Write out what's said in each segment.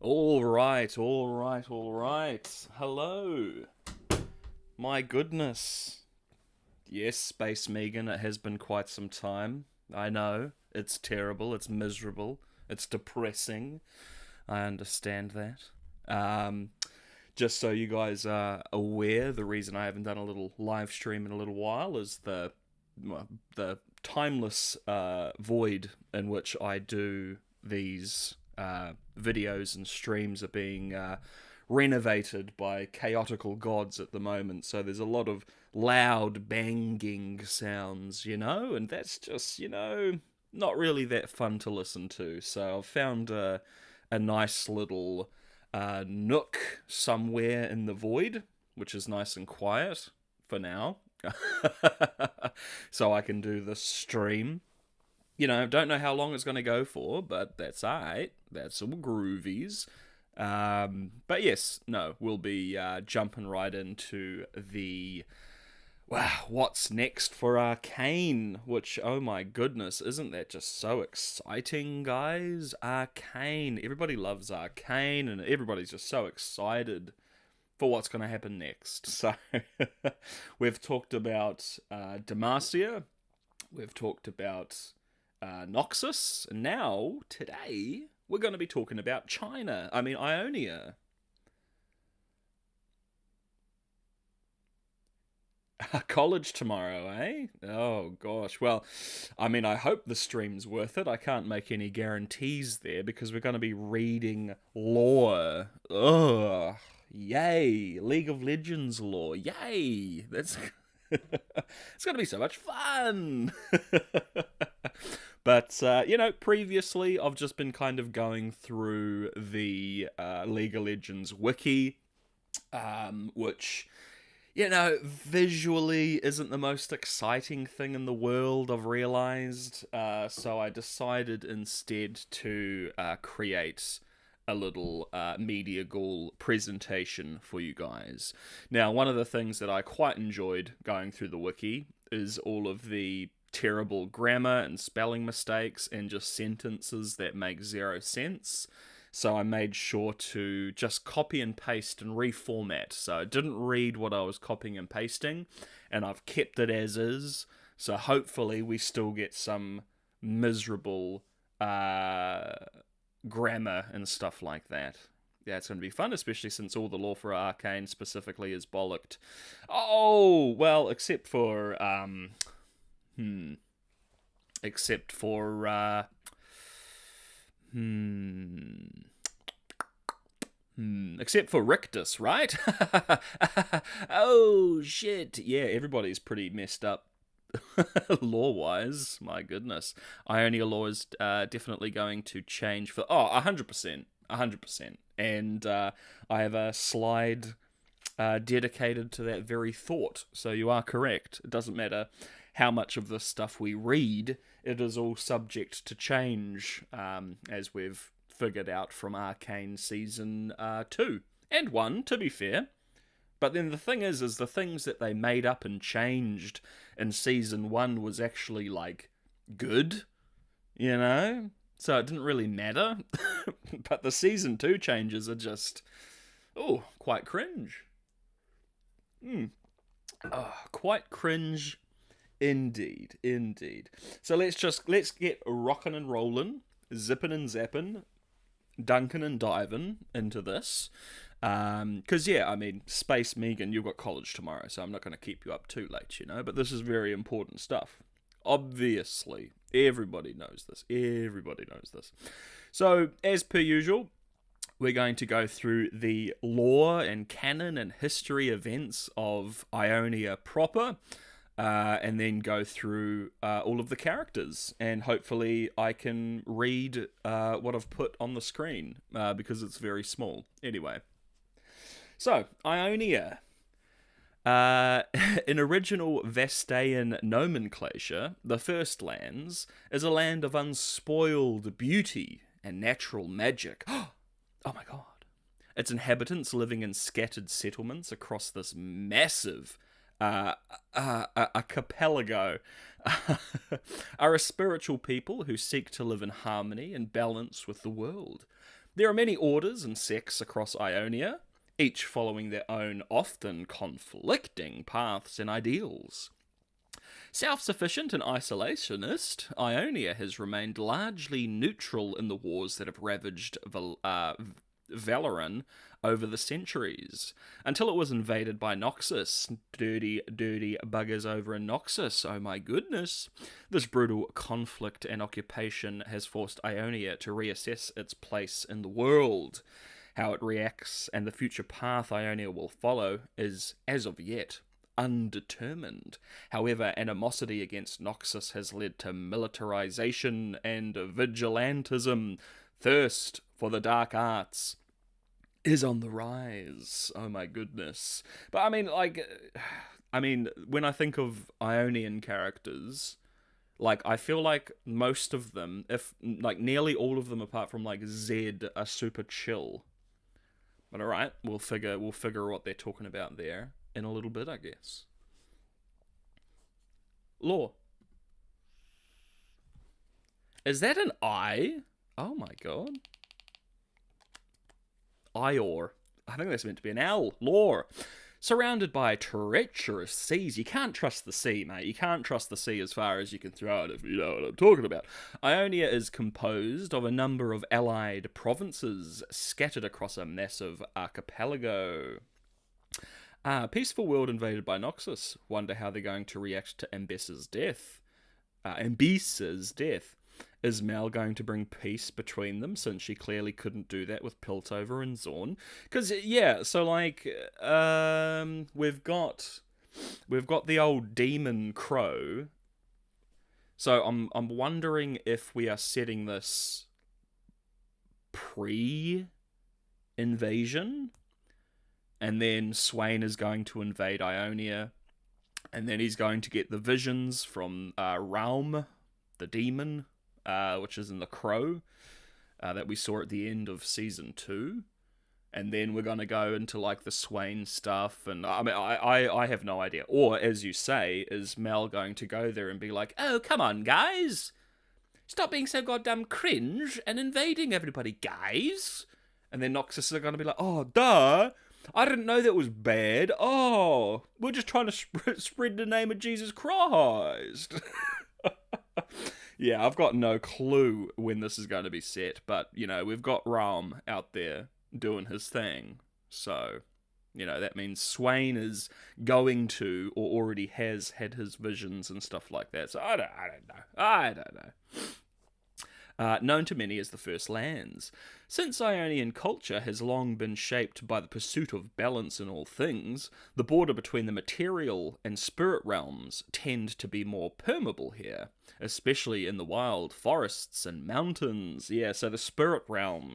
All right, all right, all right. Hello. My goodness. Yes, Space Megan, it has been quite some time. I know. It's terrible, it's miserable, it's depressing. I understand that. Um, just so you guys are aware, the reason I haven't done a little live stream in a little while is the timeless void in which I do these videos and streams are being renovated by chaotical gods at the moment. So there's a lot of loud banging sounds, and that's just, not really that fun to listen to. So I've found a nice little nook somewhere in the void, which is nice and quiet for now. So I can do this stream. Don't know how long it's going to go for, but that's alright. That's all groovies. But yes, no, we'll be jumping right into the what's next for Arcane, which, oh my goodness, isn't that just so exciting, guys? Arcane. Everybody loves Arcane, and everybody's just so excited for what's going to happen next. So, we've talked about Demacia, we've talked about Noxus, and now, today, we're going to be talking about Ionia. College tomorrow, eh? Oh, gosh. Well, I hope the stream's worth it. I can't make any guarantees there because we're going to be reading lore. Ugh. Yay. League of Legends lore. Yay. That's... it's going to be so much fun. But, previously I've just been kind of going through the League of Legends wiki, which... visually isn't the most exciting thing in the world, I've realized. So I decided instead to create a little Media Ghoul presentation for you guys. Now, one of the things that I quite enjoyed going through the wiki is all of the terrible grammar and spelling mistakes and just sentences that make zero sense. So I made sure to just copy and paste and reformat. So I didn't read what I was copying and pasting, and I've kept it as is. So hopefully we still get some miserable grammar and stuff like that. Yeah, it's going to be fun, especially since all the lore for Arcane specifically is bollocked. Oh, well, except for Except for, except for Rictus, right? Oh, shit. Yeah, everybody's pretty messed up lore-wise. My goodness. Ionia lore is definitely going to change for... Oh, 100%. 100%. And I have a slide dedicated to that very thought. So you are correct. It doesn't matter how much of this stuff we read, it is all subject to change, as we've figured out from Arcane Season 2. And 1, to be fair. But then the thing is the things that they made up and changed in Season 1 was actually, good, So it didn't really matter. But the Season 2 changes are just, quite cringe. Quite cringe indeed, indeed. So let's get rockin' and rollin', zippin' and zappin', dunkin' and divin' into this. Because, Space Megan, you've got college tomorrow, so I'm not going to keep you up too late, but this is very important stuff. Obviously, everybody knows this. Everybody knows this. So, as per usual, we're going to go through the lore and canon and history events of Ionia proper, and then go through all of the characters. And hopefully I can read what I've put on the screen, because it's very small. Anyway. So, Ionia. In original Vestaean nomenclature, the First Lands is a land of unspoiled beauty and natural magic. Oh my god. Its inhabitants living in scattered settlements across this massive archipelago are a spiritual people who seek to live in harmony and balance with the world. There are many orders and sects across Ionia, each following their own often conflicting paths and ideals. Self-sufficient and isolationist, Ionia has remained largely neutral in the wars that have ravaged Valoran over the centuries, until it was invaded by Noxus. Dirty buggers over in Noxus, oh my goodness. This brutal conflict and occupation has forced Ionia to reassess its place in the world. How it reacts and the future path Ionia will follow is, as of yet, undetermined. However, animosity against Noxus has led to militarization and vigilantism. Thirst for the dark arts is on the rise. Oh my goodness. But I mean, when I think of Ionian characters, like, I feel like most of them, if, like, nearly all of them apart from, like, Zed, are super chill. But alright, we'll figure what they're talking about there in a little bit, I guess. Lore. Is that an I? Oh my god. Ior. I think that's meant to be an L. Lore. Surrounded by treacherous seas. You can't trust the sea, mate. You can't trust the sea as far as you can throw it, if you know what I'm talking about. Ionia is composed of a number of allied provinces scattered across a massive archipelago. Peaceful world invaded by Noxus. Wonder how they're going to react to Ambessa's death. Ambessa's death. Is Mel going to bring peace between them, since she clearly couldn't do that with Piltover and Zorn? Because, yeah, so, like, we've got the old demon crow. So I'm wondering if we are setting this pre-invasion, and then Swain is going to invade Ionia, and then he's going to get the visions from Raum, the demon, which is in the Crow, that we saw at the end of Season 2. And then we're going to go into, like, the Swain stuff, and, I mean, I have no idea. Or, as you say, is Mel going to go there and be like, oh, come on, guys! Stop being so goddamn cringe and invading everybody, guys! And then Noxus are going to be like, oh, duh! I didn't know that was bad. Oh, we're just trying to spread the name of Jesus Christ. Yeah, I've got no clue when this is going to be set, but, you know, we've got Raum out there doing his thing. So, you know, that means Swain is going to, or already has had his visions and stuff like that. So I don't know. Known to many as the First Lands. Since Ionian culture has long been shaped by the pursuit of balance in all things, the border between the material and spirit realms tend to be more permeable here, especially in the wild forests and mountains. Yeah, so the spirit realm.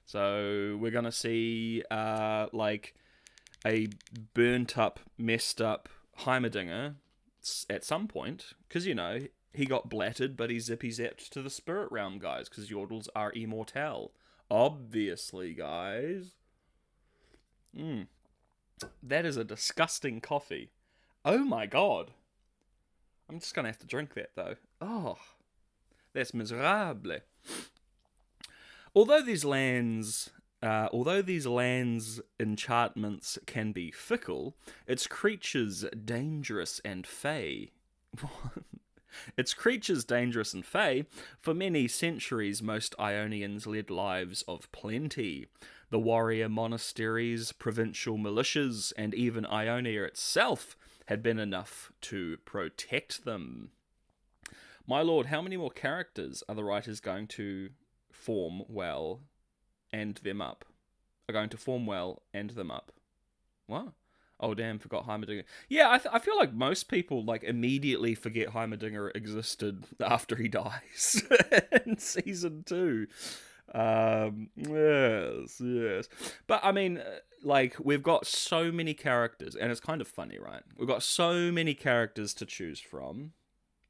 So we're gonna see, like, a burnt up, messed up Heimerdinger at some point, because, you know, he got blattered, but he zippy-zapped to the spirit realm, guys, because Yordles are immortal. Obviously, guys. That is a disgusting coffee. Oh my god. I'm just gonna have to drink that, though. Oh, that's miserable. Although these lands' enchantments can be fickle, its creatures dangerous and fey. Its creatures dangerous and fey, for many centuries most Ionians led lives of plenty. The warrior monasteries, provincial militias, and even Ionia itself had been enough to protect them. My lord, how many more characters are the writers going to form well and them up? What? Oh, damn, forgot Heimerdinger. Yeah, I feel like most people, like, immediately forget Heimerdinger existed after he dies in Season 2. Yes. But, I mean, like, we've got so many characters, and it's kind of funny, right? We've got so many characters to choose from.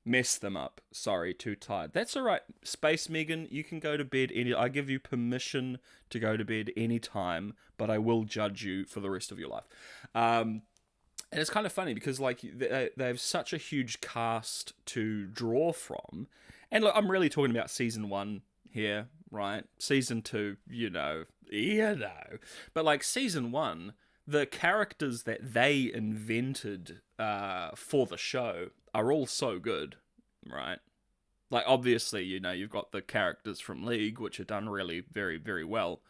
Mess them up. Sorry, too tired. That's alright. Space Megan, you can go to bed I give you permission to go to bed anytime, but I will judge you for the rest of your life. And it's kind of funny because, like, they have such a huge cast to draw from. And look, I'm really talking about Season 1, here, right? Season 2, but like season 1, the characters that they invented for the show are all so good, right? Like, obviously, you've got the characters from League, which are done really very, very well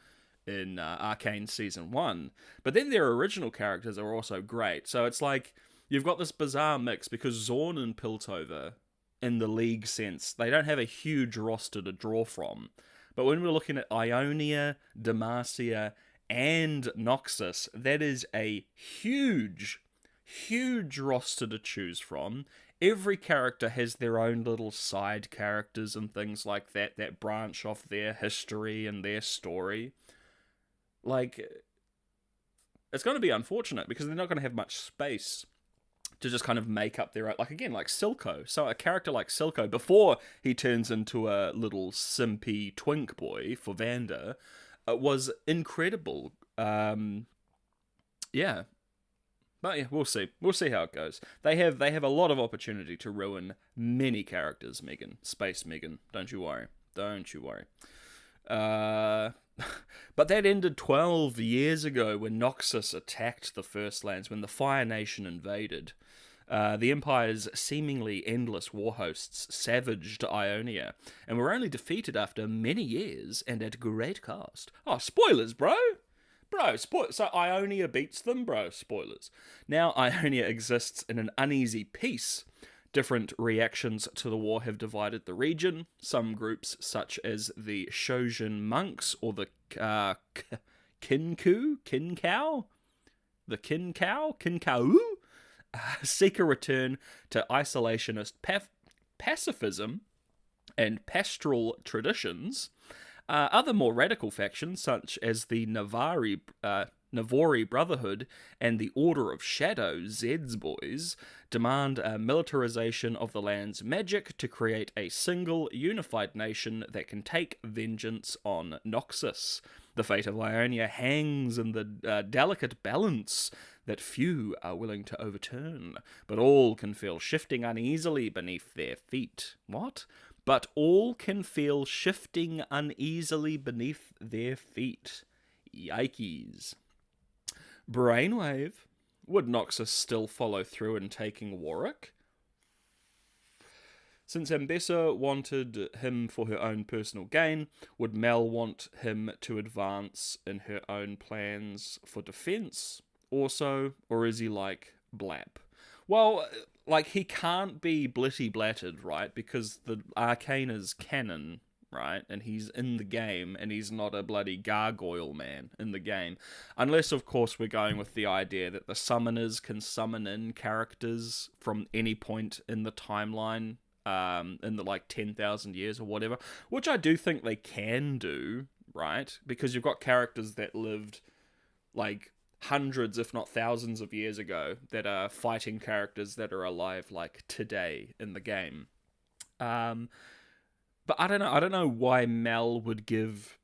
in Arcane Season 1. But then their original characters are also great. So it's like, you've got this bizarre mix, because Zorn and Piltover, in the League sense, they don't have a huge roster to draw from. But when we're looking at Ionia, Demacia, and Noxus, that is a huge, huge roster to choose from. Every character has their own little side characters and things like that branch off their history and their story. Like, it's going to be unfortunate because they're not going to have much space to just kind of make up their own. Like, again, like Silco. So a character like Silco, before he turns into a little simpy twink boy for Vander, was incredible. Yeah. But yeah, we'll see. We'll see how it goes. They have a lot of opportunity to ruin many characters, Megan. Space Megan. Don't you worry. Don't you worry. But that ended 12 years ago when Noxus attacked the First Lands, when the Fire Nation invaded. The Empire's seemingly endless war hosts savaged Ionia, and were only defeated after many years and at great cost. Oh, spoilers, bro! So Ionia beats them, bro. Spoilers. Now Ionia exists in an uneasy peace. Different reactions to the war have divided the region. Some groups, such as the Shojin monks or the Kinkau, seek a return to isolationist pacifism and pastoral traditions. Other more radical factions, such as the Navori Brotherhood and the Order of Shadow, Zed's Boys, demand a militarization of the land's magic to create a single, unified nation that can take vengeance on Noxus. The fate of Ionia hangs in the delicate balance that few are willing to overturn, but all can feel shifting uneasily beneath their feet. What? But all can feel shifting uneasily beneath their feet. Yikes. Brainwave. Would Noxus still follow through in taking Warwick? Since Ambessa wanted him for her own personal gain, would Mel want him to advance in her own plans for defense also, or is he like Blap? Well, like, he can't be blitty-blatted, right? Because the Arcane is canon, right? And he's in the game, and he's not a bloody gargoyle man in the game. Unless, of course, we're going with the idea that the summoners can summon in characters from any point in the timeline, in the, 10,000 years or whatever. Which I do think they can do, right? Because you've got characters that lived, hundreds, if not thousands of years ago, that are fighting characters that are alive, today in the game. But I don't know why Mel would give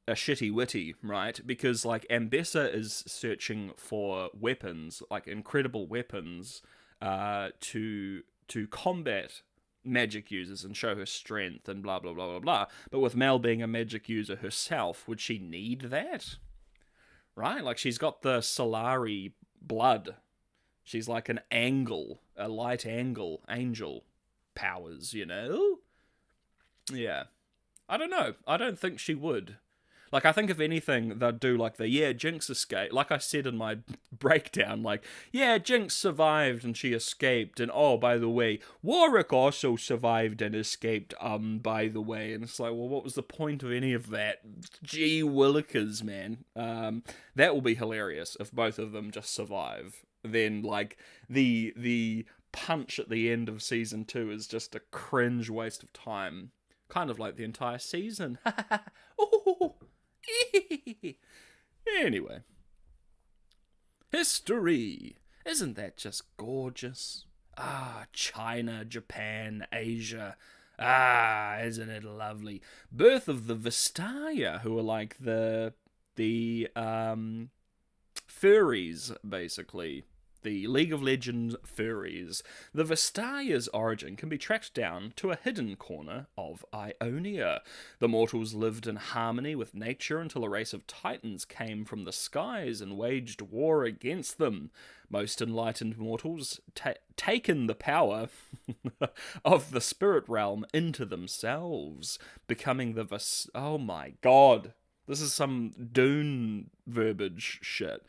a shitty witty, right? Because, Ambessa is searching for weapons, incredible weapons, to combat magic users and show her strength and blah, blah, blah, blah, blah. But with Mel being a magic user herself, would she need that? Right? She's got the Solari blood. She's like an angle, a light angle, angel powers, Yeah. I don't know. I don't think she would. I think if anything, they'd do Jinx escaped. Like I said in my breakdown, Jinx survived and she escaped. And oh, by the way, Warwick also survived and escaped, by the way. And it's well, what was the point of any of that? Gee willikers, man. That will be hilarious if both of them just survive. Then, the punch at the end of Season 2 is just a cringe waste of time. Kind of like the entire season. Ooh. Anyway. History. Isn't that just gorgeous? Ah, China, Japan, Asia. Ah, isn't it lovely? Birth of the Vistaya, who are the furries, basically. the League of Legends furries. The Vestaya's origin can be tracked down to a hidden corner of Ionia. The mortals lived in harmony with nature until a race of titans came from the skies and waged war against them. Most enlightened mortals taken the power of the spirit realm into themselves, becoming the oh my god, this is some Dune verbiage shit.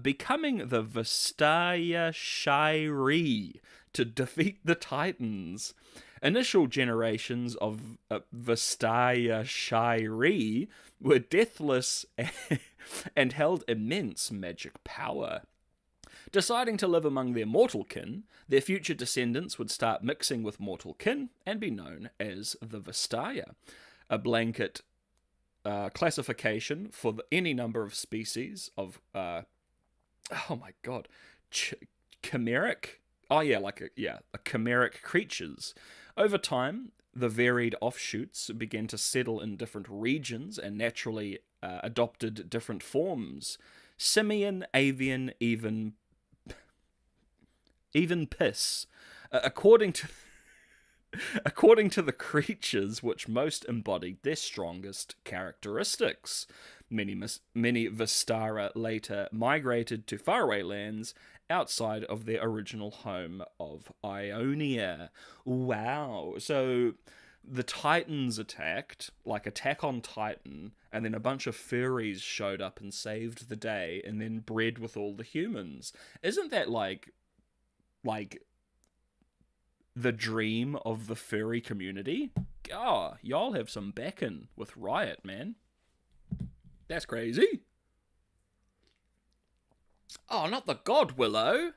Becoming the Vestaya Shiree to defeat the Titans. Initial generations of Vestaya Shiree were deathless and held immense magic power. Deciding to live among their mortal kin, their future descendants would start mixing with mortal kin and be known as the Vestaya, a blanket classification for any number of species of chimeric chimeric creatures. Over time, the varied offshoots began to settle in different regions and naturally adopted different forms. Simian, avian, even piss. According to the creatures which most embodied their strongest characteristics. Many Vistara later migrated to faraway lands outside of their original home of Ionia. Wow. So the Titans attacked, like Attack on Titan, and then a bunch of furries showed up and saved the day and then bred with all the humans. Isn't that like the dream of the furry community? Oh, y'all have some backing with Riot, man. That's crazy. Oh, not the God Willow.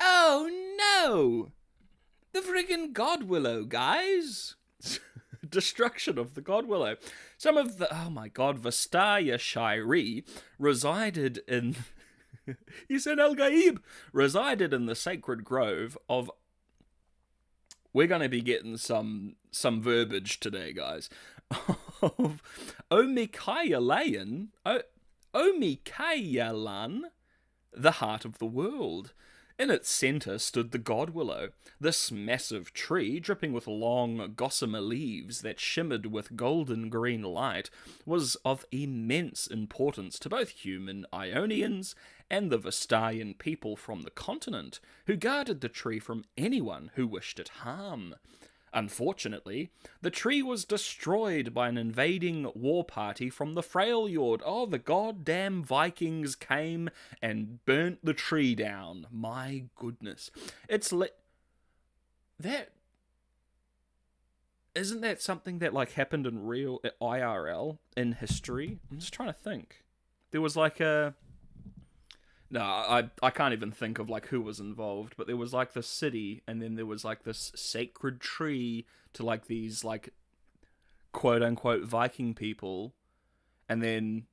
Oh, no. The friggin' God Willow, guys. Destruction of the God Willow. Some of the, oh my god, Vestaya Shiree resided in... You said El Gaib. Resided in the sacred grove of... We're going to be getting some verbiage today, guys. Of Omikayalan, the heart of the world. In its centre stood the God Willow. This massive tree, dripping with long gossamer leaves that shimmered with golden green light, was of immense importance to both human Ionians and the Vestayan people from the continent, who guarded the tree from anyone who wished it harm. Unfortunately, the tree was destroyed by an invading war party from the Freljord. Oh, the goddamn Vikings came and burnt the tree down. My goodness. That... Isn't that something that, like, happened in real IRL in history? I'm just trying to think. There was, like, a... No, I can't even think of, like, who was involved, but there was, like, the city, and then there was, like, this sacred tree to, like, these, like, quote-unquote Viking people, and then,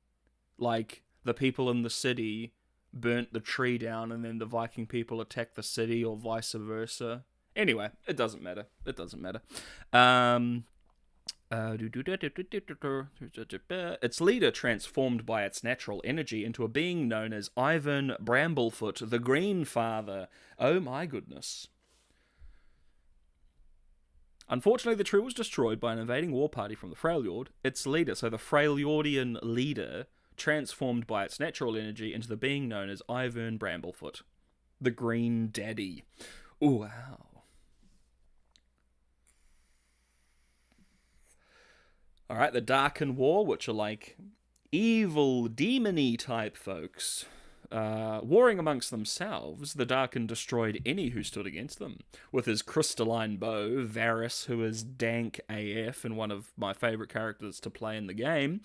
like, the people in the city burnt the tree down, and then the Viking people attacked the city, or vice versa. Anyway, it doesn't matter. It doesn't matter. Its leader transformed by its natural energy into a being known as Ivan Bramblefoot, the Green Father. Oh my goodness. Unfortunately, the tree was destroyed by an invading war party from the Freljord. Its leader, so the Freljordian leader, transformed by its natural energy into the being known as Ivan Bramblefoot, the Green Daddy. Ooh, wow. Alright, the Darken War, which are like evil, demon-y type folks, warring amongst themselves. The Darken destroyed any who stood against them. With his crystalline bow, Varus, who is dank AF and one of my favourite characters to play in the game,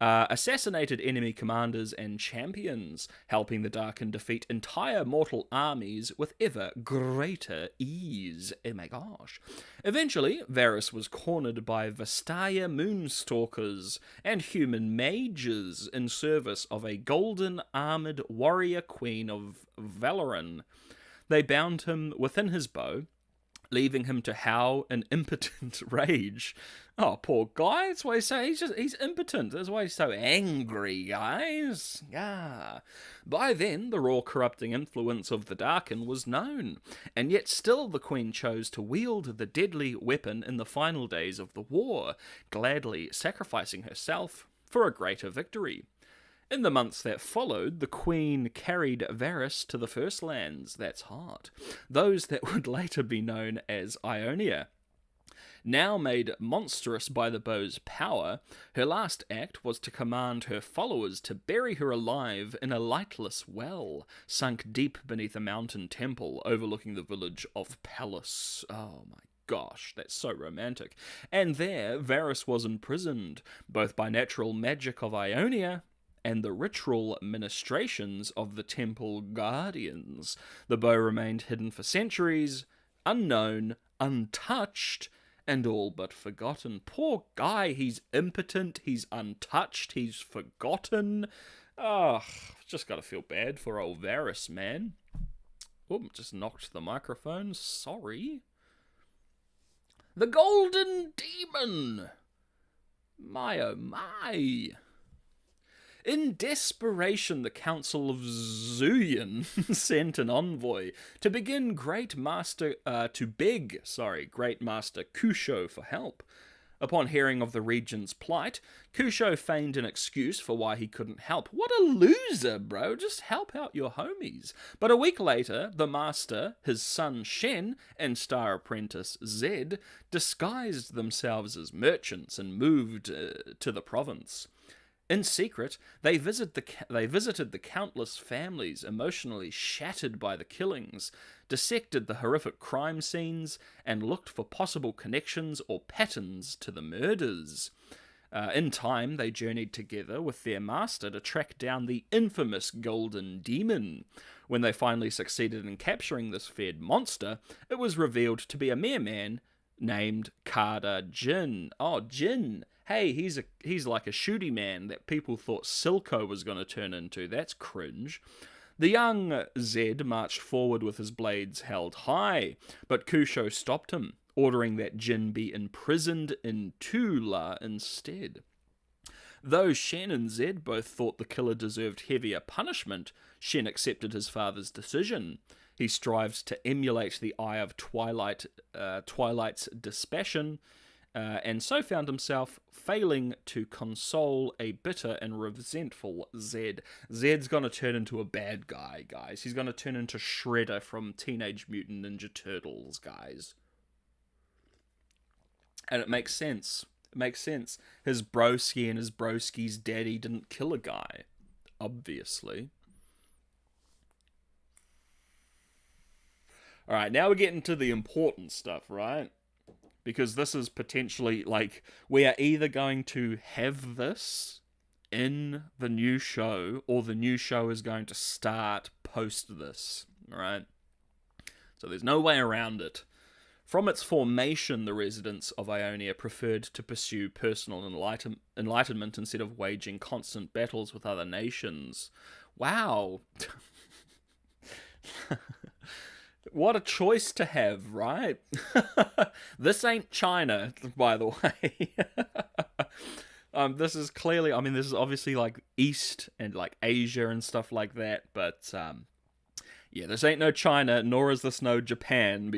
assassinated enemy commanders and champions, helping the Darken defeat entire mortal armies with ever greater ease. Oh my gosh. Eventually, Varus was cornered by Vestaya Moonstalkers and human mages in service of a golden-armoured warrior queen of Valoran. They bound him within his bow, leaving him to howl in impotent rage. Oh, poor guy. That's why he's impotent. That's why he's so angry, guys. Yeah. By then, the raw corrupting influence of the Darkin was known, and yet still the Queen chose to wield the deadly weapon in the final days of the war, gladly sacrificing herself for a greater victory. In the months that followed, the Queen carried Varys to the First Lands, that's hard, those that would later be known as Ionia. Now made monstrous by the bow's power, her last act was to command her followers to bury her alive in a lightless well, sunk deep beneath a mountain temple overlooking the village of Pallas. Oh my gosh, that's so romantic. And there, Varys was imprisoned, both by natural magic of Ionia and the ritual ministrations of the temple guardians. The bow remained hidden for centuries, unknown, untouched, and all but forgotten. Poor guy, he's impotent, he's untouched, he's forgotten. Just gotta feel bad for old Varys, man. Oh, just knocked the microphone, sorry. The Golden Demon! My oh my. In desperation, the Council of Zuyan sent an envoy to beg Great Master Kusho for help. Upon hearing of the region's plight, Kusho feigned an excuse for why he couldn't help. What a loser, bro! Just help out your homies. But a week later, the Master, his son Shen, and star apprentice Zed disguised themselves as merchants and moved to the province. In secret, they visited the countless families emotionally shattered by the killings, dissected the horrific crime scenes, and looked for possible connections or patterns to the murders. In time, they journeyed together with their master to track down the infamous Golden Demon. When they finally succeeded in capturing this feared monster, it was revealed to be a mere man named Kada Jin. Oh, Jin! Hey, he's like a shooty man that people thought Silco was going to turn into. That's cringe. The young Zed marched forward with his blades held high, but Kusho stopped him, ordering that Jin be imprisoned in Tula instead. Though Shen and Zed both thought the killer deserved heavier punishment, Shen accepted his father's decision. He strives to emulate the Eye of Twilight's dispassion, and so found himself failing to console a bitter and resentful Zed. Zed's gonna turn into a bad guy, guys. He's gonna turn into Shredder from Teenage Mutant Ninja Turtles, guys. And it makes sense. It makes sense. His broski and his broski's daddy didn't kill a guy, obviously. Alright, now we're getting to the important stuff, right? Because this is potentially, like, we are either going to have this in the new show, or the new show is going to start post this, right? So there's no way around it. From its formation, the residents of Ionia preferred to pursue personal enlightenment instead of waging constant battles with other nations. Wow. What a choice to have, right? This ain't China, by the way. This is clearly, I mean, this is obviously like East and like Asia and stuff like that, but yeah, this ain't no China, nor is this no Japan,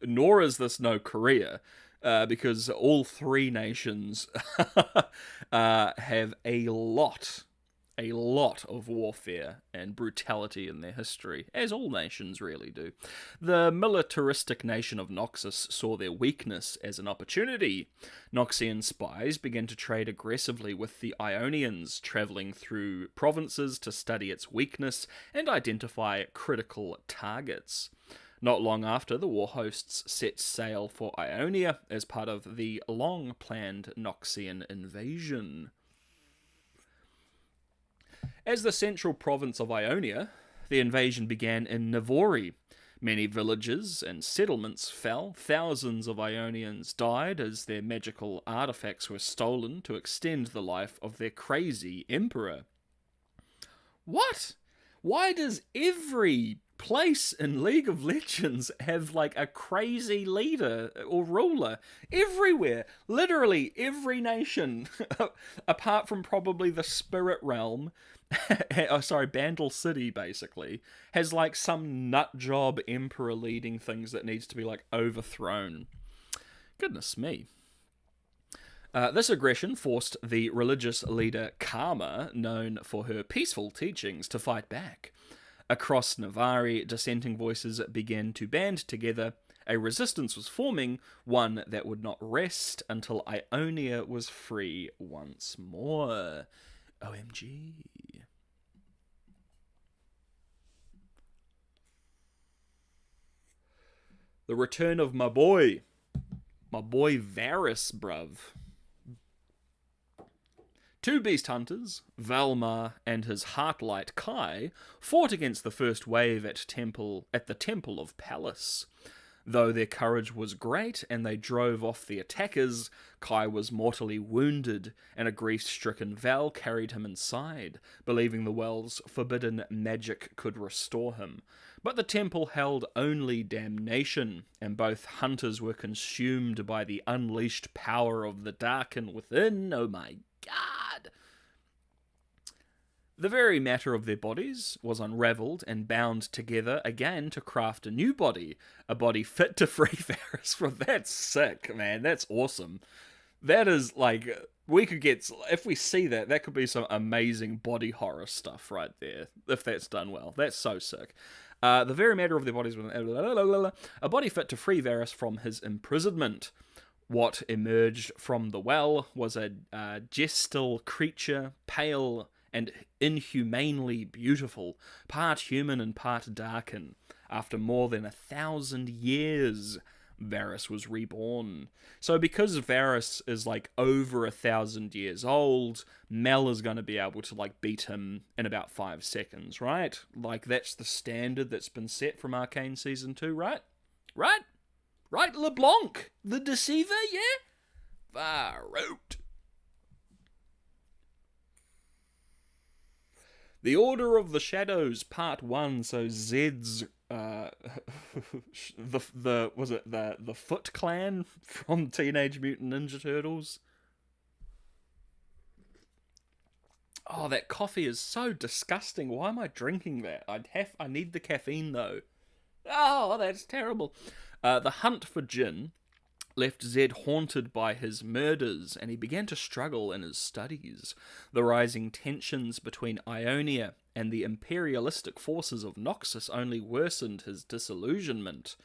nor is this no Korea, because all three nations have a lot of warfare and brutality in their history, as all nations really do. The militaristic nation of Noxus saw their weakness as an opportunity. Noxian spies began to trade aggressively with the Ionians, travelling through provinces to study its weakness and identify critical targets. Not long after, the war hosts set sail for Ionia as part of the long-planned Noxian invasion. As the central province of Ionia, the invasion began in Navori. Many villages and settlements fell, thousands of Ionians died as their magical artifacts were stolen to extend the life of their crazy emperor. What? Why does every place in League of Legends have like a crazy leader or ruler everywhere. Literally every nation, apart from probably the Spirit Realm, Bandle City basically, has like some nut job emperor leading things that needs to be like overthrown. Goodness me. This aggression forced the religious leader Karma, known for her peaceful teachings, to fight back. Across Navari, dissenting voices began to band together. A resistance was forming, one that would not rest until Ionia was free once more. OMG. The return of my boy Varus, bruv. Two beast hunters, Valmar and his Heartlight Kai, fought against the first wave at the Temple of Pallas. Though their courage was great and they drove off the attackers, Kai was mortally wounded, and a grief-stricken Val carried him inside, believing the well's forbidden magic could restore him. But the temple held only damnation, and both hunters were consumed by the unleashed power of the Darken within. Oh my god! The very matter of their bodies was unravelled and bound together again to craft a new body, a body fit to free Varus from. That's sick, man. That's awesome. That is, like, we could get, if we see that, that could be some amazing body horror stuff right there, if that's done well. That's so sick. The very matter of their bodies was a body fit to free Varus from his imprisonment. What emerged from the well was a gestal creature, pale and inhumanely beautiful, part human and part Darken. After more than 1,000 years, Varus was reborn. So because Varus is like over 1,000 years old, Mel is going to be able to like beat him in about 5 seconds, right? Like that's the standard that's been set from Arcane Season 2, right? Right? Right, LeBlanc, the Deceiver, yeah? Far out. The Order of the Shadows, Part 1, so Zed's, the Foot Clan from Teenage Mutant Ninja Turtles. Oh, that coffee is so disgusting. Why am I drinking that? I need the caffeine, though. Oh, that's terrible. The hunt for Jin left Zed haunted by his murders, and he began to struggle in his studies. The rising tensions between Ionia and the imperialistic forces of Noxus only worsened his disillusionment.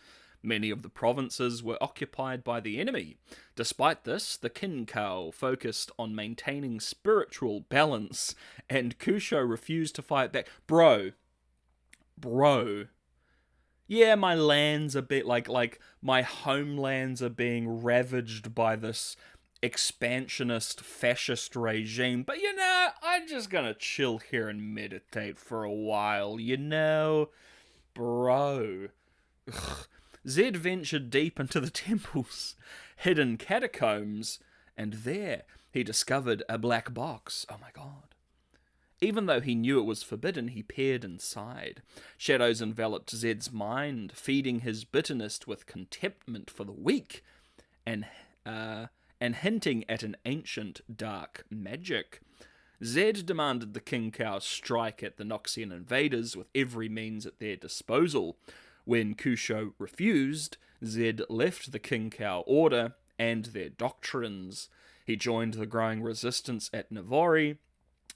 Many of the provinces were occupied by the enemy. Despite this, the Kinkao focused on maintaining spiritual balance, and Kusho refused to fight back. Bro. Yeah, my lands a bit like my homelands are being ravaged by this expansionist fascist regime, but you know, I'm just gonna chill here and meditate for a while, you know? Bro. Ugh. Zed ventured deep into the temple's hidden catacombs, and there he discovered a black box. Oh my god. Even though he knew it was forbidden, he peered inside. Shadows enveloped Zed's mind, feeding his bitterness with contentment for the weak, and hinting at an ancient dark magic. Zed demanded the Kinkao strike at the Noxian invaders with every means at their disposal. When Kusho refused, Zed left the Kinkao order and their doctrines. He joined the growing resistance at Navari,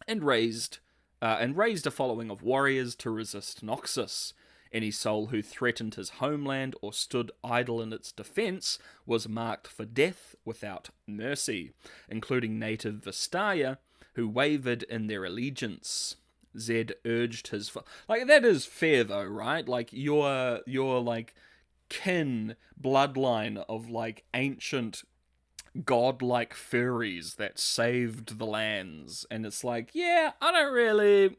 and raised a following of warriors to resist Noxus. Any soul who threatened his homeland or stood idle in its defense was marked for death without mercy, including native Vistaya, who wavered in their allegiance. Zed urged his... Like, that is fair, though, right? Like, your like, kin bloodline of, like, ancient godlike furries that saved the lands, and it's like, yeah, I don't really,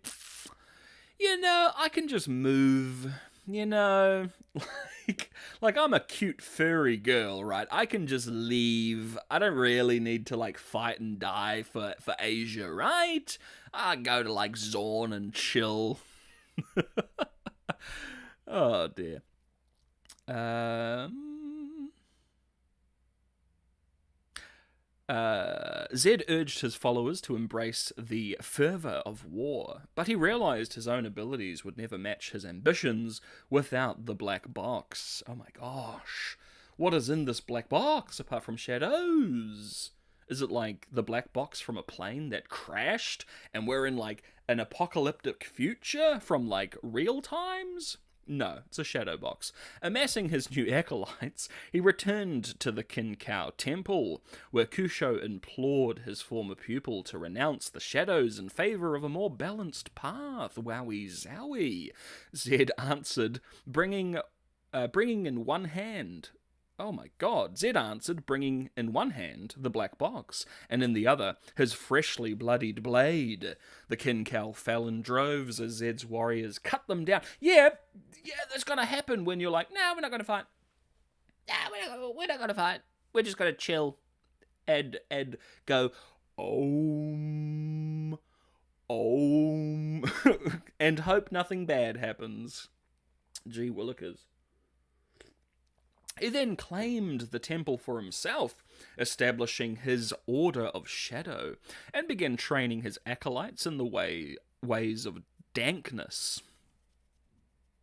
you know, I can just move, you know, like I'm a cute furry girl, right? I can just leave. I don't really need to like fight and die for Asia, right? I go to like Zorn and chill. Oh dear. Zed urged his followers to embrace the fervour of war, but he realised his own abilities would never match his ambitions without the black box. Oh my gosh. What is in this black box apart from shadows? Is it like the black box from a plane that crashed and we're in like an apocalyptic future from like real times? No, it's a shadow box. Amassing his new acolytes, he returned to the Kinkau Temple, where Kusho implored his former pupil to renounce the shadows in favour of a more balanced path. Wowie zowie. Zed answered, bringing in one hand... Oh my god, Zed answered, bringing in one hand the black box, and in the other his freshly bloodied blade. The Kinkau fell in droves as Zed's warriors cut them down. Yeah, that's gonna happen when you're like, nah, we're not gonna fight. Nah, we're not gonna fight. We're just gonna chill and go, Om, and hope nothing bad happens. Gee willikers. He then claimed the temple for himself, establishing his Order of Shadow, and began training his acolytes in the ways of dankness.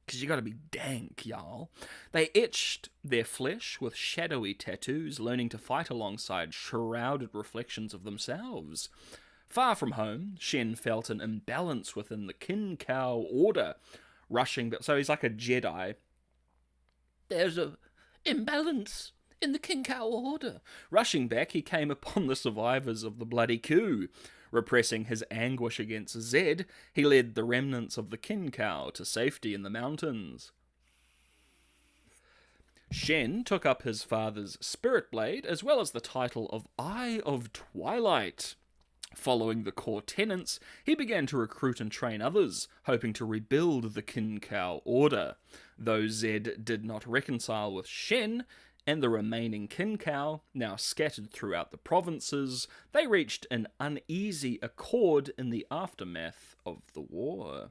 Because you gotta be dank, y'all. They etched their flesh with shadowy tattoos, learning to fight alongside shrouded reflections of themselves. Far from home, Shen felt an imbalance within the Kinkau Order, rushing... So he's like a Jedi. There's a... imbalance in the Kinkau Order. Rushing back, he came upon the survivors of the bloody coup. Repressing his anguish against Zed, he led the remnants of the Kinkau to safety in the mountains. Shen took up his father's spirit blade, as well as the title of Eye of Twilight. Following the core tenets, he began to recruit and train others, hoping to rebuild the Kinkau Order. Though Zed did not reconcile with Shen and the remaining Kinkau, now scattered throughout the provinces, they reached an uneasy accord in the aftermath of the war.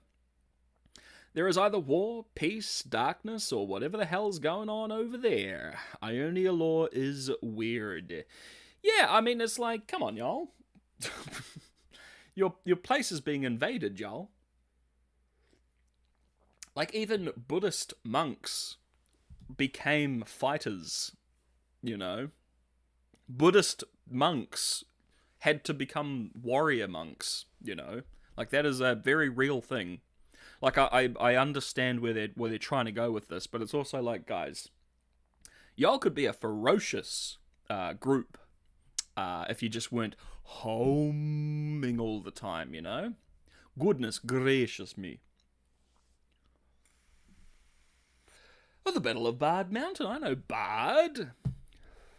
There is either war, peace, darkness, or whatever the hell's going on over there. Ionia lore is weird. Yeah, I mean, it's like, come on, y'all. Your place is being invaded, y'all. Like, even Buddhist monks became fighters, you know? Buddhist monks had to become warrior monks, you know? Like, that is a very real thing. Like, I understand where they're trying to go with this, but it's also like, guys, y'all could be a ferocious group if you just weren't homing all the time, you know? Goodness gracious me. Oh, the Battle of Bard Mountain. I know Bard.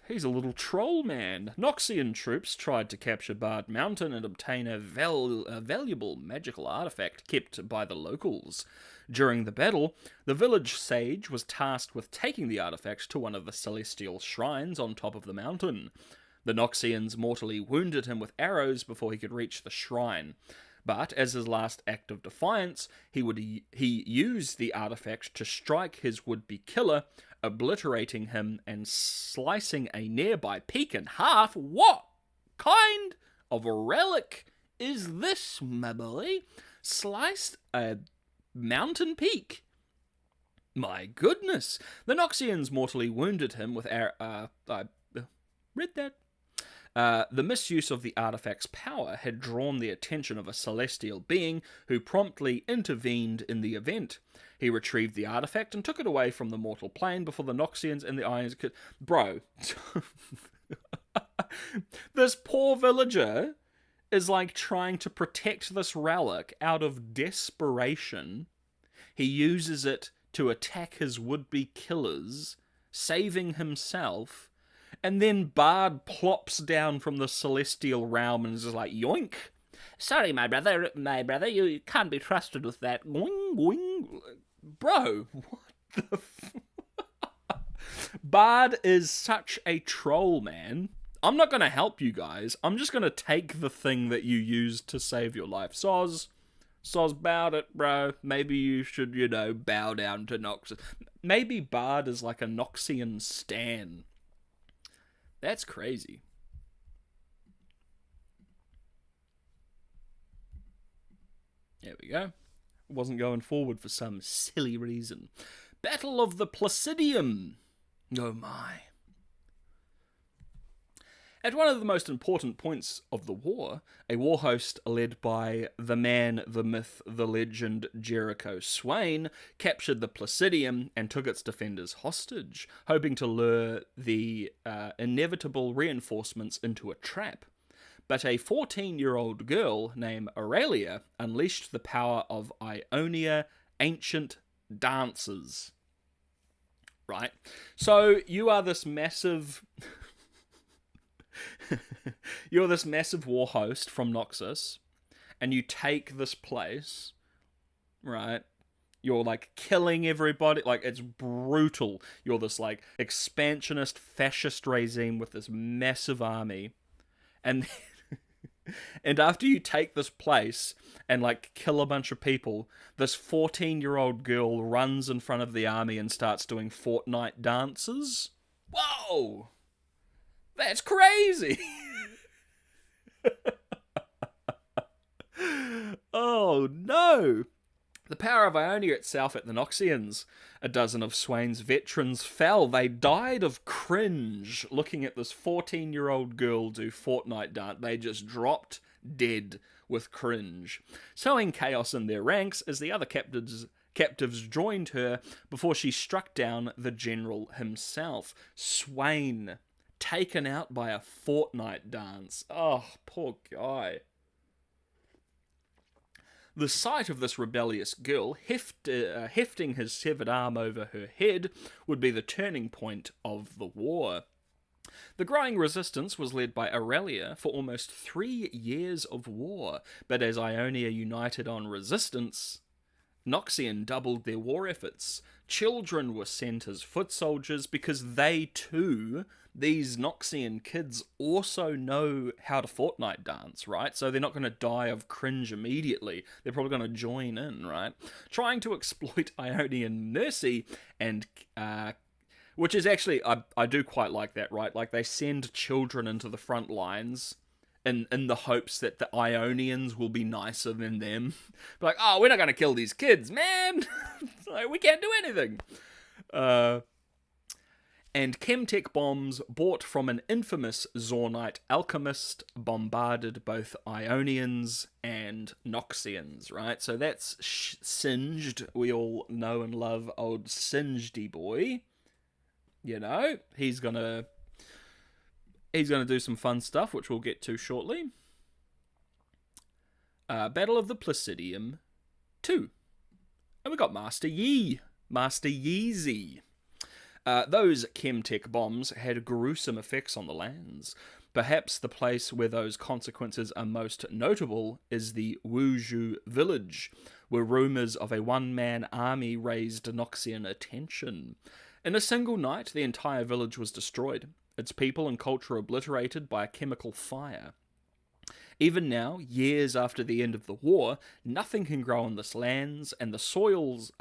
He's a little troll man. Noxian troops tried to capture Bard Mountain and obtain a valuable magical artifact kept by the locals. During the battle, the village sage was tasked with taking the artifact to one of the celestial shrines on top of the mountain. The Noxians mortally wounded him with arrows before he could reach the shrine. But, as his last act of defiance, he used the artifact to strike his would-be killer, obliterating him and slicing a nearby peak in half. What kind of a relic is this, my boy? Sliced a mountain peak. My goodness. The Noxians mortally wounded him with I read that. The misuse of the artifact's power had drawn the attention of a celestial being who promptly intervened in the event. He retrieved the artifact and took it away from the mortal plane before the Noxians and the Ions could... Bro. This poor villager is like trying to protect this relic out of desperation. He uses it to attack his would-be killers, saving himself. And then Bard plops down from the celestial realm and is just like, yoink. Sorry, my brother, you can't be trusted with that. Going, going. Bro, what the Bard is such a troll, man. I'm not going to help you guys. I'm just going to take the thing that you used to save your life. Soz, Soz about it, bro. Maybe you should, bow down to Noxus. Maybe Bard is like a Noxian stan. That's crazy. There we go. Wasn't going forward for some silly reason. Battle of the Placidium. Oh my. At one of the most important points of the war, a war host led by the man, the myth, the legend, Jericho Swain, captured the Placidium and took its defenders hostage, hoping to lure the inevitable reinforcements into a trap. But a 14-year-old girl named Aurelia unleashed the power of Ionia ancient dancers. Right? So you are this massive... You're this massive war host from Noxus, and you take this place, right? You're, like, killing everybody. Like, it's brutal. You're this, like, expansionist, fascist regime with this massive army. And... And after you take this place and, like, kill a bunch of people, this 14-year-old girl runs in front of the army and starts doing Fortnite dances. Whoa! That's crazy! Oh, no! The power of Ionia itself at the Noxians. A dozen of Swain's veterans fell. They died of cringe looking at this 14-year-old girl do Fortnite dance. They just dropped dead with cringe, sowing chaos in their ranks as the other captives joined her before she struck down the general himself. Swain, taken out by a Fortnite dance. Oh, poor guy. The sight of this rebellious girl hefting his severed arm over her head would be the turning point of the war. The growing resistance was led by Aurelia for almost 3 years of war, but as Ionia united on resistance, Noxian doubled their war efforts. Children were sent as foot soldiers because they too, these Noxian kids, also know how to Fortnite dance, right? So they're not going to die of cringe immediately. They're probably going to join in, right? Trying to exploit Ionian mercy and... which is actually, I do quite like that, right? Like, they send children into the front lines in the hopes that the Ionians will be nicer than them. Like, oh, we're not going to kill these kids, man! Like, we can't do anything! And chemtech bombs bought from an infamous Zornite alchemist bombarded both Ionians and Noxians, right? So that's Singed. We all know and love old Singedy boy. You know, he's gonna do some fun stuff, which we'll get to shortly. Battle of the Placidium 2. And we got Master Yeezy. Those chemtech bombs had gruesome effects on the lands. Perhaps the place where those consequences are most notable is the Wuju village, where rumours of a one-man army raised Noxian attention. In a single night, the entire village was destroyed, its people and culture obliterated by a chemical fire. Even now, years after the end of the war, nothing can grow on this lands, and the souls,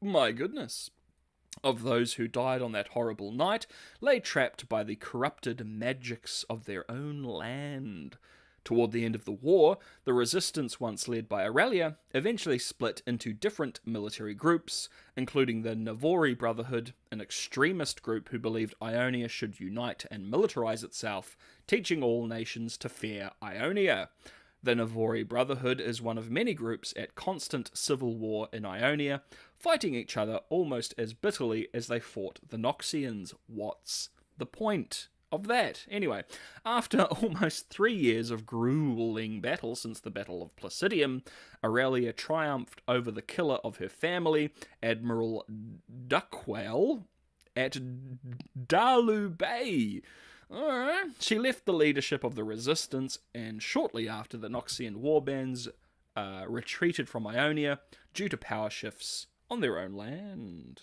my goodness, of those who died on that horrible night lay trapped by the corrupted magics of their own land. Toward the end of the war, the resistance once led by Aurelia eventually split into different military groups, including the Navori Brotherhood, an extremist group who believed Ionia should unite and militarize itself, teaching all nations to fear Ionia. The Navori Brotherhood is one of many groups at constant civil war in Ionia, fighting each other almost as bitterly as they fought the Noxians. What's the point of that? Anyway, after almost 3 years of grueling battle since the Battle of Placidium, Aurelia triumphed over the killer of her family, Admiral Duckwell, at Dalu Bay. She left the leadership of the resistance, and shortly after, the Noxian warbands retreated from Ionia due to power shifts on their own land.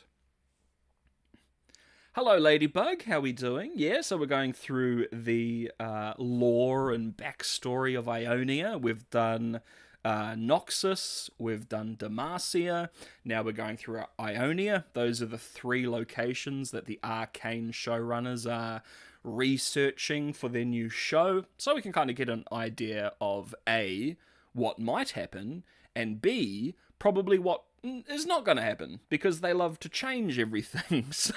Hello, Ladybug. How we doing? Yeah, so we're going through the lore and backstory of Ionia. We've done Noxus, we've done Demacia. Now we're going through Ionia. Those are the three locations that the Arcane showrunners are researching for their new show, so we can kind of get an idea of A, what might happen, and B, probably what is not going to happen, because they love to change everything. So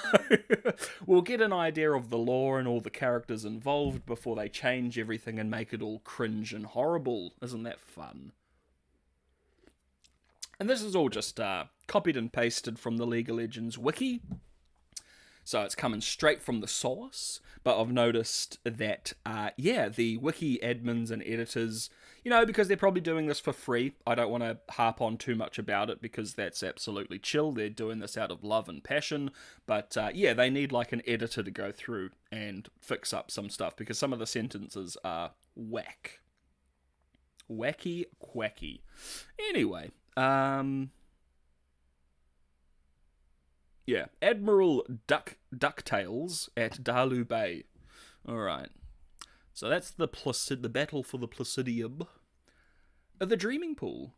we'll get an idea of the lore and all the characters involved before they change everything and make it all cringe and horrible. Isn't that fun? And this is all just copied and pasted from the League of Legends wiki. So it's coming straight from the source, but I've noticed that, the wiki admins and editors, because they're probably doing this for free, I don't want to harp on too much about it because that's absolutely chill. They're doing this out of love and passion, but they need like an editor to go through and fix up some stuff because some of the sentences are whack. Wacky quacky. Anyway, Admiral Ducktails at Dalu Bay. Alright. So that's the battle for the Placidium. The Dreaming Pool.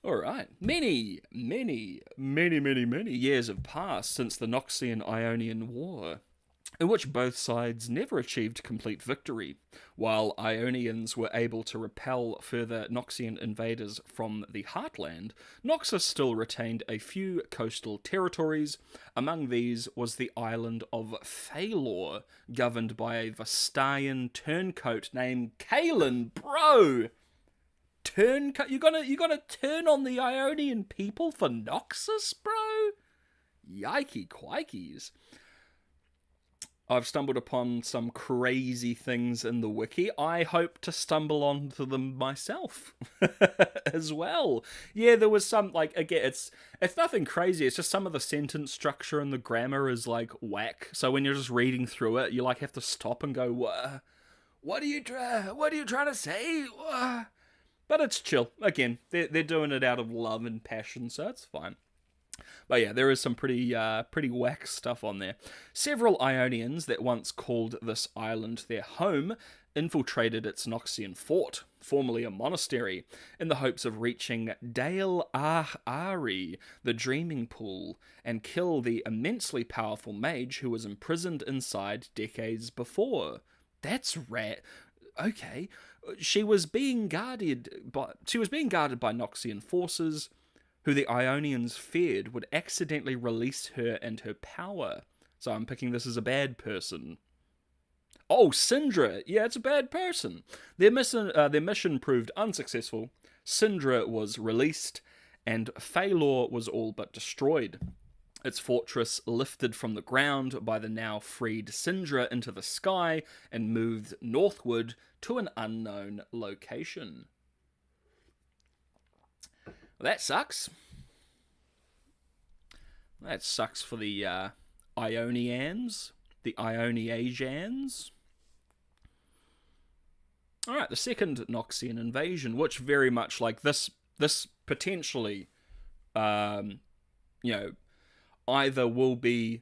Alright. Many years have passed since the Noxian-Ionian War, in which both sides never achieved complete victory. While Ionians were able to repel further Noxian invaders from the Heartland, Noxus still retained a few coastal territories. Among these was the island of Phalor, governed by a Vestayan turncoat named Kalen. Bro! Turncoat? You gonna turn on the Ionian people for Noxus, bro? Yikey quikeys. I've stumbled upon some crazy things in the wiki. I hope to stumble onto them myself as well. Yeah, there was some, again, it's nothing crazy. It's just some of the sentence structure and the grammar is, whack. So when you're just reading through it, you, have to stop and go, what are you trying to say? But it's chill. Again, they're doing it out of love and passion, so it's fine. But yeah, there is some pretty whack stuff on there. Several Ionians that once called this island their home infiltrated its Noxian fort, formerly a monastery, in the hopes of reaching Dale Ari, the Dreaming Pool, and kill the immensely powerful mage who was imprisoned inside decades before. That's rat. Okay, she was being guarded by Noxian forces, who the Ionians feared would accidentally release her and her power. So I'm picking this as a bad person. Oh, Syndra! Yeah, it's a bad person. Their mission proved unsuccessful. Syndra was released, and Phalor was all but destroyed. Its fortress lifted from the ground by the now freed Syndra into the sky and moved northward to an unknown location. That sucks. That sucks for the Ionians, the Ioniasians. Alright, the second Noxian invasion, which very much like this potentially, either will be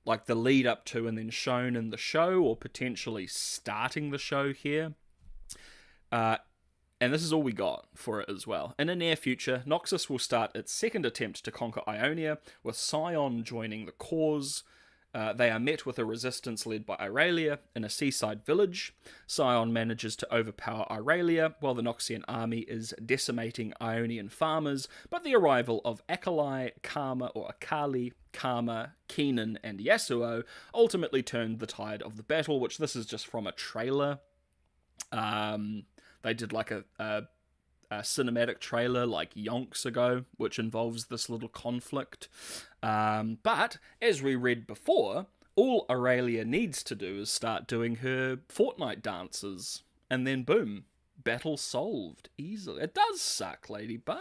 like the lead up to and then shown in the show, or potentially starting the show here. And this is all we got for it as well. In the near future, Noxus will start its second attempt to conquer Ionia, with Sion joining the cause. They are met with a resistance led by Irelia in a seaside village. Sion manages to overpower Irelia, while the Noxian army is decimating Ionian farmers, but the arrival of Akali, Karma, Keenan, and Yasuo ultimately turned the tide of the battle, which this is just from a trailer. They did a cinematic trailer yonks ago, which involves this little conflict. But, as we read before, all Aurelia needs to do is start doing her Fortnite dances. And then boom, battle solved easily. It does suck, Ladybug.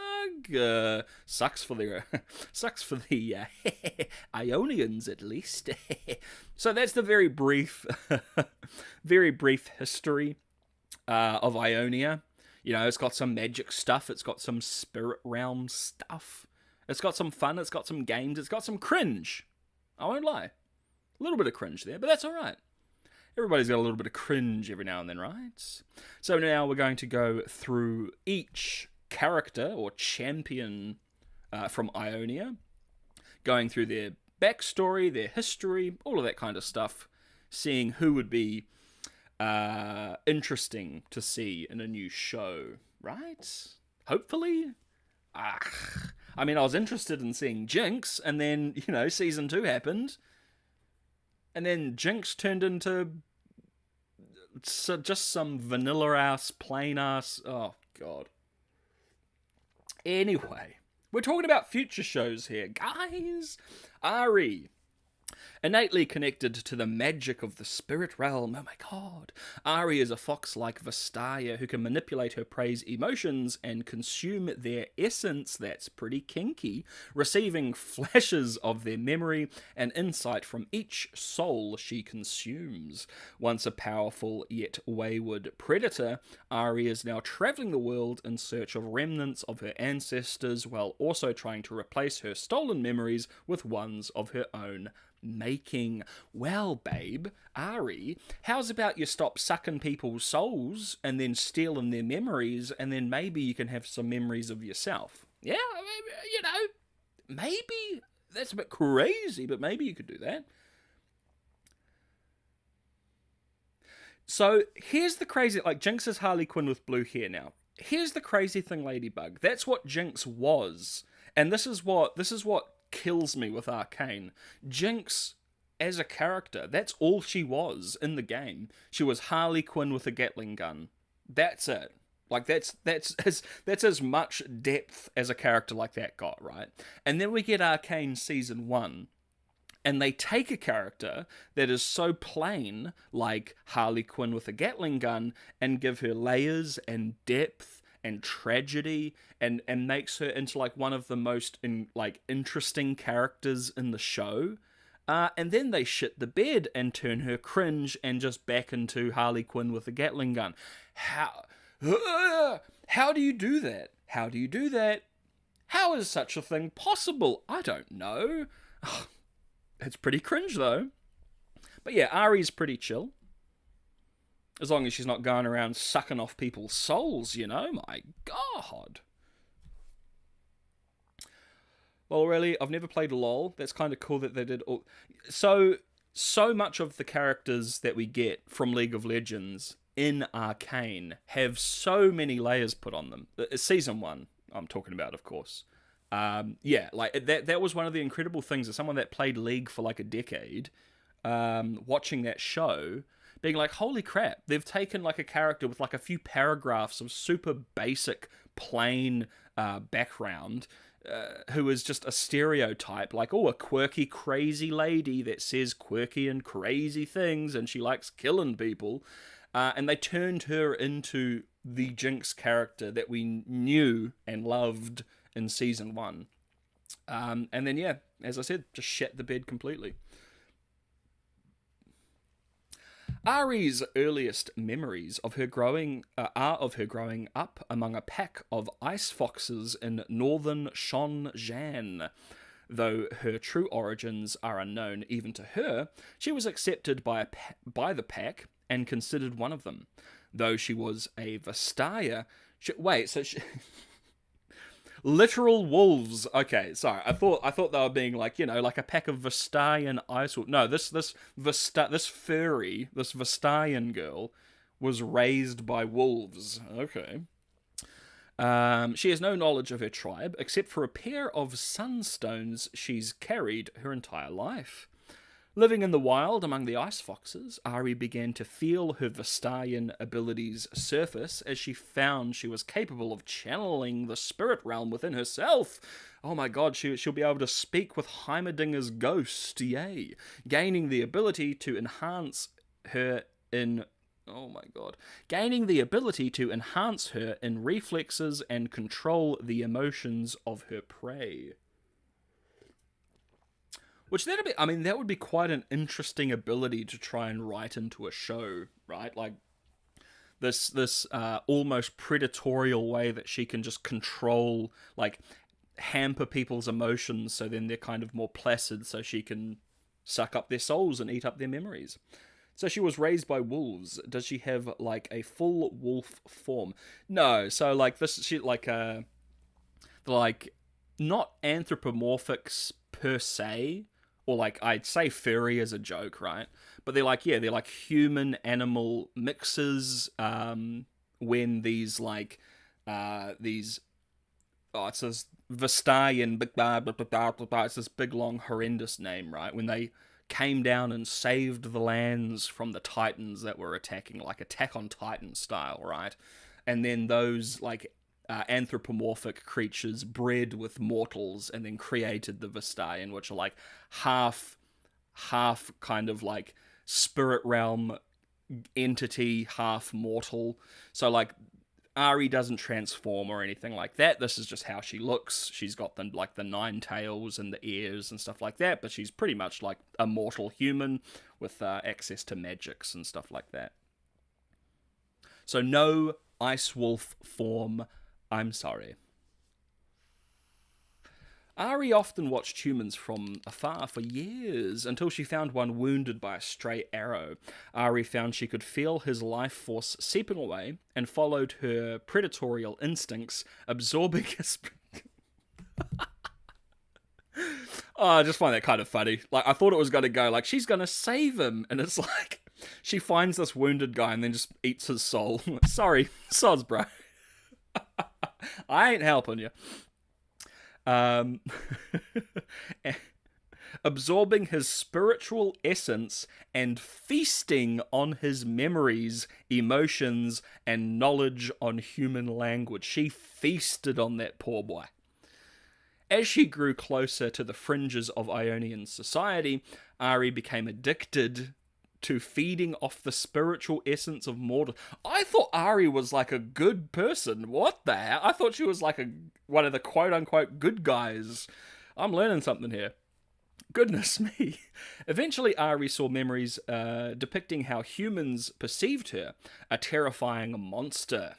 Sucks for the Ionians, at least. So that's the very brief history of Ionia. It's got some magic stuff, it's got some spirit realm stuff, It's got some fun, it's got some games, it's got some cringe. I won't lie. A little bit of cringe there, but that's alright. Everybody's got a little bit of cringe every now and then, right? So now we're going to go through each character or champion from Ionia, going through their backstory, their history, all of that kind of stuff, seeing who would be interesting to see in a new show, right? Hopefully. I mean, I was interested in seeing Jinx, and then, Season 2 happened, and then Jinx turned into just some vanilla-ass, plain-ass... Oh, God. Anyway, we're talking about future shows here, guys. Ari. Innately connected to the magic of the spirit realm. Oh my god. Ari is a fox like Vastaya who can manipulate her prey's emotions and consume their essence. That's pretty kinky. Receiving flashes of their memory and insight from each soul she consumes. Once a powerful yet wayward predator, Ari is now traveling the world in search of remnants of her ancestors while also trying to replace her stolen memories with ones of her own making. Well, babe, Ari, how's about you stop sucking people's souls and then stealing their memories, and then maybe you can have some memories of yourself? Yeah, maybe that's a bit crazy, but maybe you could do that. So here's the crazy, Jinx is Harley Quinn with blue hair now. Here's the crazy thing, Ladybug. That's what Jinx was, and this is what kills me with Arcane. Jinx, as a character, that's all she was in the game. She was Harley Quinn with a Gatling gun. That's it. That's as much depth as a character like that got, right? And then we get Arcane Season 1, and they take a character that is so plain, like Harley Quinn with a Gatling gun, and give her layers and depth and tragedy, and makes her into one of the most interesting characters in the show, and then they shit the bed and turn her cringe and just back into Harley Quinn with a Gatling gun. How do you do that? How do you do that? How is such a thing possible? I don't know. It's pretty cringe though. But yeah, Ari's pretty chill. As long as she's not going around sucking off people's souls, my god. Well, really, I've never played LoL. That's kind of cool that they did all... So much of the characters that we get from League of Legends in Arcane have so many layers put on them. Season 1, I'm talking about, of course. That was one of the incredible things as someone that played League for a decade, watching that show... being like, holy crap, they've taken a character with a few paragraphs of super basic, plain background, who is just a stereotype, a quirky, crazy lady that says quirky and crazy things, and she likes killing people, and they turned her into the Jinx character that we knew and loved in Season 1. And then, yeah, as I said, just shat the bed completely. Ari's earliest memories of her growing up among a pack of ice foxes in northern Shenzhen. Though her true origins are unknown even to her, she was accepted by the pack and considered one of them. Though she was a Vastaya... Literal wolves. Okay, sorry. I thought they were being a pack of Vastayan ice wolves. No, this furry, this Vastayan girl was raised by wolves. Okay. She has no knowledge of her tribe except for a pair of sunstones she's carried her entire life. Living in the wild among the ice foxes, Ari began to feel her Vastayan abilities surface as she found she was capable of channeling the spirit realm within herself. Oh my god, she'll be able to speak with Heimerdinger's ghost, yay! Gaining the ability to enhance her in reflexes and control the emotions of her prey. Which that would be quite an interesting ability to try and write into a show, right? This almost predatorial way that she can just control, hamper people's emotions so then they're kind of more placid so she can suck up their souls and eat up their memories. So she was raised by wolves. Does she have like a full wolf form? No. So like this, she like not anthropomorphics per se, or like I'd say furry as a joke, right? But they're like, yeah, they're like human animal mixes. When these like these it's this Vestayan, it's this big long horrendous name, right? When they came down and saved the lands from the Titans that were attacking, like Attack on Titan style, right? And then those like anthropomorphic creatures bred with mortals and then created the Vestayan, which are like half kind of like spirit realm entity, half mortal. So like Ari doesn't transform or anything like that. This is just how she looks. She's got the like the 9 tails and the ears and stuff like that, but she's pretty much like a mortal human with access to magics and stuff like that. So no ice wolf form, I'm sorry. Ari often watched humans from afar for years, until she found one wounded by a stray arrow. Ari found she could feel his life force seeping away, and followed her predatorial instincts, absorbing his... Oh, I just find that kind of funny. Like, I thought it was going to go, like, she's going to save him, and it's like, she finds this wounded guy and then just eats his soul. Sorry, soz, bro. I ain't helping you. Absorbing his spiritual essence and feasting on his memories, emotions, and knowledge on human language. She feasted on that poor boy. As she grew closer to the fringes of Ionian society, Ari became addicted to feeding off the spiritual essence of mortal. I thought Ari was like a good person. What the hell? I thought she was like one of the quote-unquote good guys. I'm learning something here. Goodness me. Eventually, Ari saw memories depicting how humans perceived her, a terrifying monster.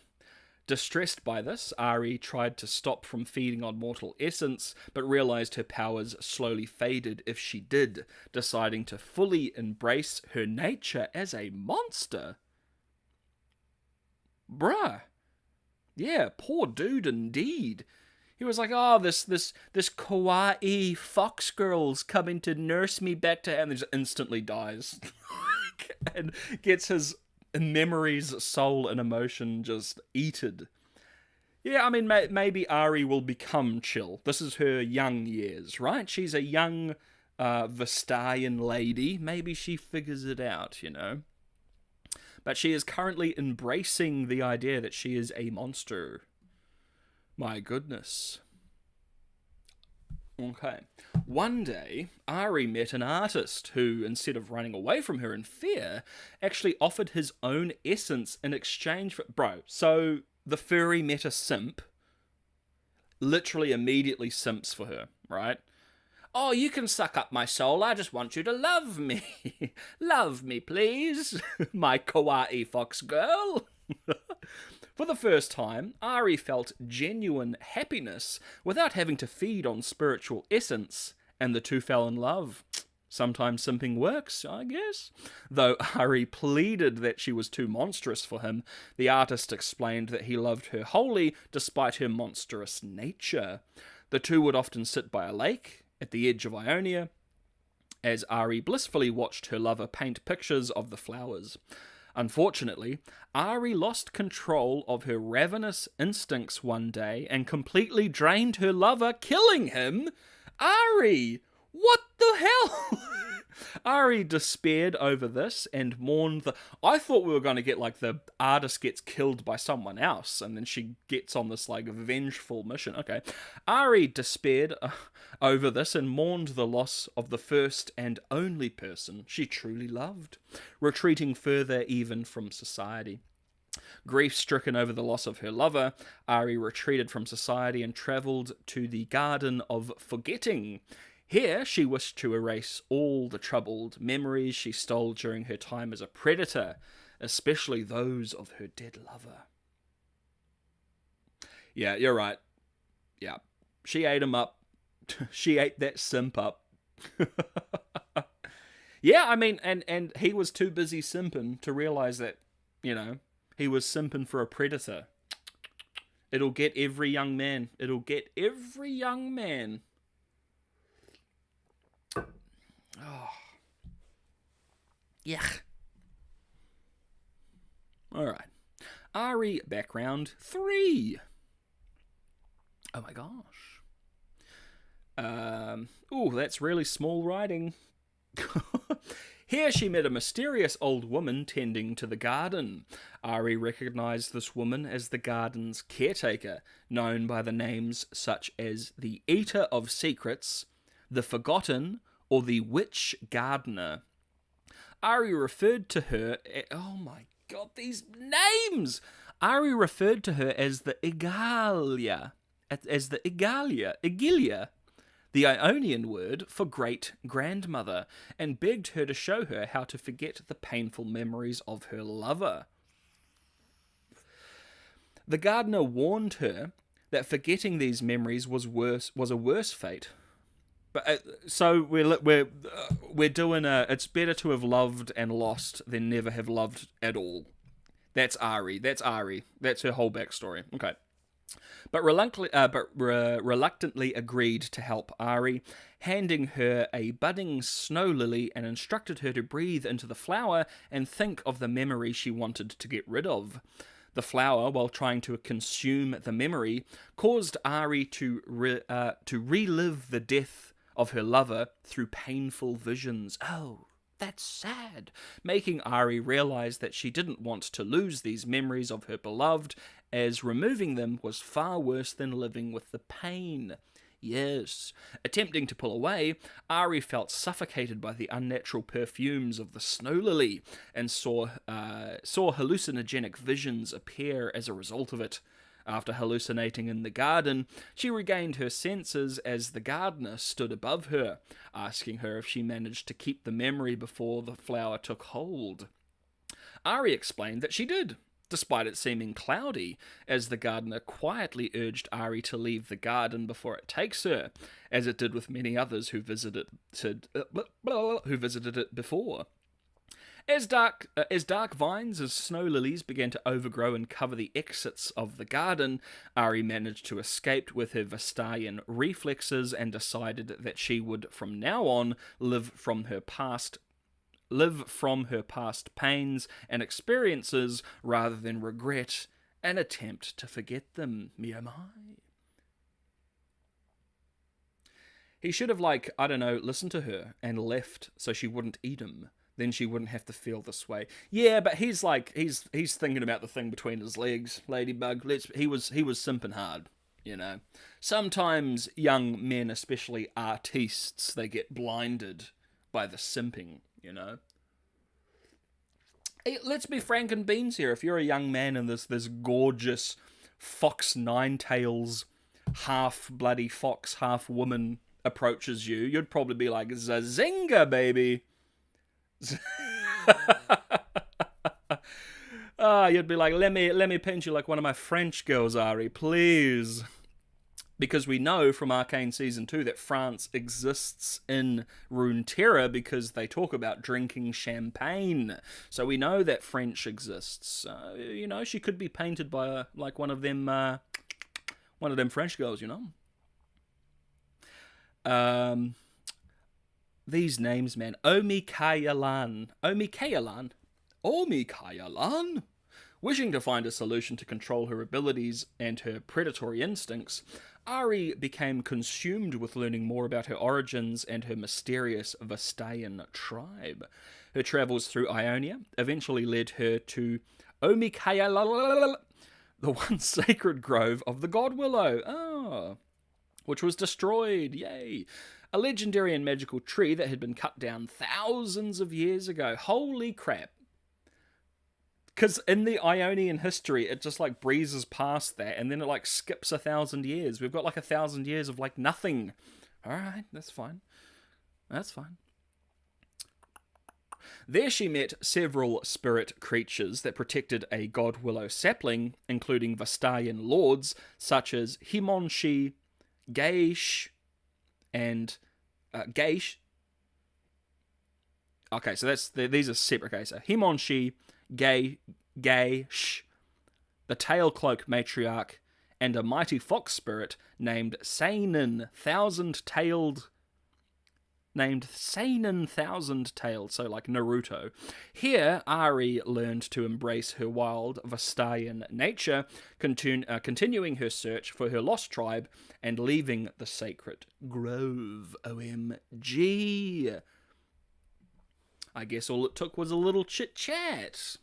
Distressed by this, Ari tried to stop from feeding on mortal essence, but realized her powers slowly faded if she did, deciding to fully embrace her nature as a monster. Bruh. Yeah, poor dude indeed. He was like, oh, this kawaii fox girl's coming to nurse me back to health, and just instantly dies. And gets his memories, soul, and emotion just eaten. Yeah, I mean, maybe Ari will become chill. This is her young years, right? She's a young Vestayan lady. Maybe she figures it out, you know? But she is currently embracing the idea that she is a monster. My goodness. Okay. One day, Ari met an artist who, instead of running away from her in fear, actually offered his own essence in exchange for... Bro, so the furry met a simp, literally immediately simps for her, right? Oh, you can suck up my soul, I just want you to love me. Love me, please, my kawaii fox girl. For the first time, Ari felt genuine happiness without having to feed on spiritual essence, and the two fell in love. Sometimes simping works, I guess. Though Ari pleaded that she was too monstrous for him, the artist explained that he loved her wholly despite her monstrous nature. The two would often sit by a lake at the edge of Ionia, as Ari blissfully watched her lover paint pictures of the flowers. Unfortunately, Ari lost control of her ravenous instincts one day and completely drained her lover, killing him. Ari! What the hell? Ari despaired over this and mourned the... I thought we were going to get, like, the artist gets killed by someone else, and then she gets on this, like, vengeful mission. Okay. Ari despaired over this and mourned the loss of the first and only person she truly loved, retreating further even from society. Grief-stricken over the loss of her lover, Ari retreated from society and travelled to the Garden of Forgetting. Here, she wished to erase all the troubled memories she stole during her time as a predator, especially those of her dead lover. Yeah, you're right. Yeah. She ate him up. She ate that simp up. Yeah, I mean, and he was too busy simping to realize that, he was simping for a predator. It'll get every young man. It'll get every young man. Oh. Yuck. Alright. Ari background 3. Oh my gosh. That's really small writing. Here she met a mysterious old woman tending to the garden. Ari recognized this woman as the garden's caretaker, known by the names such as the Eater of Secrets, the Forgotten, or the Witch Gardener. Ari referred to her... Oh my god, these names! Ari referred to her as the Igalia. Igilia, the Ionian word for great-grandmother, and begged her to show her how to forget the painful memories of her lover. The gardener warned her that forgetting these memories was a worse fate. But so we're doing it's better to have loved and lost than never have loved at all. That's Ari. That's her whole backstory. Okay. But reluctantly agreed to help Ari, handing her a budding snow lily and instructed her to breathe into the flower and think of the memory she wanted to get rid of. The flower, while trying to consume the memory, caused Ari to relive the death of her lover through painful visions. Oh, that's sad, making Ari realize that she didn't want to lose these memories of her beloved, as removing them was far worse than living with the pain. Yes. Attempting to pull away, Ari felt suffocated by the unnatural perfumes of the snow lily, and saw hallucinogenic visions appear as a result of it. After hallucinating in the garden, she regained her senses as the gardener stood above her, asking her if she managed to keep the memory before the flower took hold. Ari explained that she did, despite it seeming cloudy, as the gardener quietly urged Ari to leave the garden before it takes her, as it did with many others who visited it before. As dark vines as snow lilies began to overgrow and cover the exits of the garden, Ari managed to escape with her Vestayan reflexes and decided that she would from now on live from her past pains and experiences rather than regret and attempt to forget them. Me oh my. He should have, listened to her and left so she wouldn't eat him. Then she wouldn't have to feel this way. Yeah, but he's thinking about the thing between his legs, Ladybug. He was simping hard, Sometimes young men, especially artistes, they get blinded by the simping, Hey, let's be frank and beans here. If you're a young man and this gorgeous fox nine-tails, half bloody fox, half woman approaches you, you'd probably be like, Zazinga, baby! You'd be like, let me pinch you like one of my French girls, Ari, please. Because we know from Arcane Season 2 that France exists in Runeterra because they talk about drinking champagne. So we know that French exists. She could be painted by one of them French girls, These names, man. Omikayalan. Wishing to find a solution to control her abilities and her predatory instincts, Ari became consumed with learning more about her origins and her mysterious Vestayan tribe. Her travels through Ionia eventually led her to Omikayalan, the once sacred grove of the God Willow, which was destroyed. Yay! A legendary and magical tree that had been cut down thousands of years ago. Holy crap. Because in the Ionian history, it just breezes past that, and then it skips 1,000 years. We've got 1,000 years of nothing. Alright, that's fine. There she met several spirit creatures that protected a God Willow sapling, including Vestayan lords such as Himonshi, Gaish, and Gaish. Okay, so these are separate cases. Himonshi, Gaish, the Tailcloak Matriarch, and a mighty fox spirit named Seinen Thousand-Tailed, so like Naruto. Here, Ari learned to embrace her wild Vestayan nature, continuing her search for her lost tribe and leaving the sacred grove. OMG. I guess all it took was a little chit-chat.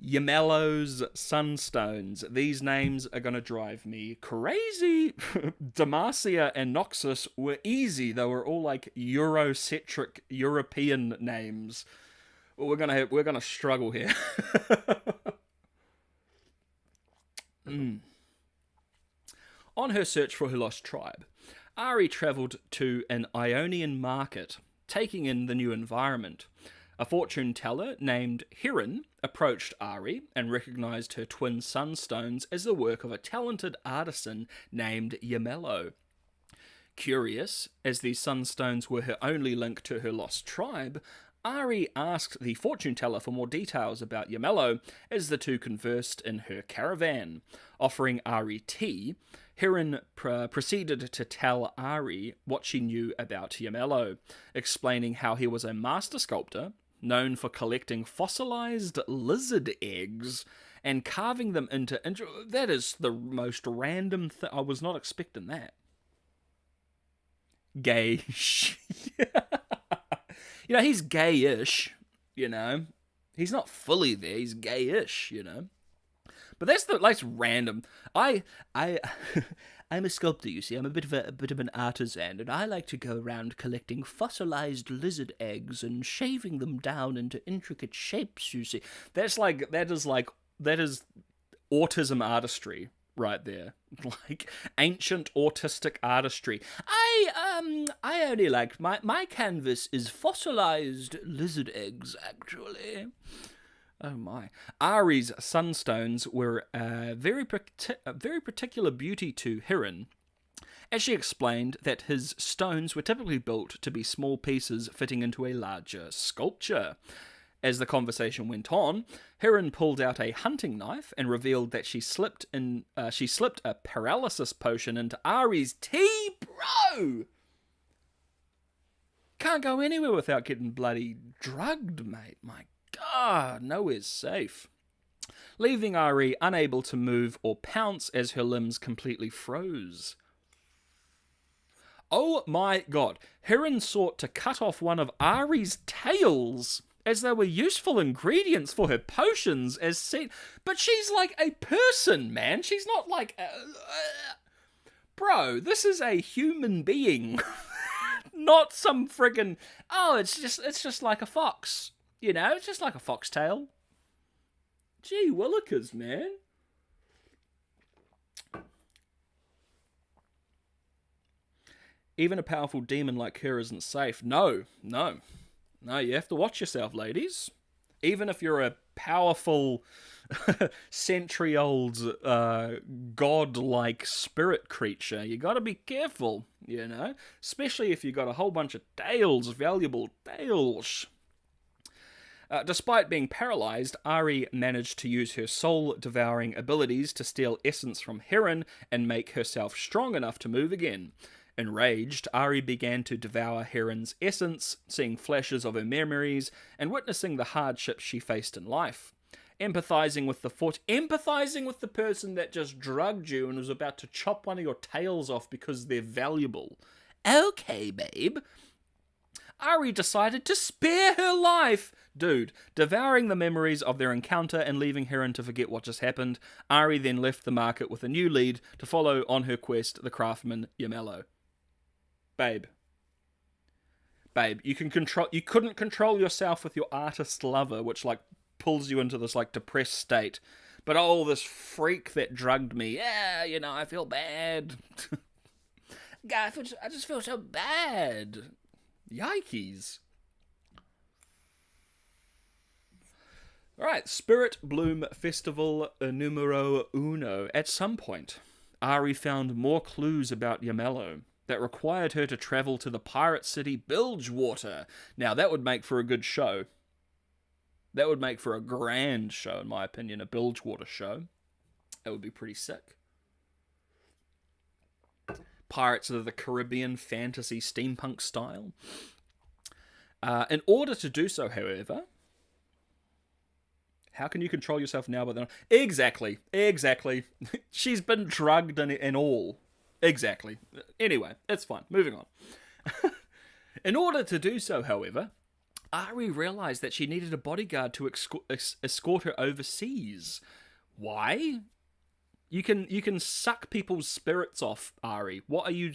Yamelo's Sunstones. These names are going to drive me crazy. Demacia and Noxus were easy. They were all like Eurocentric European names. We're gonna struggle here. On her search for her lost tribe, Ari travelled to an Ionian market, taking in the new environment. A fortune teller named Hirin approached Ari and recognised her twin sunstones as the work of a talented artisan named Yamelo. Curious, as these sunstones were her only link to her lost tribe, Ari asked the fortune teller for more details about Yamelo as the two conversed in her caravan. Offering Ari tea, Hirin proceeded to tell Ari what she knew about Yamelo, explaining how he was a master sculptor, known for collecting fossilized lizard eggs and carving them into... That is the most random thing. I was not expecting that. Gay. You know, he's gay-ish, you know. He's not fully there, he's gay-ish, you know. But that's random. I'm a sculptor, you see. I'm a bit of an artisan, and I like to go around collecting fossilized lizard eggs and shaving them down into intricate shapes, you see. That is autism artistry right there. Like ancient autistic artistry. I only like my canvas is fossilized lizard eggs, actually. Oh my. Ari's sunstones were a very particular beauty to Hirin, as she explained that his stones were typically built to be small pieces fitting into a larger sculpture. As the conversation went on, Hirin pulled out a hunting knife and revealed that she slipped a paralysis potion into Ari's tea, bro! Can't go anywhere without getting bloody drugged, mate. My God, nowhere's safe. Leaving Ari unable to move or pounce as her limbs completely froze. Oh my God, Hirin sought to cut off one of Ari's tails as they were useful ingredients for her potions as seen. But she's like a person, man. She's not like... Bro, this is a human being. Not some friggin'... Oh, it's just like a fox. You know, it's just like a foxtail. Gee willikers, man. Even a powerful demon like her isn't safe. No, you have to watch yourself, ladies. Even if you're a powerful, century-old, god-like spirit creature, you gotta be careful, you know? Especially if you got a whole bunch of tails, valuable tails. Despite being paralyzed, Ari managed to use her soul-devouring abilities to steal essence from Hirin and make herself strong enough to move again. Enraged, Ari began to devour Hirin's essence, seeing flashes of her memories and witnessing the hardships she faced in life. Empathizing with the person that just drugged you and was about to chop one of your tails off because they're valuable. Okay, babe. Ari decided to spare her life. Dude, devouring the memories of their encounter and leaving Hirin to forget what just happened, Ari then left the market with a new lead to follow on her quest, the craftsman Yamelo. Babe, you couldn't control yourself with your artist lover, which like pulls you into this like depressed state. But oh, this freak that drugged me, yeah, you know, I feel bad. God, I just feel so bad. Yikes. Alright, Spirit Bloom Festival numero uno. At some point, Ari found more clues about Yamello that required her to travel to the pirate city Bilgewater. Now, that would make for a good show. That would make for a grand show, in my opinion, a Bilgewater show. That would be pretty sick. Pirates of the Caribbean fantasy steampunk style. In order to do so, however, how can you control yourself now? But then, exactly. She's been drugged and all. Exactly. Anyway, it's fine. Moving on. In order to do so, however, Ari realized that she needed a bodyguard to escort her overseas. Why? You can suck people's spirits off, Ari. What are you...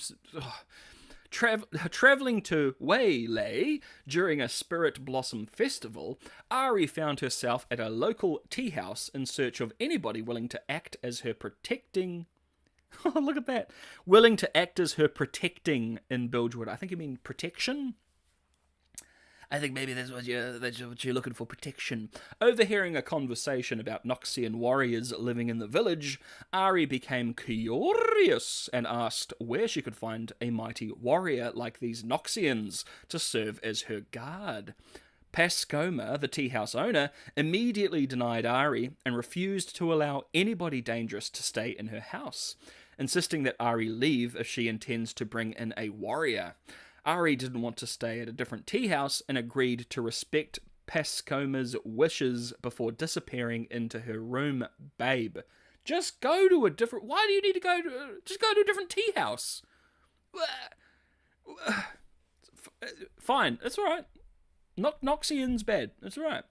Traveling to Waylay during a Spirit Blossom Festival, Ari found herself at a local tea house in search of anybody willing to act as her protecting... Oh, look at that. Willing to act as her protecting in Bilgewater. I think you mean protection? I think maybe that's what you're looking for, protection. Overhearing a conversation about Noxian warriors living in the village, Ari became curious and asked where she could find a mighty warrior like these Noxians to serve as her guard. Pascoma, the tea house owner, immediately denied Ari and refused to allow anybody dangerous to stay in her house, insisting that Ari leave if she intends to bring in a warrior. Ari didn't want to stay at a different tea house and agreed to respect Pascoma's wishes before disappearing into her room. Babe, just go to a different... Why do you need to go to... Just go to a different tea house. Fine, it's alright. Noxian's bad. It's alright.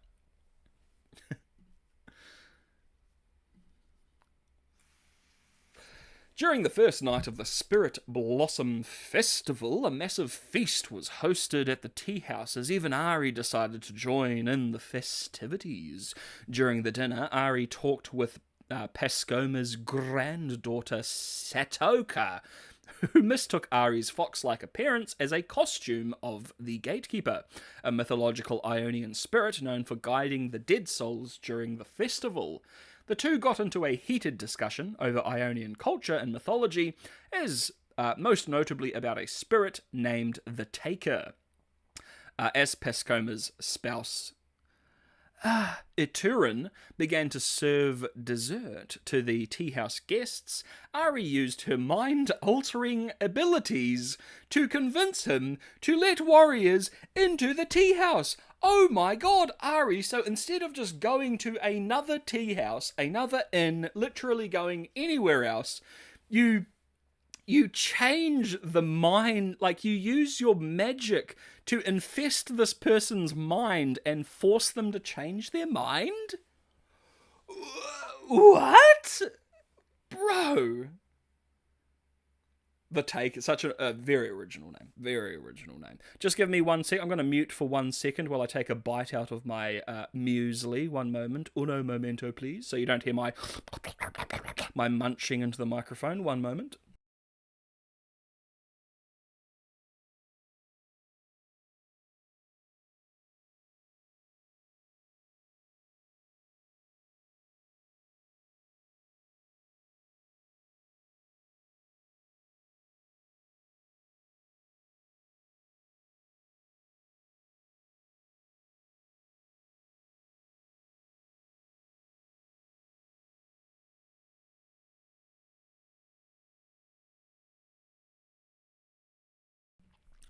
During the first night of the Spirit Blossom Festival, a massive feast was hosted at the tea house as even Ari decided to join in the festivities. During the dinner, Ari talked with Pascoma's granddaughter Satoka, who mistook Ari's fox-like appearance as a costume of the Gatekeeper, a mythological Ionian spirit known for guiding the dead souls during the festival. The two got into a heated discussion over Ionian culture and mythology, as most notably about a spirit named the Taker. As Pascoma's spouse Iturin began to serve dessert to the tea house guests, Ari used her mind-altering abilities to convince him to let warriors into the tea house. Oh my god, Ari, so instead of just going to another tea house, another inn, literally going anywhere else, you change the mind, like you use your magic to infest this person's mind and force them to change their mind? What? Bro. The Take is such a very original name. Very original name. Just give me 1 sec. I'm going to mute for 1 second while I take a bite out of my muesli. 1 moment. Uno momento, please. So you don't hear my munching into the microphone. 1 moment.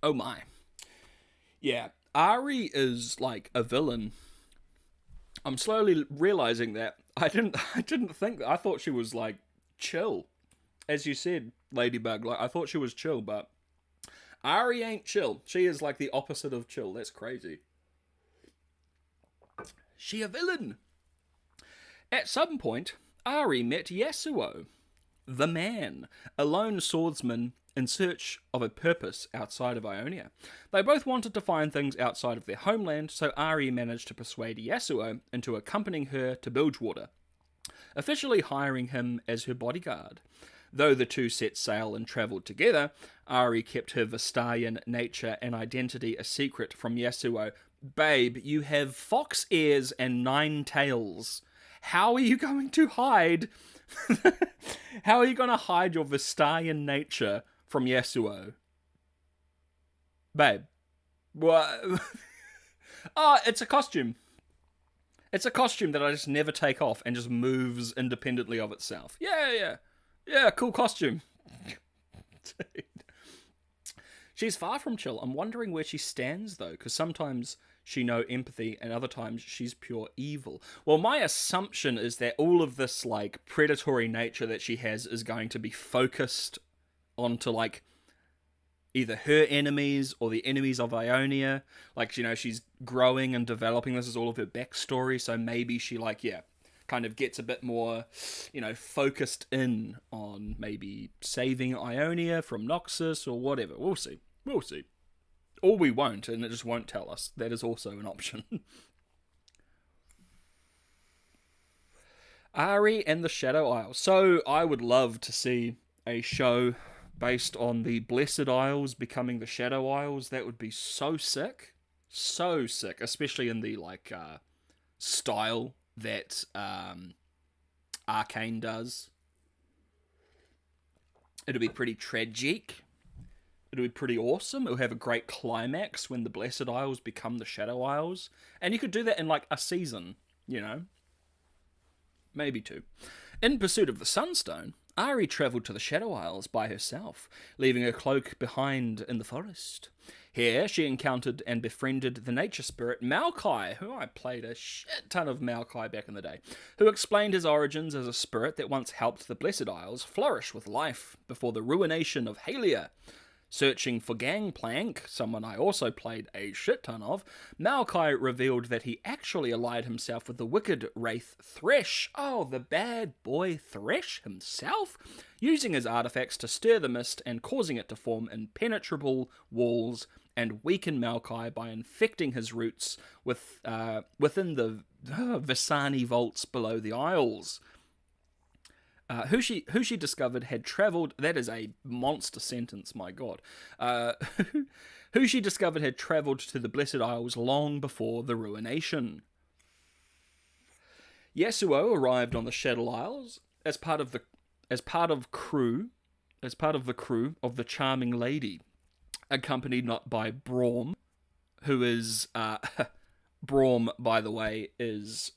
Oh my. Yeah, Ari is like a villain. I'm slowly realizing that I didn't think that. I thought she was like chill. As you said, Ladybug, like I thought she was chill, but Ari ain't chill. She is like the opposite of chill. That's crazy. She a villain. At some point, Ari met Yasuo, the man, a lone swordsman in search of a purpose outside of Ionia. They both wanted to find things outside of their homeland, so Ari managed to persuade Yasuo into accompanying her to Bilgewater, officially hiring him as her bodyguard. Though the two set sail and travelled together, Ari kept her Vestalian nature and identity a secret from Yasuo. babe, you have fox ears and 9 tails. How are you going to hide? How are you going to hide your Vestayan nature from Yasuo? Babe. What? Oh, it's a costume. It's a costume that I just never take off and just moves independently of itself. Yeah, cool costume. She's far from chill. I'm wondering where she stands, though, because sometimes she knows empathy and other times she's pure evil. Well, my assumption is that all of this, like, predatory nature that she has is going to be focused onto, like, either her enemies or the enemies of Ionia. Like, you know, she's growing and developing. This is all of her backstory, so maybe she, like, kind of gets a bit more, you know, focused in on maybe saving Ionia from Noxus or whatever. We'll see. Or we won't, and it just won't tell us. That is also an option. Ahri and the Shadow Isles. So, I would love to see a show based on the Blessed Isles becoming the Shadow Isles. That would be so sick. So sick. Especially in the, like, style that Arcane does. It'll be pretty tragic. It'll be pretty awesome. It'll have a great climax when the Blessed Isles become the Shadow Isles. And you could do that in, like, a season, you know? Maybe 2. In pursuit of the Sunstone, Ahri travelled to the Shadow Isles by herself, leaving her cloak behind in the forest. Here, she encountered and befriended the nature spirit Maokai, who I played a shit ton of Maokai back in the day, who explained his origins as a spirit that once helped the Blessed Isles flourish with life before the ruination of Halia. Searching for Gangplank, someone I also played a shit ton of, Maokai revealed that he actually allied himself with the wicked wraith Thresh. Oh, the bad boy Thresh himself? Using his artifacts to stir the mist and causing it to form impenetrable walls and weaken Maokai by infecting his roots within the Visani vaults below the Isles. Who she discovered had travelled... That is a monster sentence, my god. Who she discovered had travelled to the Blessed Isles long before the ruination. Yasuo arrived on the Shadow Isles as part of the crew of the Charming Lady, accompanied not by Braum, who is Braum, by the way, is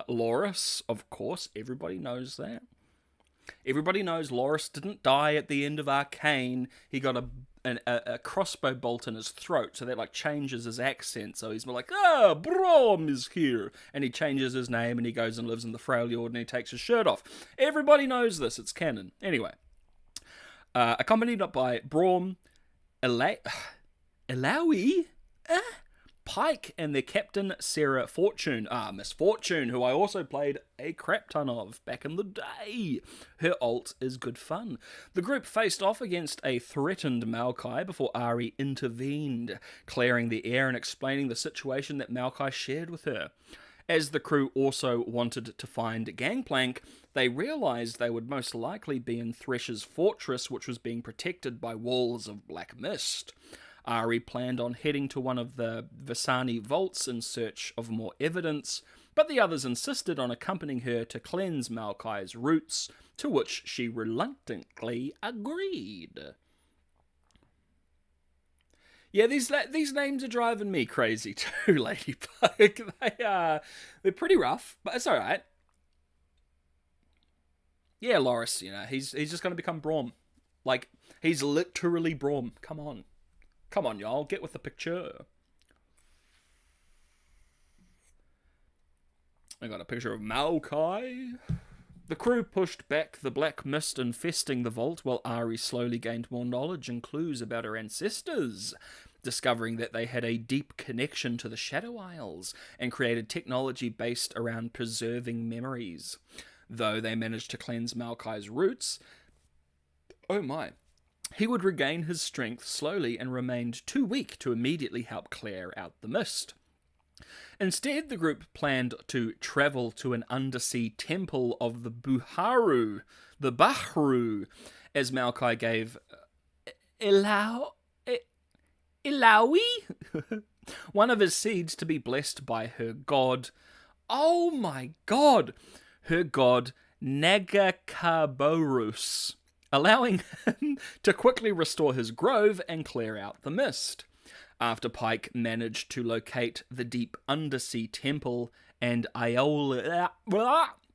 Loris, of course. Everybody knows that. Everybody knows Loris didn't die at the end of Arcane. He got a crossbow bolt in his throat, so that, like, changes his accent. So he's more like, Braum is here. And he changes his name, and he goes and lives in the Freljord, and he takes his shirt off. Everybody knows this. It's canon. Anyway. Accompanied by Braum, Ilaoi, Pike, and their captain, Sarah Fortune. Miss Fortune, who I also played a crap ton of back in the day. Her ult is good fun. The group faced off against a threatened Maokai before Ahri intervened, clearing the air and explaining the situation that Maokai shared with her. As the crew also wanted to find Gangplank, they realised they would most likely be in Thresh's fortress, which was being protected by walls of black mist. Ahri planned on heading to one of the Visani vaults in search of more evidence, but the others insisted on accompanying her to cleanse Maokai's roots, to which she reluctantly agreed. Yeah, these names are driving me crazy too, Ladybug. They're pretty rough, but it's alright. Yeah, Loris, you know, he's just going to become Braum. Like, he's literally Braum. Come on. Come on, y'all, get with the picture. I got a picture of Maokai. The crew pushed back the black mist infesting the vault while Ahri slowly gained more knowledge and clues about her ancestors, discovering that they had a deep connection to the Shadow Isles and created technology based around preserving memories. Though they managed to cleanse Maokai's roots, oh my, he would regain his strength slowly and remained too weak to immediately help clear out the mist. Instead, the group planned to travel to an undersea temple of the Bahru, as Maokai gave Ilaoi one of his seeds to be blessed by her god. Oh my god! Her god Nagakaborus, allowing him to quickly restore his grove and clear out the mist. After Pike managed to locate the deep undersea temple and Iola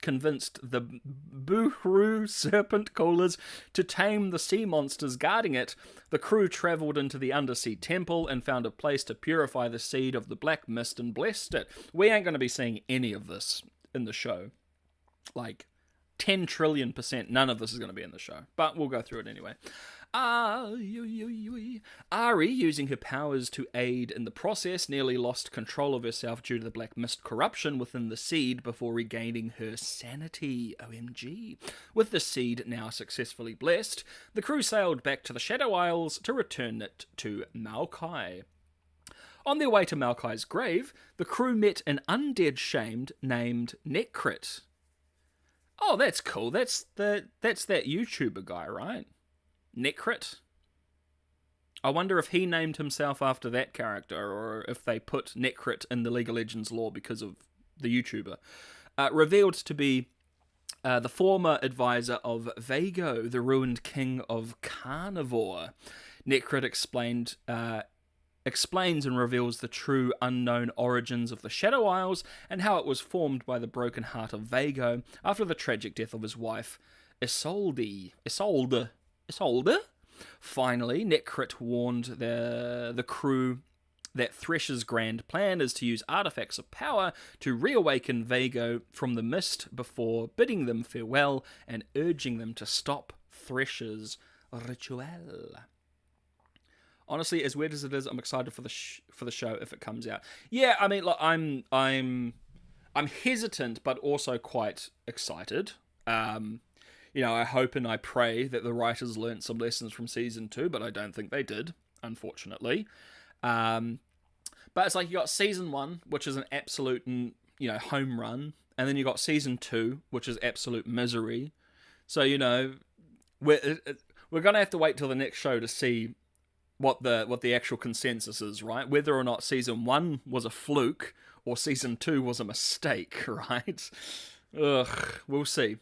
convinced the Buhru serpent coolers to tame the sea monsters guarding it, the crew travelled into the undersea temple and found a place to purify the seed of the black mist and blessed it. We ain't going to be seeing any of this in the show. Like, 10 trillion% none of this is going to be in the show, but we'll go through it anyway. Ari, using her powers to aid in the process, nearly lost control of herself due to the black mist corruption within the seed before regaining her sanity. OMG. With the seed now successfully blessed, the crew sailed back to the Shadow Isles to return it to Maokai. On their way to Maokai's grave, the crew met an undead shamed named Nekrit. Oh, that's cool. That's that YouTuber guy, right? Nekrit. I wonder if he named himself after that character, or if they put Nekrit in the League of Legends lore because of the YouTuber. Revealed to be the former advisor of Vago, the ruined king of Carnivore. Nekrit explains and reveals the true unknown origins of the Shadow Isles and how it was formed by the broken heart of Vago after the tragic death of his wife, Isolde. Finally, Nekrit warned the crew that Thresh's grand plan is to use artifacts of power to reawaken Vago from the mist before bidding them farewell and urging them to stop Thresh's ritual. Honestly, as weird as it is, I'm excited for the show if it comes out. Yeah, I mean, look, I'm hesitant, but also quite excited. I hope and I pray that the writers learnt some lessons from season 2, but I don't think they did, unfortunately. But it's like you got season 1, which is an absolute, home run, and then you got season 2, which is absolute misery. So we're gonna have to wait till the next show to see what the actual consensus is, right? Whether or not season 1 was a fluke or season 2 was a mistake, right? Ugh, we'll see.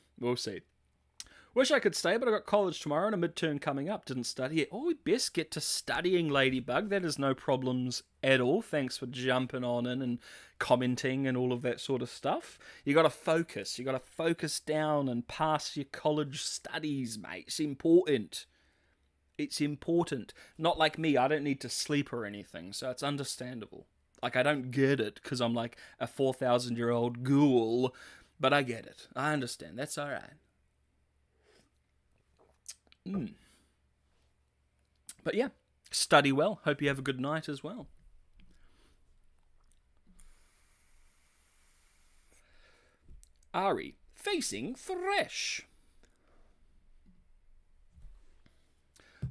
Wish I could stay, but I got college tomorrow and a midterm coming up. Didn't study yet. Oh, we best get to studying, Ladybug. That is no problems at all. Thanks for jumping on in and commenting and all of that sort of stuff. You got to focus. You got to focus down and pass your college studies, mate. It's important. It's important. Not like me. I don't need to sleep or anything, so it's understandable. Like, I don't get it because I'm like a 4,000-year-old ghoul, but I get it. I understand. That's all right. But yeah, study well. Hope you have a good night as well. Ari, facing Thresh.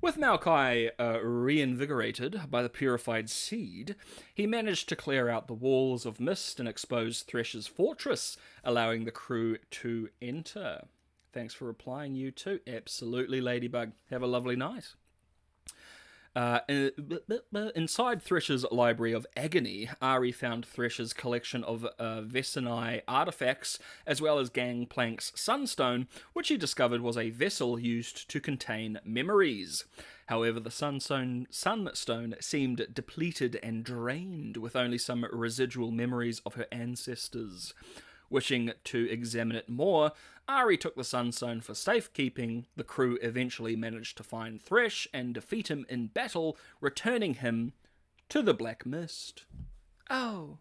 With Maokai reinvigorated by the purified seed, he managed to clear out the walls of mist and expose Thresh's fortress, allowing the crew to enter. Thanks for replying, you too. Absolutely, Ladybug. Have a lovely night. Inside Thresh's library of agony, Ari found Thresh's collection of Vesini artifacts, as well as Gangplank's Sunstone, which he discovered was a vessel used to contain memories. However, the Sunstone seemed depleted and drained, with only some residual memories of her ancestors. Wishing to examine it more, Ari took the Sunstone for safekeeping. The crew eventually managed to find Thresh and defeat him in battle, returning him to the Black Mist. Oh,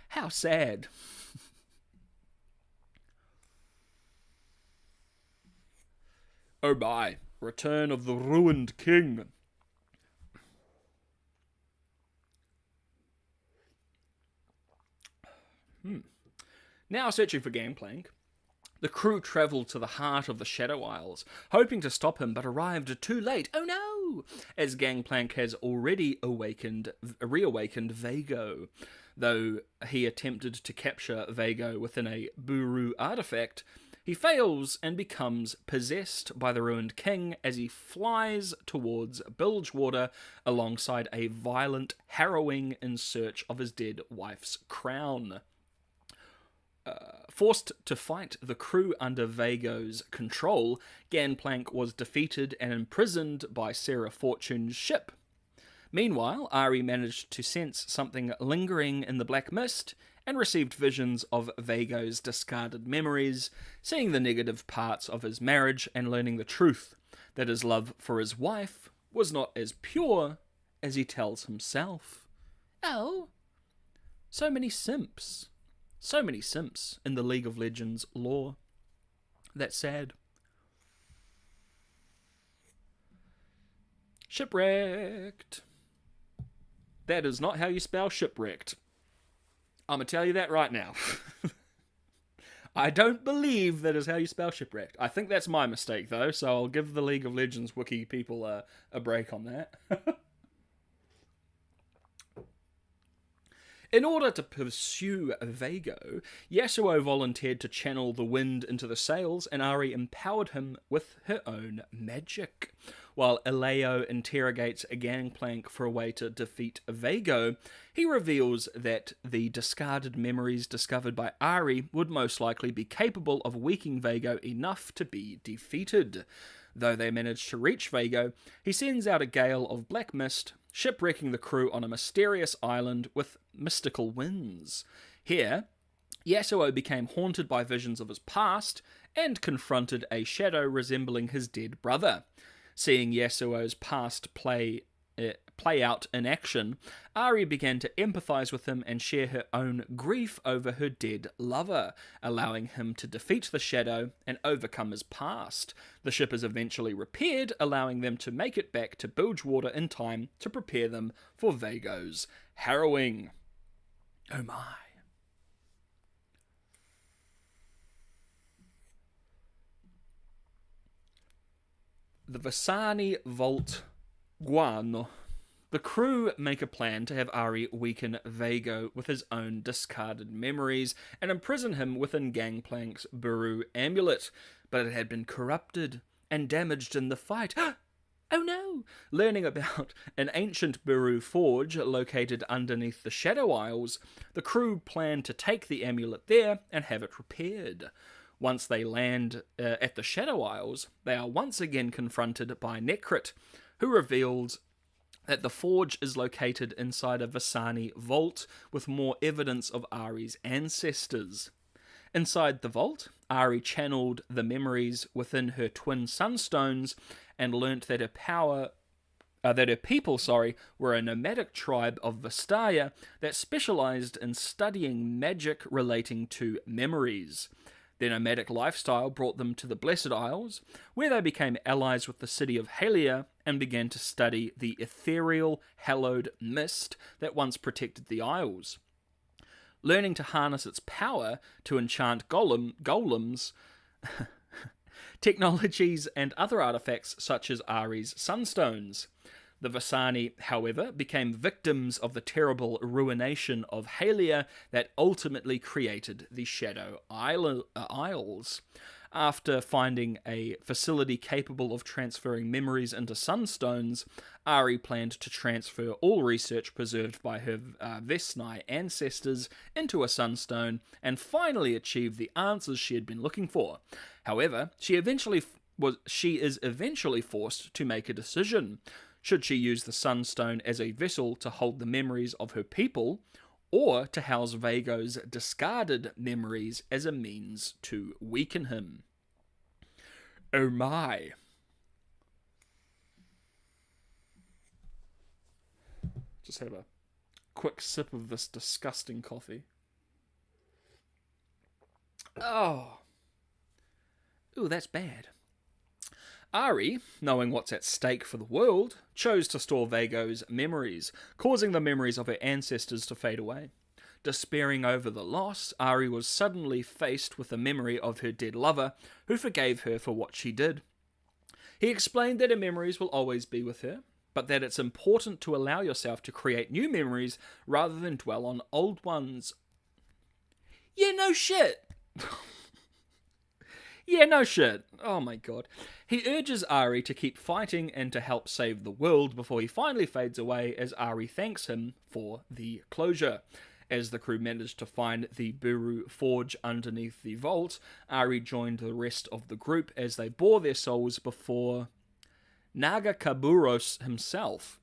how sad. Oh my, return of the ruined king. Now searching for Gangplank, the crew travelled to the heart of the Shadow Isles, hoping to stop him, but arrived too late. Oh no! As Gangplank has already reawakened Vago. Though he attempted to capture Vago within a Buru artifact, He fails and becomes possessed by the ruined king as he flies towards Bilgewater alongside a violent harrowing in search of his dead wife's crown. Forced to fight the crew under Vago's control, Gangplank was defeated and imprisoned by Sarah Fortune's ship. Meanwhile, Ari managed to sense something lingering in the black mist and received visions of Vago's discarded memories, seeing the negative parts of his marriage and learning the truth that his love for his wife was not as pure as he tells himself. Oh, so many simps. So many simps in the League of Legends lore. That's sad. Shipwrecked. That is not how you spell shipwrecked. I'm going to tell you that right now. I don't believe that is how you spell shipwrecked. I think that's my mistake, though, so I'll give the League of Legends wiki people a break on that. In order to pursue Vago, Yasuo volunteered to channel the wind into the sails, and Ari empowered him with her own magic. While Eleo interrogates Gangplank for a way to defeat Vago, he reveals that the discarded memories discovered by Ari would most likely be capable of weakening Vago enough to be defeated. Though they manage to reach Vago, he sends out a gale of black mist, shipwrecking the crew on a mysterious island with mystical winds. Here, Yasuo became haunted by visions of his past and confronted a shadow resembling his dead brother. Seeing Yasuo's past play out in action, Ari began to empathize with him and share her own grief over her dead lover, allowing him to defeat the shadow and overcome his past. The ship is eventually repaired, allowing them to make it back to Bilgewater in time to prepare them for Vago's harrowing. Oh my. The Vasani Vault Guano. The crew make a plan to have Ari weaken Vago with his own discarded memories and imprison him within Gangplank's Buru amulet, but it had been corrupted and damaged in the fight. Oh no! Learning about an ancient Buru forge located underneath the Shadow Isles, the crew planned to take the amulet there and have it repaired. Once they land at the Shadow Isles, they are once again confronted by Necrit, who reveals that the forge is located inside a Vasani vault with more evidence of Ari's ancestors. Inside the vault, Ari channeled the memories within her twin sunstones and learnt that her people were a nomadic tribe of Vastaya that specialized in studying magic relating to memories. Their nomadic lifestyle brought them to the Blessed Isles, where they became allies with the city of Halia and began to study the ethereal, hallowed mist that once protected the Isles. Learning to harness its power to enchant golems, technologies and other artifacts such as Ari's sunstones. The Vasani, however, became victims of the terrible ruination of Halia that ultimately created the Shadow Isles. After finding a facility capable of transferring memories into sunstones, Ari planned to transfer all research preserved by her Vesnai ancestors into a sunstone and finally achieve the answers she had been looking for. However, she is eventually forced to make a decision. Should she use the Sunstone as a vessel to hold the memories of her people, or to house Vago's discarded memories as a means to weaken him? Oh my. Just have a quick sip of this disgusting coffee. Oh. Ooh, that's bad. Ari, knowing what's at stake for the world, chose to store Vago's memories, causing the memories of her ancestors to fade away. Despairing over the loss, Ari was suddenly faced with the memory of her dead lover, who forgave her for what she did. He explained that her memories will always be with her, but that it's important to allow yourself to create new memories rather than dwell on old ones. Yeah, no shit! Yeah, no shit. Oh my god. He urges Ari to keep fighting and to help save the world before he finally fades away as Ari thanks him for the closure. As the crew managed to find the Buru forge underneath the vault, Ari joined the rest of the group as they bore their souls before Nagakaburos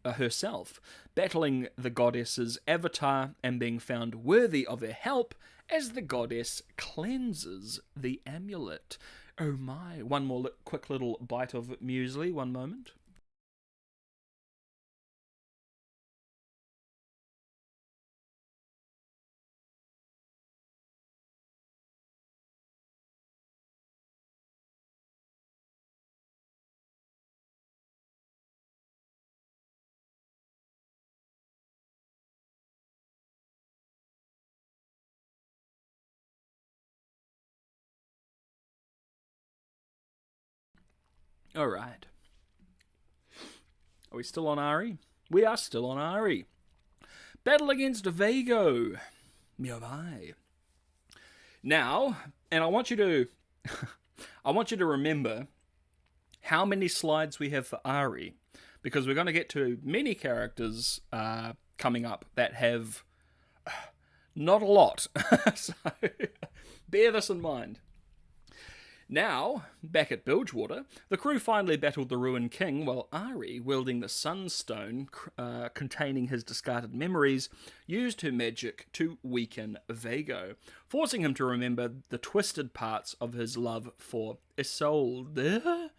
herself, battling the goddess's avatar and being found worthy of her help as the goddess cleanses the amulet. Oh my. One more quick little bite of muesli, one moment. Alright. Are we still on Ari? We are still on Ari. Battle against Vago. Oh my. Now, and I want you to remember how many slides we have for Ari, because we're going to get to many characters coming up that have not a lot. So bear this in mind. Now, back at Bilgewater, the crew finally battled the Ruined King while Ari, wielding the Sunstone containing his discarded memories, used her magic to weaken Vago, forcing him to remember the twisted parts of his love for Isolde.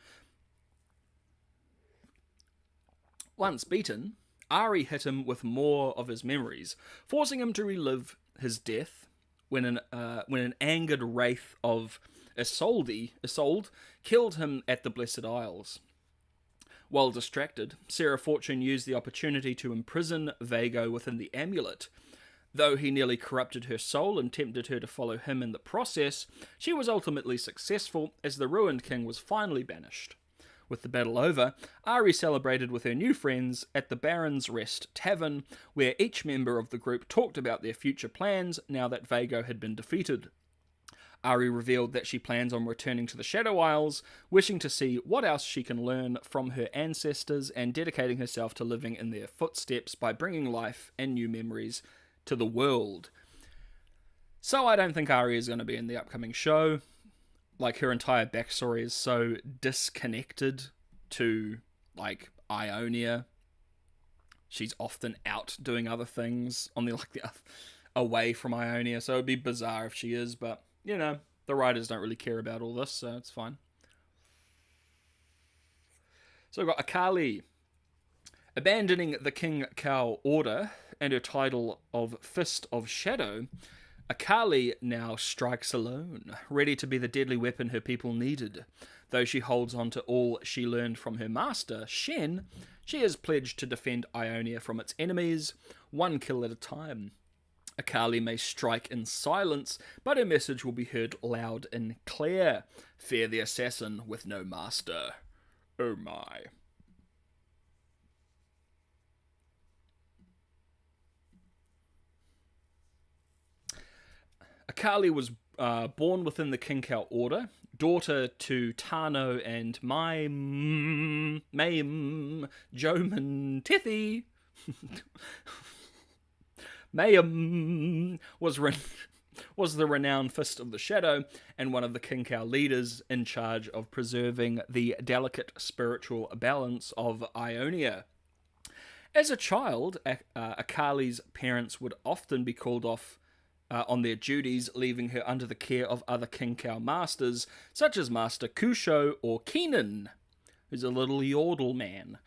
Once beaten, Ari hit him with more of his memories, forcing him to relive his death when an angered wraith of Isolde killed him at the Blessed Isles. While distracted, Sarah Fortune used the opportunity to imprison Vago within the amulet. Though he nearly corrupted her soul and tempted her to follow him in the process, she was ultimately successful as the Ruined King was finally banished. With the battle over, Ari celebrated with her new friends at the Baron's Rest Tavern, where each member of the group talked about their future plans now that Vago had been defeated. Ari revealed that she plans on returning to the Shadow Isles, wishing to see what else she can learn from her ancestors and dedicating herself to living in their footsteps by bringing life and new memories to the world. So I don't think Ari is going to be in the upcoming show. Like, her entire backstory is so disconnected to, like, Ionia. She's often out doing other things on the away from Ionia, so it'd be bizarre if she is, but you know, the writers don't really care about all this, so it's fine. So we've got Akali. Abandoning the King Cow order and her title of Fist of Shadow, Akali now strikes alone, ready to be the deadly weapon her people needed. Though she holds on to all she learned from her master, Shen, she is pledged to defend Ionia from its enemies, one kill at a time. Akali may strike in silence, but her message will be heard loud and clear. Fear the assassin with no master. Oh my. Akali was born within the King Cow Order, daughter to Tano and Mayim Joman Tithi. Mayim was the renowned Fist of the Shadow and one of the King Cow leaders in charge of preserving the delicate spiritual balance of Ionia. As a child, Akali's parents would often be called off on their duties, leaving her under the care of other King Cow masters, such as Master Kusho or Keenan, who's a little yordle man.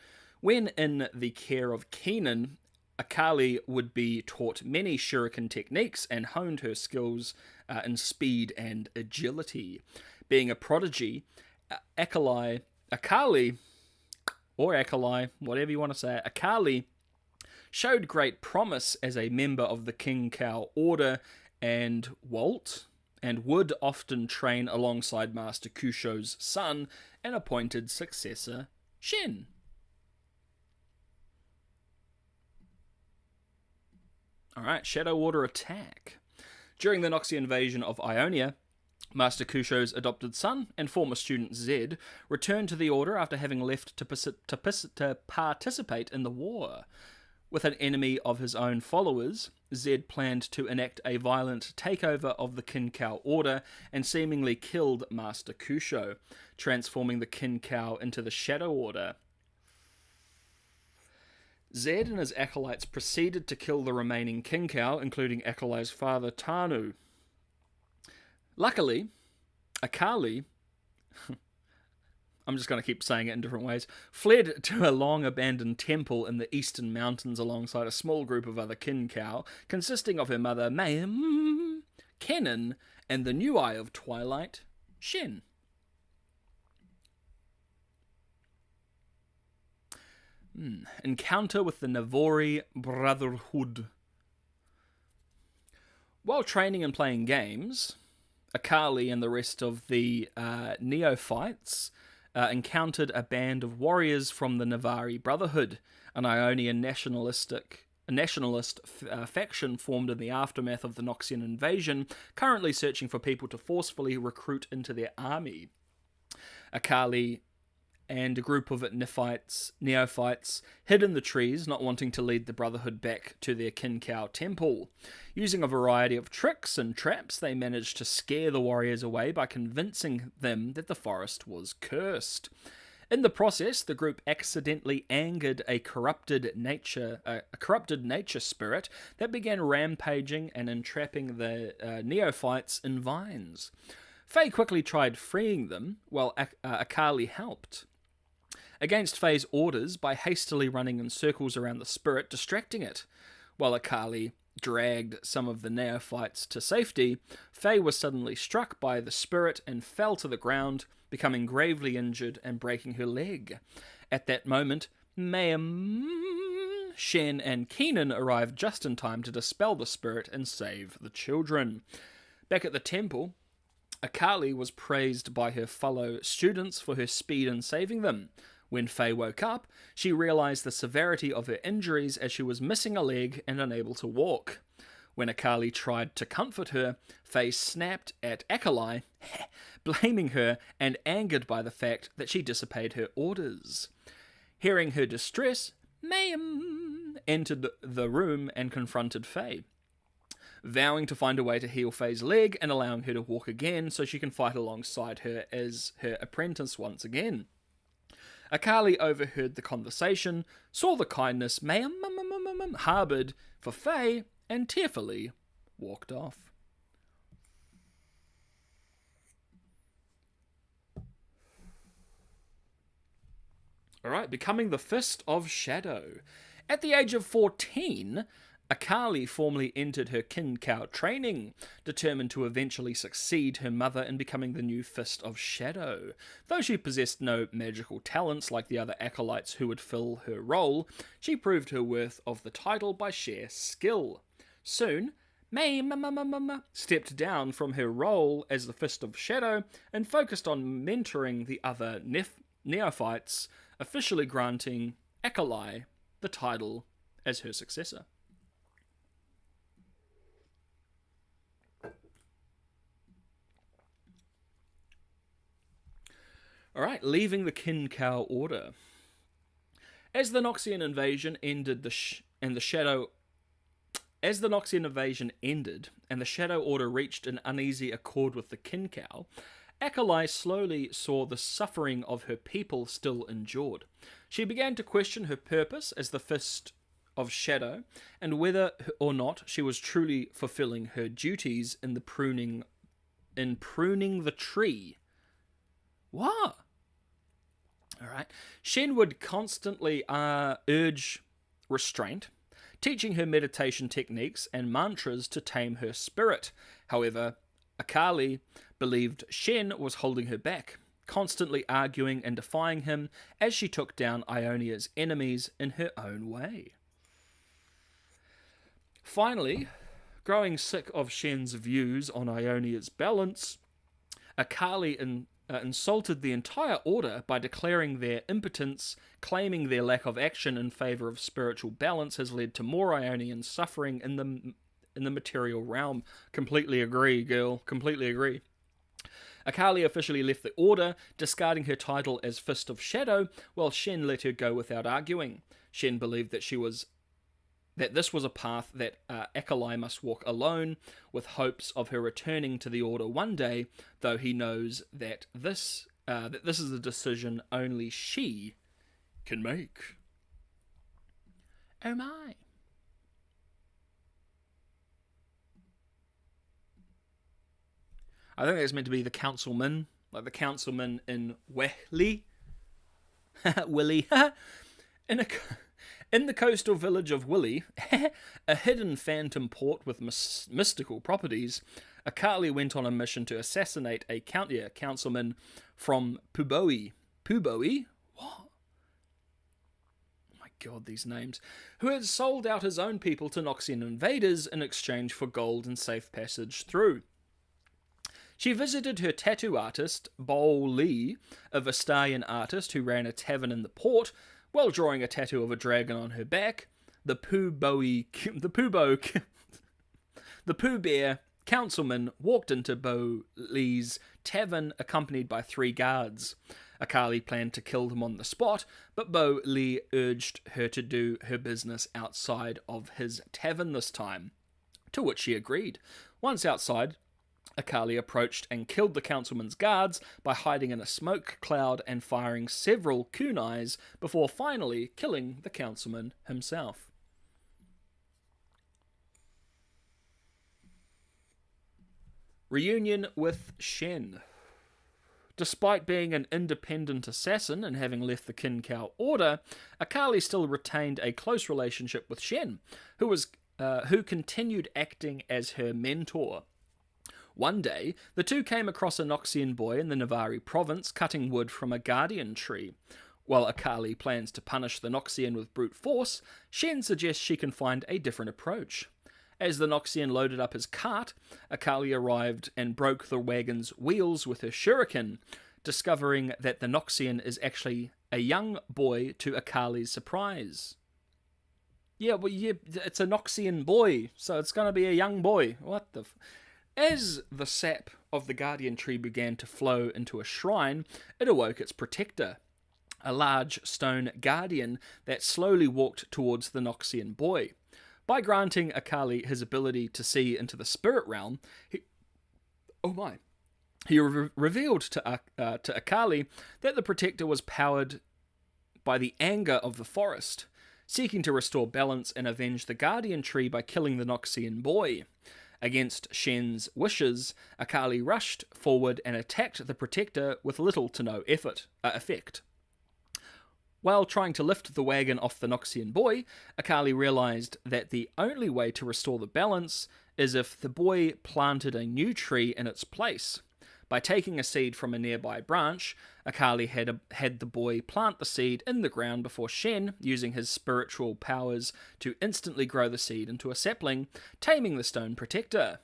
When in the care of Keenan, Akali would be taught many shuriken techniques and honed her skills in speed and agility. Being a prodigy, Akali, whatever you want to say, Akali showed great promise as a member of the King Cow Order and would often train alongside Master Kusho's son and appointed successor, Shen. Alright, Shadow Order attack. During the Noxus invasion of Ionia, Master Kusho's adopted son and former student Zed returned to the Order after having left to participate in the war. With an enemy of his own followers, Zed planned to enact a violent takeover of the Kinkow Order and seemingly killed Master Kusho, transforming the Kinkow into the Shadow Order. Zed and his acolytes proceeded to kill the remaining Kinkow, including Akalai's father Tanu. Luckily, Akali, I'm just going to keep saying it in different ways, fled to a long-abandoned temple in the eastern mountains alongside a small group of other Kinkow, consisting of her mother Mayim, Kennen, and the new Eye of Twilight, Shen. Encounter with the Navori Brotherhood. While training and playing games, Akali and the rest of the neophytes encountered a band of warriors from the Navari Brotherhood, an Ionian nationalist faction formed in the aftermath of the Noxian invasion, currently searching for people to forcefully recruit into their army. Akali and a group of neophytes hid in the trees, not wanting to lead the Brotherhood back to their Kinkow temple. Using a variety of tricks and traps, they managed to scare the warriors away by convincing them that the forest was cursed. In the process, the group accidentally angered a corrupted nature spirit that began rampaging and entrapping the neophytes in vines. Faye quickly tried freeing them, while Akali helped. Against Faye's orders by hastily running in circles around the spirit, distracting it. While Akali dragged some of the neophytes to safety, Faye was suddenly struck by the spirit and fell to the ground, becoming gravely injured and breaking her leg. At that moment, Mayim, Shen, and Keenan arrived just in time to dispel the spirit and save the children. Back at the temple, Akali was praised by her fellow students for her speed in saving them. When Faye woke up, she realized the severity of her injuries as she was missing a leg and unable to walk. When Akali tried to comfort her, Faye snapped at Akali, blaming her and angered by the fact that she disobeyed her orders. Hearing her distress, Mayim entered the room and confronted Faye, vowing to find a way to heal Faye's leg and allowing her to walk again so she can fight alongside her as her apprentice once again. Akali overheard the conversation, saw the kindness Mayim harboured for Faye, and tearfully walked off. Alright, becoming the Fist of Shadow. At the age of 14, Akali formally entered her Kinkow training, determined to eventually succeed her mother in becoming the new Fist of Shadow. Though she possessed no magical talents like the other acolytes who would fill her role, she proved her worth of the title by sheer skill. Soon, May stepped down from her role as the Fist of Shadow and focused on mentoring the other neophytes, officially granting Akali the title as her successor. Alright, leaving the Kinkow Order. As the Noxian invasion ended and the Shadow Order reached an uneasy accord with the Kinkow, Akali slowly saw the suffering of her people still endured. She began to question her purpose as the Fist of Shadow, and whether or not she was truly fulfilling her duties in pruning the tree. What? Alright. Shen would constantly urge restraint, teaching her meditation techniques and mantras to tame her spirit. However, Akali believed Shen was holding her back, constantly arguing and defying him as she took down Ionia's enemies in her own way. Finally, growing sick of Shen's views on Ionia's balance, Akali insulted the entire order by declaring their impotence, claiming their lack of action in favour of spiritual balance has led to more Ionian suffering in the material realm. Completely agree, girl. Completely agree. Akali officially left the Order, discarding her title as Fist of Shadow, while Shen let her go without arguing. Shen believed that this was a path that Akali must walk alone, with hopes of her returning to the Order one day, though he knows that this is a decision only she can make. Oh my. I think that's meant to be the councilman, like the councilman in Willy. Willy. In the coastal village of Willy, a hidden phantom port with mystical properties, Akali went on a mission to assassinate a councilman from Puboi. Puboi? What? Oh my god, these names. Who had sold out his own people to Noxian invaders in exchange for gold and safe passage through. She visited her tattoo artist, Bo Lee, a Vestalian artist who ran a tavern in the port, while drawing a tattoo of a dragon on her back. The Pooh Bear councilman walked into Bo Lee's tavern accompanied by 3 guards. Akali planned to kill them on the spot, but Bo Lee urged her to do her business outside of his tavern this time, to which she agreed. Once outside, Akali approached and killed the councilman's guards by hiding in a smoke cloud and firing several kunais before finally killing the councilman himself. Reunion with Shen. Despite being an independent assassin and having left the Kinkow Order, Akali still retained a close relationship with Shen, who continued acting as her mentor. One day, the two came across a Noxian boy in the Navari province cutting wood from a guardian tree. While Akali plans to punish the Noxian with brute force, Shen suggests she can find a different approach. As the Noxian loaded up his cart, Akali arrived and broke the wagon's wheels with her shuriken, discovering that the Noxian is actually a young boy to Akali's surprise. Yeah, it's a Noxian boy, so it's going to be a young boy. What the... As the sap of the guardian tree began to flow into a shrine, it awoke its protector, a large stone guardian that slowly walked towards the Noxian boy. By granting Akali his ability to see into the spirit realm, he revealed to Akali that the protector was powered by the anger of the forest, seeking to restore balance and avenge the guardian tree by killing the Noxian boy. Against Shen's wishes, Akali rushed forward and attacked the protector with little to no effect. While trying to lift the wagon off the Noxian boy, Akali realized that the only way to restore the balance is if the boy planted a new tree in its place. By taking a seed from a nearby branch, Akali had the boy plant the seed in the ground before Shen, using his spiritual powers to instantly grow the seed into a sapling, taming the stone protector.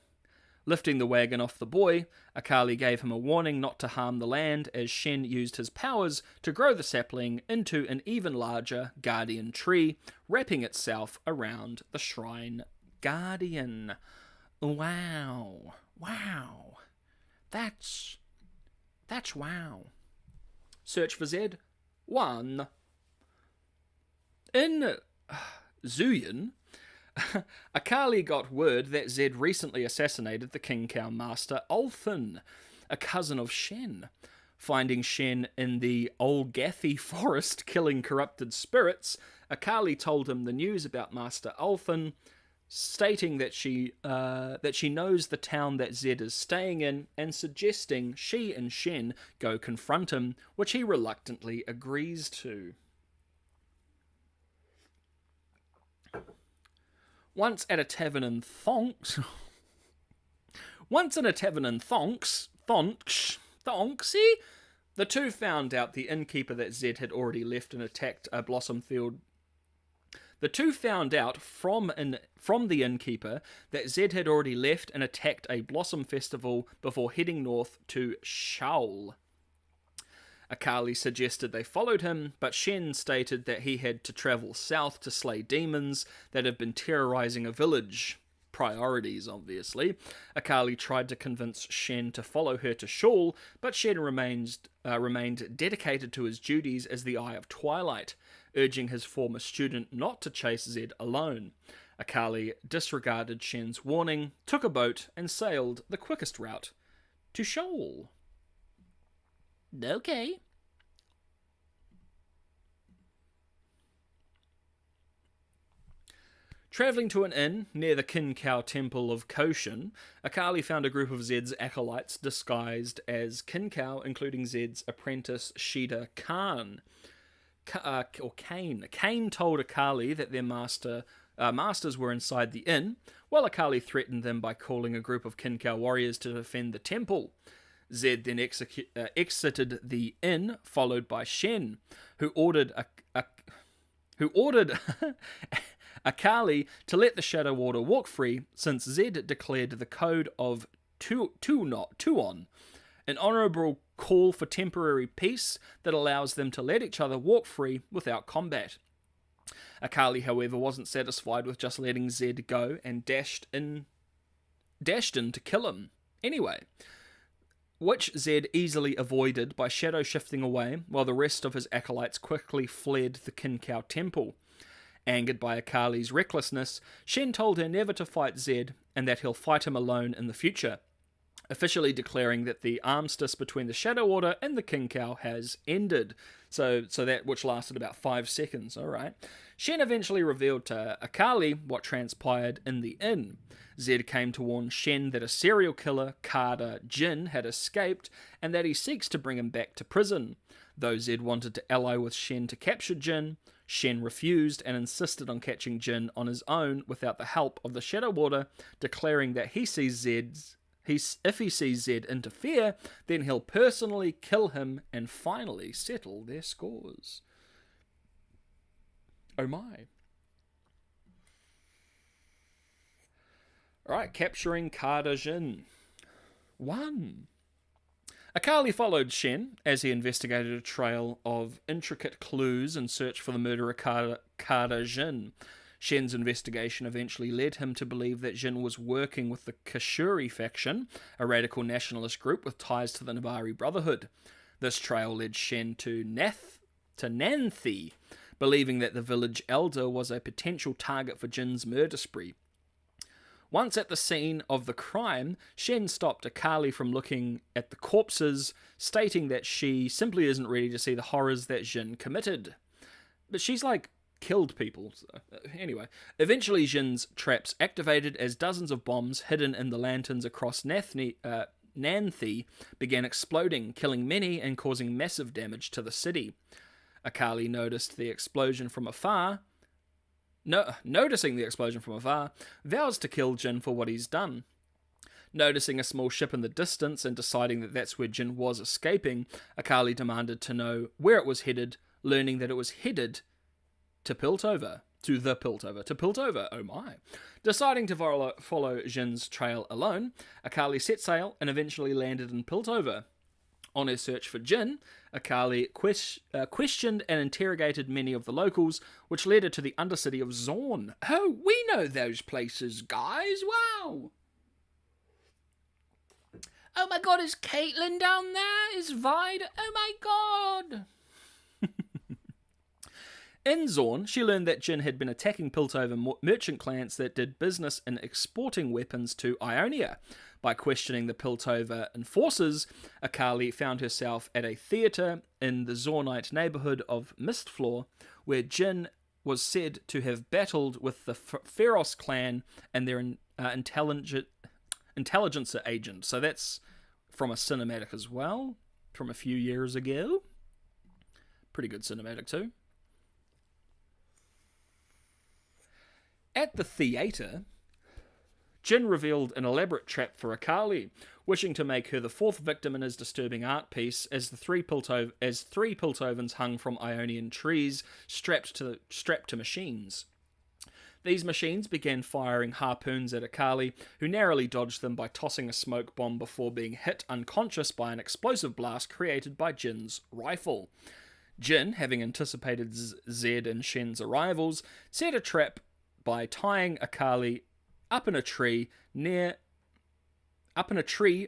Lifting the wagon off the boy, Akali gave him a warning not to harm the land as Shen used his powers to grow the sapling into an even larger guardian tree, wrapping itself around the shrine guardian. Wow. Wow. That's wow. Search for Z. 1. In Zuyin, Akali got word that Zed recently assassinated the Kinkow Master Ulthin, a cousin of Shen. Finding Shen in the Olgathi forest killing corrupted spirits, Akali told him the news about Master Ulthin, stating that she knows the town that Zed is staying in and suggesting she and Shen go confront him, which he reluctantly agrees to. Once in a tavern in Thonks, the two found out the innkeeper that Zed had already left and attacked a blossom field. The two found out from the innkeeper that Zed had already left and attacked a blossom festival before heading north to Shaul. Akali suggested they followed him, but Shen stated that he had to travel south to slay demons that had been terrorizing a village. Priorities, obviously. Akali tried to convince Shen to follow her to Shawl, but Shen remained dedicated to his duties as the Eye of Twilight, urging his former student not to chase Zed alone. Akali disregarded Shen's warning, took a boat, and sailed the quickest route to Shawl. Okay. Travelling to an inn near the Kin Khao Temple of Koshin, Akali found a group of Zed's acolytes disguised as Kin Khao, including Zed's apprentice Shida Khan. Kane told Akali that their masters were inside the inn, while Akali threatened them by calling a group of Kin Khao warriors to defend the temple. Zed then exited the inn, followed by Shen, who ordered Akali to let the Shadow Warder walk free, since Zed declared the code of Tuon, an honourable call for temporary peace that allows them to let each other walk free without combat. Akali, however, wasn't satisfied with just letting Zed go and dashed in to kill him anyway, which Zed easily avoided by shadow shifting away, while the rest of his acolytes quickly fled the Kin Khao temple. Angered by Akali's recklessness, Shen told her never to fight Zed and that he'll fight him alone in the future, officially declaring that the armistice between the Shadow Order and the Kin Khao has ended. So that which lasted about 5 seconds, alright. Shen eventually revealed to Akali what transpired in the inn. Zed came to warn Shen that a serial killer, Carter Jin, had escaped and that he seeks to bring him back to prison. Though Zed wanted to ally with Shen to capture Jin, Shen refused and insisted on catching Jin on his own without the help of the Shadow Warder, declaring that if he sees Zed interfere, then he'll personally kill him and finally settle their scores. Oh my. Alright, capturing Carter Jin. 1. Akali followed Shen as he investigated a trail of intricate clues in search for the murderer Carter Jin. Shen's investigation eventually led him to believe that Jin was working with the Kashuri faction, a radical nationalist group with ties to the Nabari Brotherhood. This trail led Shen to Nanthi, believing that the village elder was a potential target for Jin's murder spree. Once at the scene of the crime, Shen stopped Akali from looking at the corpses, stating that she simply isn't ready to see the horrors that Jin committed. But she's killed people. So, anyway, eventually Jin's traps activated as dozens of bombs hidden in the lanterns across Nanthi began exploding, killing many and causing massive damage to the city. Akali noticing the explosion from afar, vows to kill Jin for what he's done. Noticing a small ship in the distance and deciding that that's where Jin was escaping, Akali demanded to know where it was headed, learning that it was headed to Piltover. To Piltover, oh my. Deciding to follow Jin's trail alone, Akali set sail and eventually landed in Piltover. On her search for Jin, Akali questioned and interrogated many of the locals, which led her to the undercity of Zorn. Oh, we know those places, guys. Wow. Oh my god, is Caitlin down there? Is Vide? Oh my god. In Zorn, she learned that Jin had been attacking Piltover merchant clans that did business in exporting weapons to Ionia. By questioning the Piltover enforcers, Akali found herself at a theatre in the Zornite neighbourhood of Mistfloor, where Jin was said to have battled with the Feroz clan and their intelligence agent. So that's from a cinematic as well, from a few years ago. Pretty good cinematic too. At the theatre, Jin revealed an elaborate trap for Akali, wishing to make her the fourth victim in his disturbing art piece as three Piltovans hung from Ionian trees, strapped to machines. These machines began firing harpoons at Akali, who narrowly dodged them by tossing a smoke bomb before being hit unconscious by an explosive blast created by Jin's rifle. Jin, having anticipated Zed and Shen's arrivals, set a trap by tying Akali up in a tree,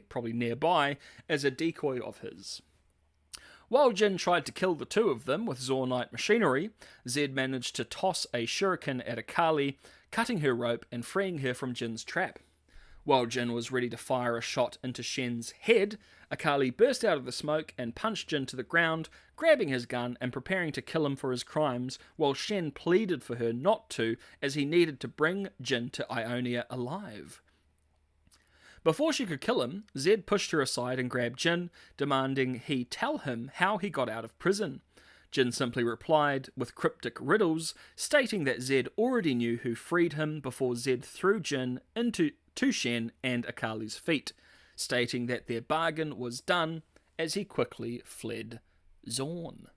probably nearby, as a decoy of his. While Jin tried to kill the two of them with Zornite machinery, Zed managed to toss a shuriken at Akali, cutting her rope and freeing her from Jin's trap. While Jin was ready to fire a shot into Shen's head, Akali burst out of the smoke and punched Jin to the ground, grabbing his gun and preparing to kill him for his crimes, while Shen pleaded for her not to, as he needed to bring Jin to Ionia alive. Before she could kill him, Zed pushed her aside and grabbed Jin, demanding he tell him how he got out of prison. Jin simply replied with cryptic riddles, stating that Zed already knew who freed him before Zed threw Jin to Shen and Akali's feet, stating that their bargain was done as he quickly fled Zorn.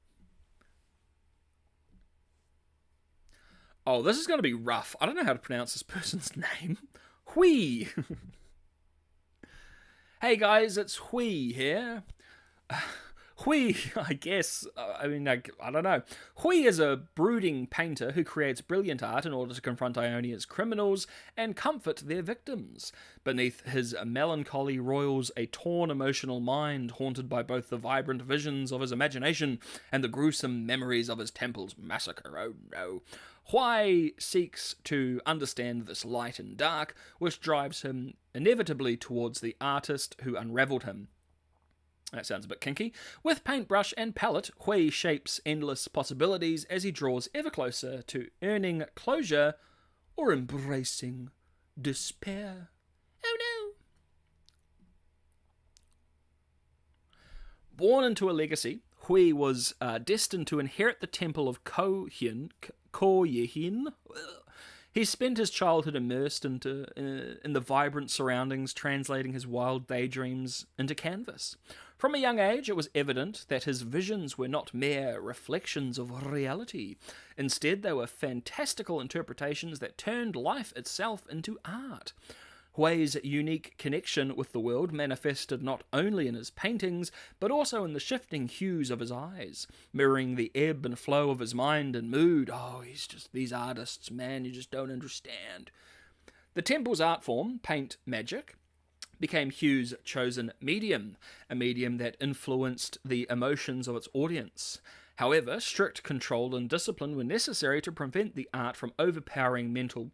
Oh, this is going to be rough. I don't know how to pronounce this person's name. Hui! Hey guys, it's Hui here. Hui, I guess, I don't know. Hui is a brooding painter who creates brilliant art in order to confront Ionia's criminals and comfort their victims. Beneath his melancholy roils a torn emotional mind haunted by both the vibrant visions of his imagination and the gruesome memories of his temple's massacre. Oh no. Hui seeks to understand this light and dark, which drives him inevitably towards the artist who unraveled him. That sounds a bit kinky. With paintbrush and palette, Hui shapes endless possibilities as he draws ever closer to earning closure or embracing despair. Oh no! Born into a legacy, Hui was destined to inherit the temple of Koyehin. He spent his childhood immersed in the vibrant surroundings, translating his wild daydreams into canvas. From a young age, it was evident that his visions were not mere reflections of reality. Instead, they were fantastical interpretations that turned life itself into art. Hui's unique connection with the world manifested not only in his paintings, but also in the shifting hues of his eyes, mirroring the ebb and flow of his mind and mood. Oh, these artists, man, you just don't understand. The temple's art form, paint magic, became Hui's chosen medium, a medium that influenced the emotions of its audience. However, strict control and discipline were necessary to prevent the art from overpowering mental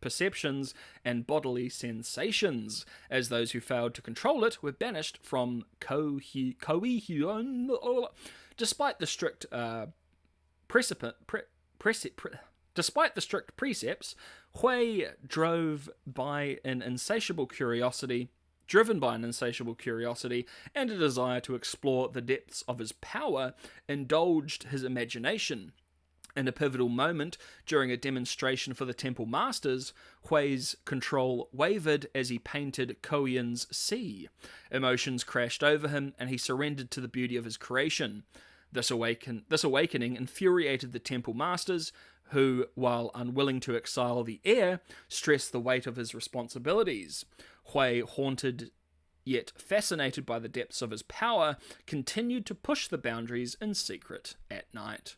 perceptions and bodily sensations, as those who failed to control it were banished from Koeihyun. Despite the strict precepts, Hui, driven by an insatiable curiosity and a desire to explore the depths of his power, indulged his imagination. In a pivotal moment, during a demonstration for the Temple Masters, Hui's control wavered as he painted Koyin's sea. Emotions crashed over him, and he surrendered to the beauty of his creation. This awakening infuriated the Temple Masters, who, while unwilling to exile the heir, stressed the weight of his responsibilities. Hui, haunted yet fascinated by the depths of his power, continued to push the boundaries in secret at night.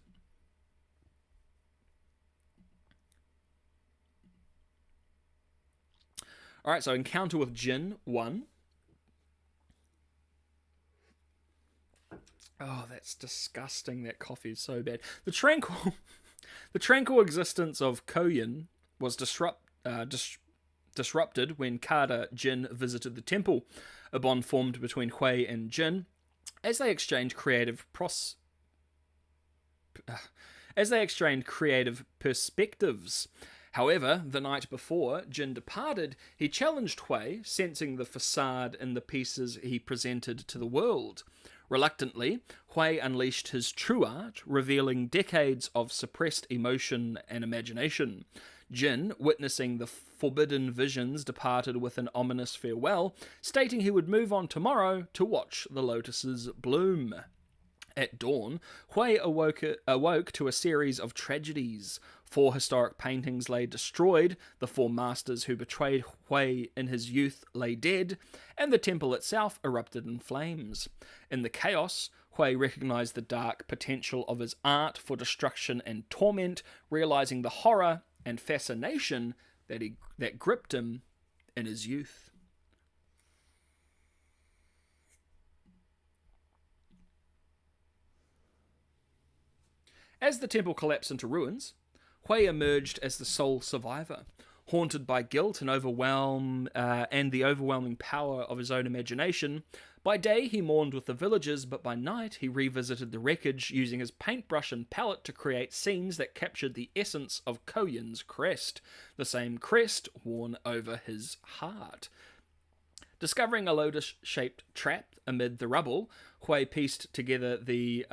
Alright, so Encounter with Jin 1. Oh, that's disgusting. That coffee is so bad. The tranquil existence of Koyin was disrupted when Kada Jin visited the temple. A bond formed between Hui and Jin as they exchanged creative perspectives. However, the night before Jin departed, he challenged Hui, sensing the facade in the pieces he presented to the world. Reluctantly, Hui unleashed his true art, revealing decades of suppressed emotion and imagination. Jin, witnessing the forbidden visions, departed with an ominous farewell, stating he would move on tomorrow to watch the lotuses bloom. At dawn, Hui awoke to a series of tragedies. 4 historic paintings lay destroyed, the 4 masters who betrayed Hui in his youth lay dead, and the temple itself erupted in flames. In the chaos, Hui recognized the dark potential of his art for destruction and torment, realizing the horror and fascination that gripped him in his youth. As the temple collapsed into ruins, Hui emerged as the sole survivor, haunted by guilt and the overwhelming power of his own imagination. By day, he mourned with the villagers, but by night, he revisited the wreckage using his paintbrush and palette to create scenes that captured the essence of Koyun's crest, the same crest worn over his heart. Discovering a lotus-shaped trap amid the rubble, Hui pieced together the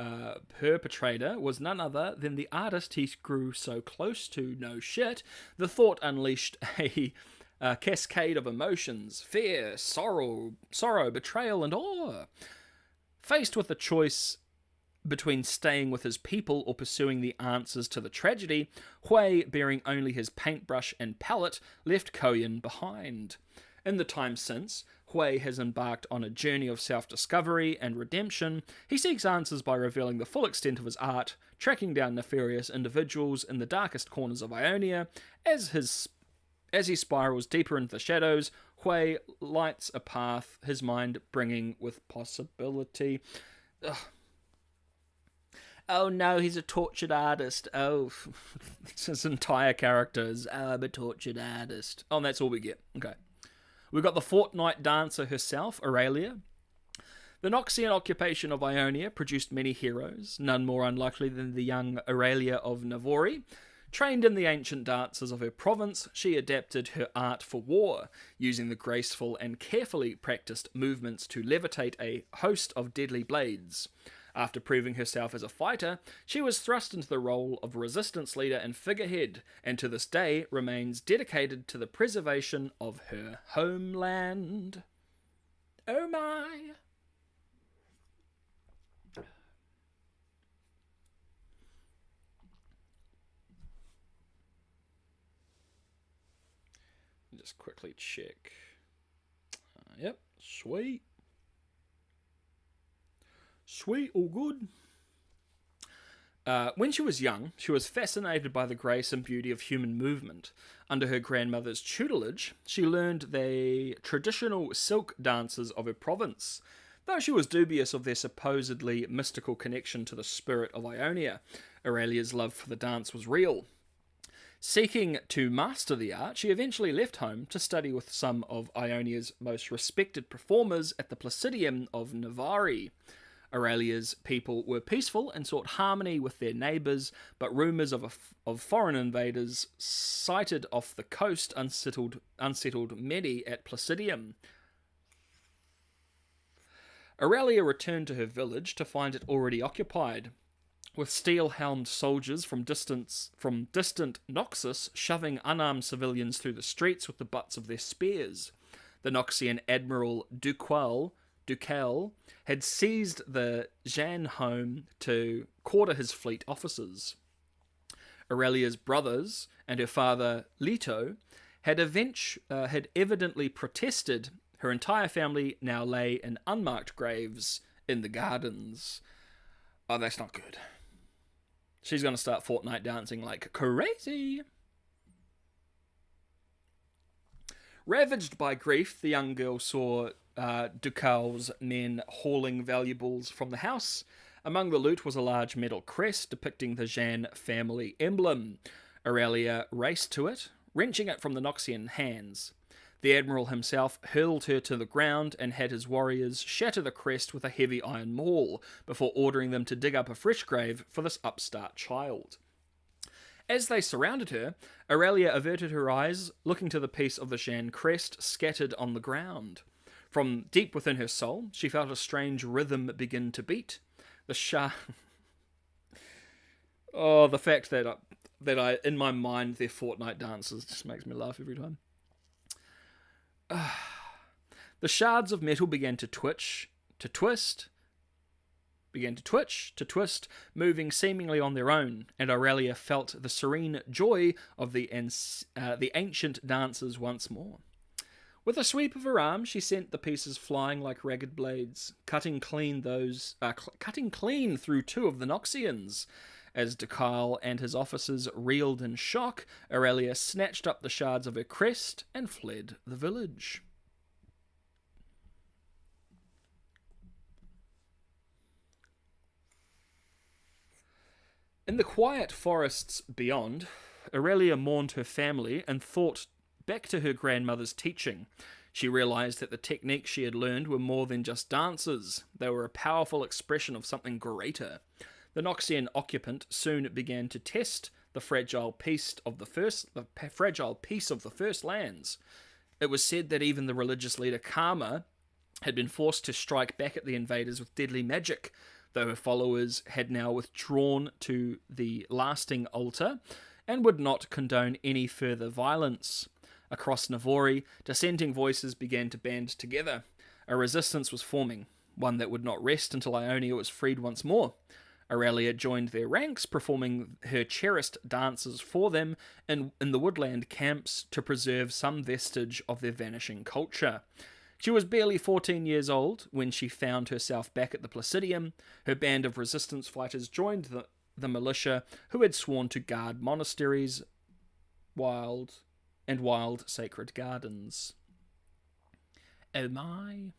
perpetrator was none other than the artist he grew so close to. No shit. The thought unleashed a cascade of emotions: fear, sorrow, betrayal, and awe. Faced with the choice between staying with his people or pursuing the answers to the tragedy, Hui, bearing only his paintbrush and palette, left Koyun behind. In the time since, Hui has embarked on a journey of self-discovery and redemption. He seeks answers by revealing the full extent of his art, tracking down nefarious individuals in the darkest corners of Ionia. As he spirals deeper into the shadows, Hui lights a path, his mind bringing with possibility. Ugh. Oh no, he's a tortured artist. Oh, his entire character is, I'm a tortured artist. Oh, and that's all we get. Okay. We've got the fortnight dancer herself, Aurelia. The Noxian occupation of Ionia produced many heroes, none more unlikely than the young Aurelia of Navori. Trained in the ancient dances of her province, she adapted her art for war, using the graceful and carefully practiced movements to levitate a host of deadly blades. After proving herself as a fighter, she was thrust into the role of resistance leader and figurehead, and to this day remains dedicated to the preservation of her homeland. Oh my! Just quickly check. Yep, sweet. Sweet, all good. When she was young, she was fascinated by the grace and beauty of human movement. Under her grandmother's tutelage, she learned the traditional silk dances of her province. Though she was dubious of their supposedly mystical connection to the spirit of Ionia, Aurelia's love for the dance was real. Seeking to master the art, she eventually left home to study with some of Ionia's most respected performers at the Placidium of Navarre. Aurelia's people were peaceful and sought harmony with their neighbours, but rumours of foreign invaders sighted off the coast unsettled many at Placidium. Aurelia returned to her village to find it already occupied, with steel-helmed soldiers from distant Noxus shoving unarmed civilians through the streets with the butts of their spears. The Noxian Admiral Ducal had seized the Jeanne home to quarter his fleet officers. Aurelia's brothers and her father Leto had evidently protested. Her entire family now lay in unmarked graves in the gardens. Oh, that's not good. She's going to start fortnight dancing like crazy. Ravaged by grief, the young girl saw Ducal's men hauling valuables from the house. Among the loot was a large metal crest depicting the Jeanne family emblem. Aurelia raced to it, wrenching it from the Noxian hands. The Admiral himself hurled her to the ground and had his warriors shatter the crest with a heavy iron maul, before ordering them to dig up a fresh grave for this upstart child. As they surrounded her, Aurelia averted her eyes, looking to the piece of the Jeanne crest scattered on the ground. From deep within her soul, she felt a strange rhythm begin to beat. The fact that I in my mind, their fortnight dances just makes me laugh every time. The shards of metal began to twitch, to twist, moving seemingly on their own, and Aurelia felt the serene joy of the ancient dancers once more. With a sweep of her arm, she sent the pieces flying like ragged blades, cutting clean through two of the Noxians. As Dekal and his officers reeled in shock, Aurelia snatched up the shards of her crest and fled the village. In the quiet forests beyond, Aurelia mourned her family and thought back to her grandmother's teaching. She realized that the techniques she had learned were more than just dances. They were a powerful expression of something greater. The Noxian occupant soon began to test the fragile peace of the first lands. It was said that even the religious leader Karma had been forced to strike back at the invaders with deadly magic, though her followers had now withdrawn to the lasting altar and would not condone any further violence. Across Navori, dissenting voices began to band together. A resistance was forming, one that would not rest until Ionia was freed once more. Aurelia joined their ranks, performing her cherished dances for them in the woodland camps to preserve some vestige of their vanishing culture. She was barely 14 years old when she found herself back at the Placidium. Her band of resistance fighters joined the militia who had sworn to guard monasteries, wild sacred gardens. Oh my.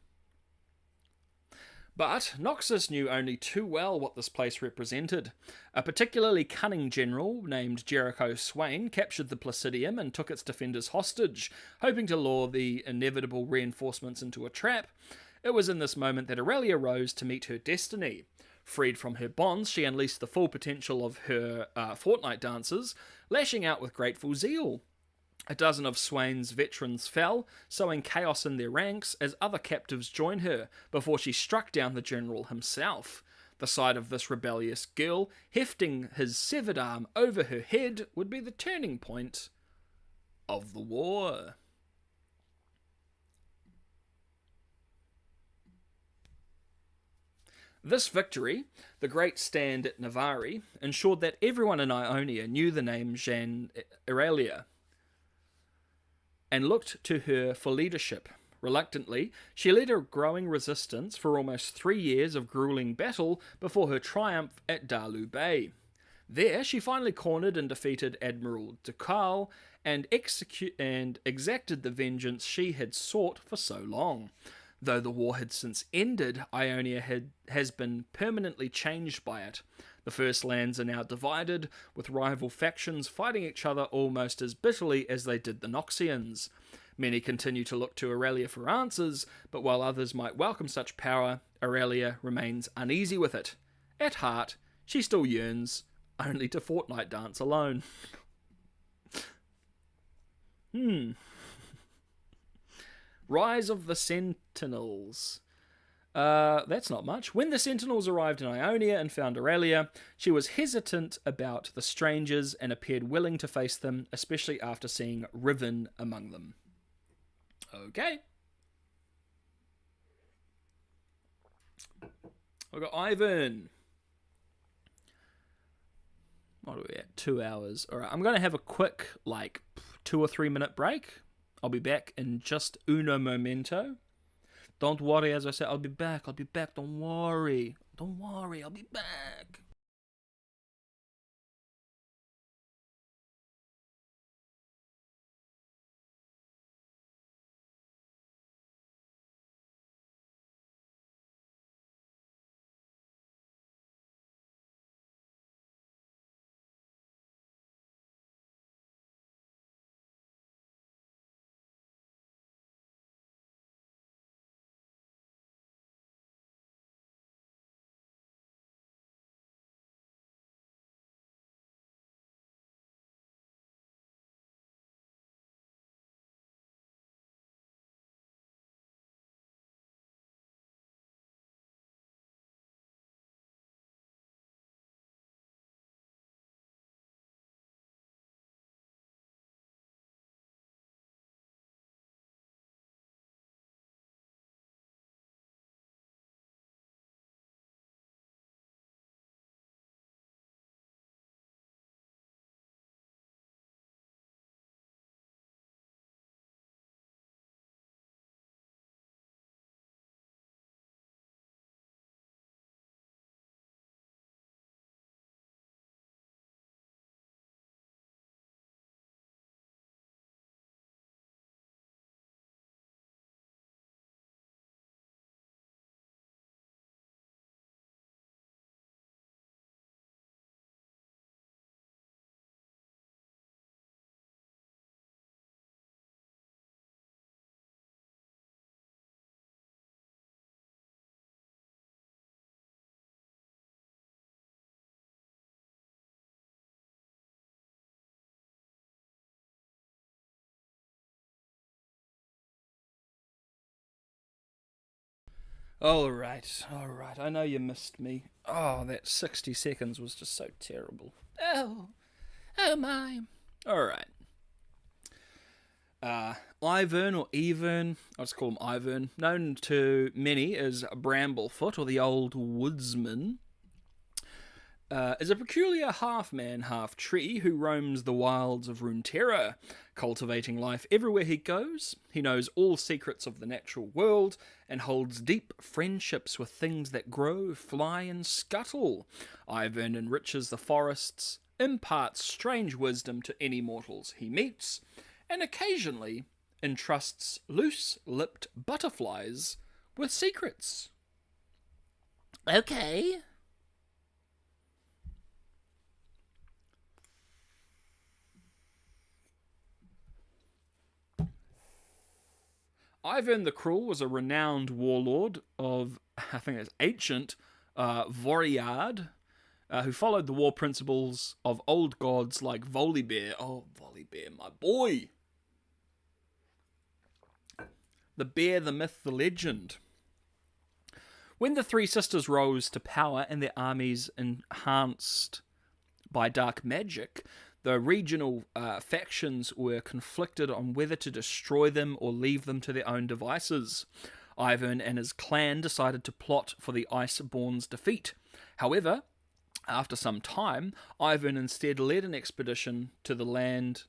But Noxus knew only too well what this place represented. A particularly cunning general named Jericho Swain captured the Placidium and took its defenders hostage, hoping to lure the inevitable reinforcements into a trap. It was in this moment that Aurelia rose to meet her destiny. Freed from her bonds, she unleashed the full potential of her fortnight dances, lashing out with grateful zeal. A dozen of Swain's veterans fell, sowing chaos in their ranks as other captives joined her before she struck down the general himself. The sight of this rebellious girl hefting his severed arm over her head would be the turning point of the war. This victory, the great stand at Navari, ensured that everyone in Ionia knew the name Jeanne Aurelia and looked to her for leadership. Reluctantly, she led a growing resistance for almost 3 years of grueling battle before her triumph at Dalu Bay. There, she finally cornered and defeated Admiral Dekal and exacted the vengeance she had sought for so long. Though the war had since ended, Ionia has been permanently changed by it. The First Lands are now divided, with rival factions fighting each other almost as bitterly as they did the Noxians. Many continue to look to Aurelia for answers, but while others might welcome such power, Aurelia remains uneasy with it. At heart, she still yearns only to fortnight dance alone. Rise of the Sentinels. That's not much. When the Sentinels arrived in Ionia and found Aurelia, she was hesitant about the strangers and appeared willing to face them, especially after seeing Riven among them. Okay. We've got Ivan. What are we at? 2 hours. Alright, I'm going to have a quick, 2 or 3 minute break. I'll be back in just uno momento. Don't worry, as I said, I'll be back, don't worry. Don't worry, I'll be back. Alright. I know you missed me. Oh, that 60 seconds was just so terrible. Oh my. Alright. Ivern or Evern, I'll just call him Ivern, known to many as Bramblefoot or the Old Woodsman, is a peculiar half-man, half-tree who roams the wilds of Runeterra, cultivating life everywhere he goes. He knows all secrets of the natural world and holds deep friendships with things that grow, fly, and scuttle. Ivern enriches the forests, imparts strange wisdom to any mortals he meets, and occasionally entrusts loose-lipped butterflies with secrets. Okay. Ivan the Cruel was a renowned warlord of, I think it's ancient, Voriard, who followed the war principles of old gods like Volibear. Oh, Volibear, my boy! The bear, the myth, the legend. When the three sisters rose to power and their armies enhanced by dark magic, the regional factions were conflicted on whether to destroy them or leave them to their own devices. Ivan and his clan decided to plot for the Iceborn's defeat. However, after some time, Ivan instead led an expedition to the land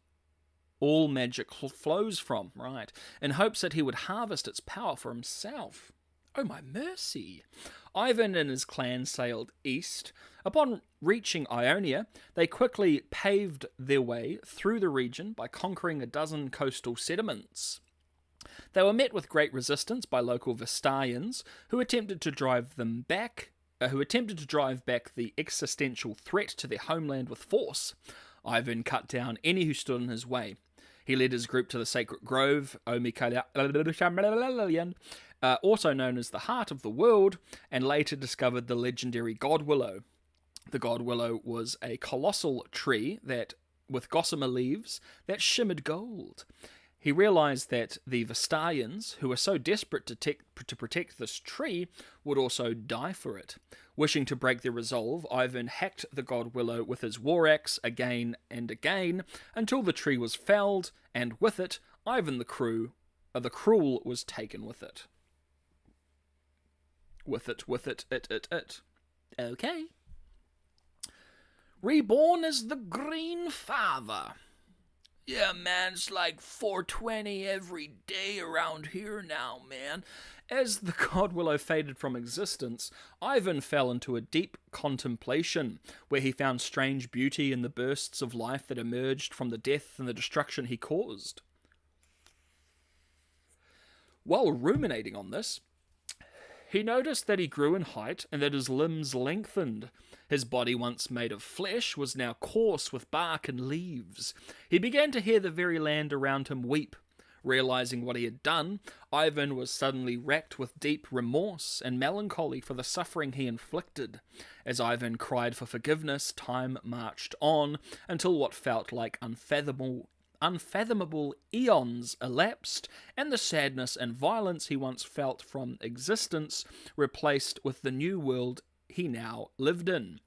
all magic flows from, right, in hopes that he would harvest its power for himself. Oh my mercy! Ivan and his clan sailed east. Upon reaching Ionia, they quickly paved their way through the region by conquering a dozen coastal settlements. They were met with great resistance by local Vestalians, who attempted to drive back the existential threat to their homeland with force. Ivan cut down any who stood in his way. He led his group to the sacred grove, also known as the Heart of the World, and later discovered the legendary Godwillow. The Godwillow was a colossal tree with gossamer leaves that shimmered gold. He realized that the Vestalians, who were so desperate to protect this tree, would also die for it. Wishing to break their resolve, Ivan hacked the Godwillow with his war axe again and again until the tree was felled, and with it, Ivan the Cruel was taken with it. With it. Okay. Reborn as the Green Father. Yeah, man, it's like 420 every day around here now, man. As the Godwillow faded from existence, Ivan fell into a deep contemplation, where he found strange beauty in the bursts of life that emerged from the death and the destruction he caused. While ruminating on this, he noticed that he grew in height and that his limbs lengthened. His body, once made of flesh, was now coarse with bark and leaves. He began to hear the very land around him weep. Realizing what he had done, Ivan was suddenly racked with deep remorse and melancholy for the suffering he inflicted. As Ivan cried for forgiveness, time marched on until what felt like unfathomable eons elapsed, and the sadness and violence he once felt from existence replaced with the new world he now lived in.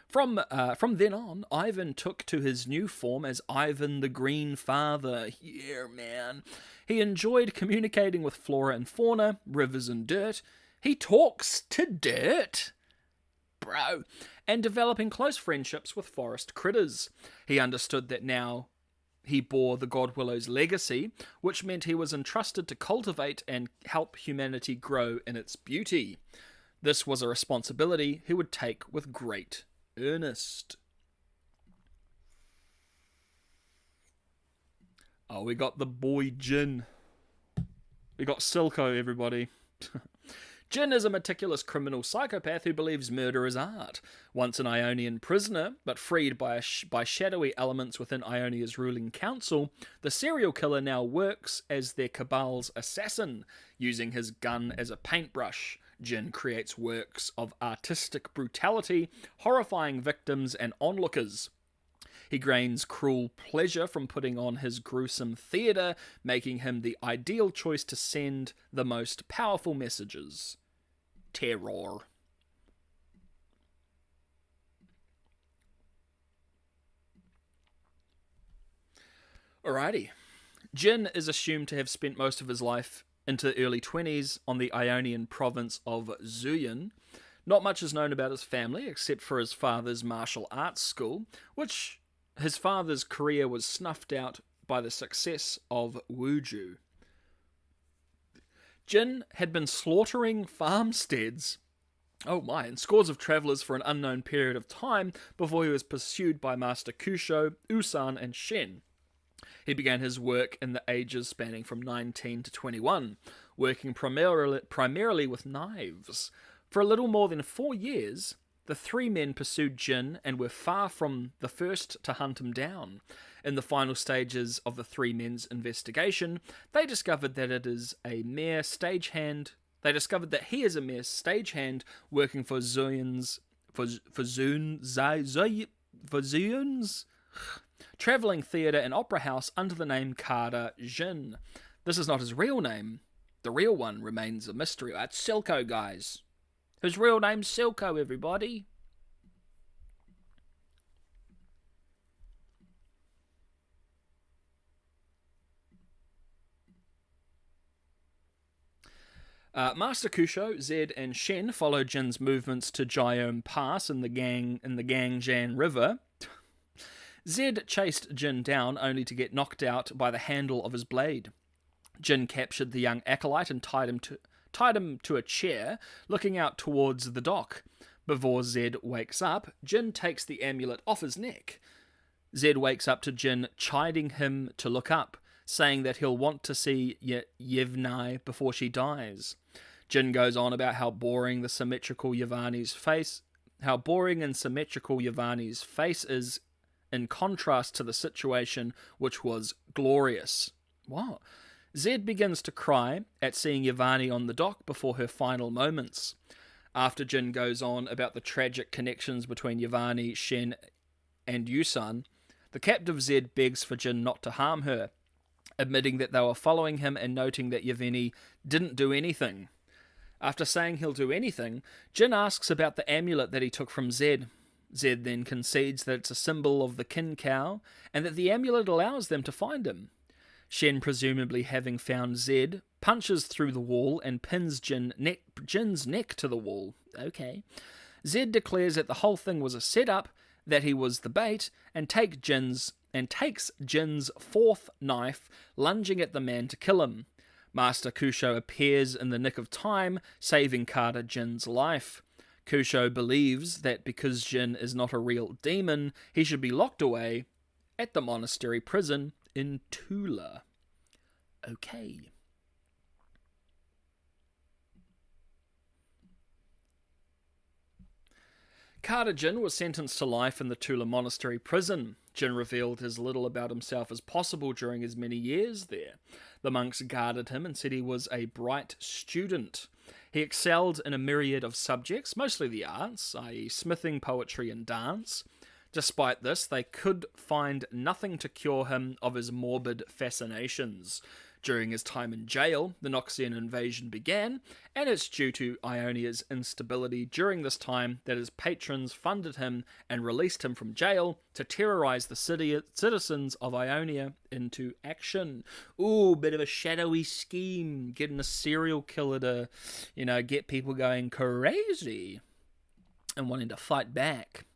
From then on, Ivan took to his new form as Ivan the Green Father. Yeah, man. He enjoyed communicating with flora and fauna, rivers and dirt. He talks to dirt, bro, and developing close friendships with forest critters. He understood that now he bore the Godwillow's legacy, which meant he was entrusted to cultivate and help humanity grow in its beauty. This was a responsibility he would take with great earnest. Oh, we got the boy Jin. We got Silco, everybody. Jin is a meticulous criminal psychopath who believes murder is art. Once an Ionian prisoner, but freed by shadowy elements within Ionia's ruling council, the serial killer now works as their cabal's assassin, using his gun as a paintbrush. Jin creates works of artistic brutality, horrifying victims and onlookers. He gains cruel pleasure from putting on his gruesome theatre, making him the ideal choice to send the most powerful messages. terror. Alrighty. Jin is assumed to have spent most of his life into the early 20s on the Ionian province of Zuyan. Not much is known about his family except for his father's martial arts school, which his father's career was snuffed out by the success of Wuju. Jin had been slaughtering farmsteads, and scores of travellers for an unknown period of time before he was pursued by Master Kusho, Usan, and Shen. He began his work in the ages spanning from 19 to 21, working primarily with knives. For a little more than 4 years, the three men pursued Jin and were far from the first to hunt him down. In the final stages of the three men's investigation, they discovered that he is a mere stagehand working for Zuyun's travelling theatre and opera house under the name Kada Jin. This is not his real name. The real one remains a mystery. That's Silco, guys. His real name's Silco, everybody. Master Kusho, Zed, and Shen follow Jin's movements to Jiom Pass in the Gangjian River. Zed chased Jin down only to get knocked out by the handle of his blade. Jin captured the young acolyte and tied him to a chair, looking out towards the dock. Before Zed wakes up, Jin takes the amulet off his neck. Zed wakes up to Jin chiding him to look up, saying that he'll want to see Yevnai before she dies. Jin goes on about how boring and symmetrical Yevani's face is in contrast to the situation, which was glorious. Wow. Zed begins to cry at seeing Yevani on the dock before her final moments. After Jin goes on about the tragic connections between Yevani, Shen, and Yusan, the captive Zed begs for Jin not to harm her, admitting that they were following him and noting that Yevani didn't do anything. After saying he'll do anything, Jin asks about the amulet that he took from Zed. Zed then concedes that it's a symbol of the kin cow, and that the amulet allows them to find him. Shen, presumably having found Zed, punches through the wall and pins Jin's neck to the wall. Okay. Zed declares that the whole thing was a setup, that he was the bait, and takes Jin's fourth knife, lunging at the man to kill him. Master Kusho appears in the nick of time, saving Kada Jin's life. Kusho believes that because Jin is not a real demon, he should be locked away at the monastery prison in Tula. Okay. Kada Jin was sentenced to life in the Tula monastery prison. Jin revealed as little about himself as possible during his many years there. The monks guarded him and said he was a bright student. He excelled in a myriad of subjects, mostly the arts, i.e. smithing, poetry, and dance. Despite this, they could find nothing to cure him of his morbid fascinations. During his time in jail, the Noxian invasion began, and it's due to Ionia's instability during this time that his patrons funded him and released him from jail to terrorize the citizens of Ionia into action. Ooh, bit of a shadowy scheme, getting a serial killer to, get people going crazy and wanting to fight back.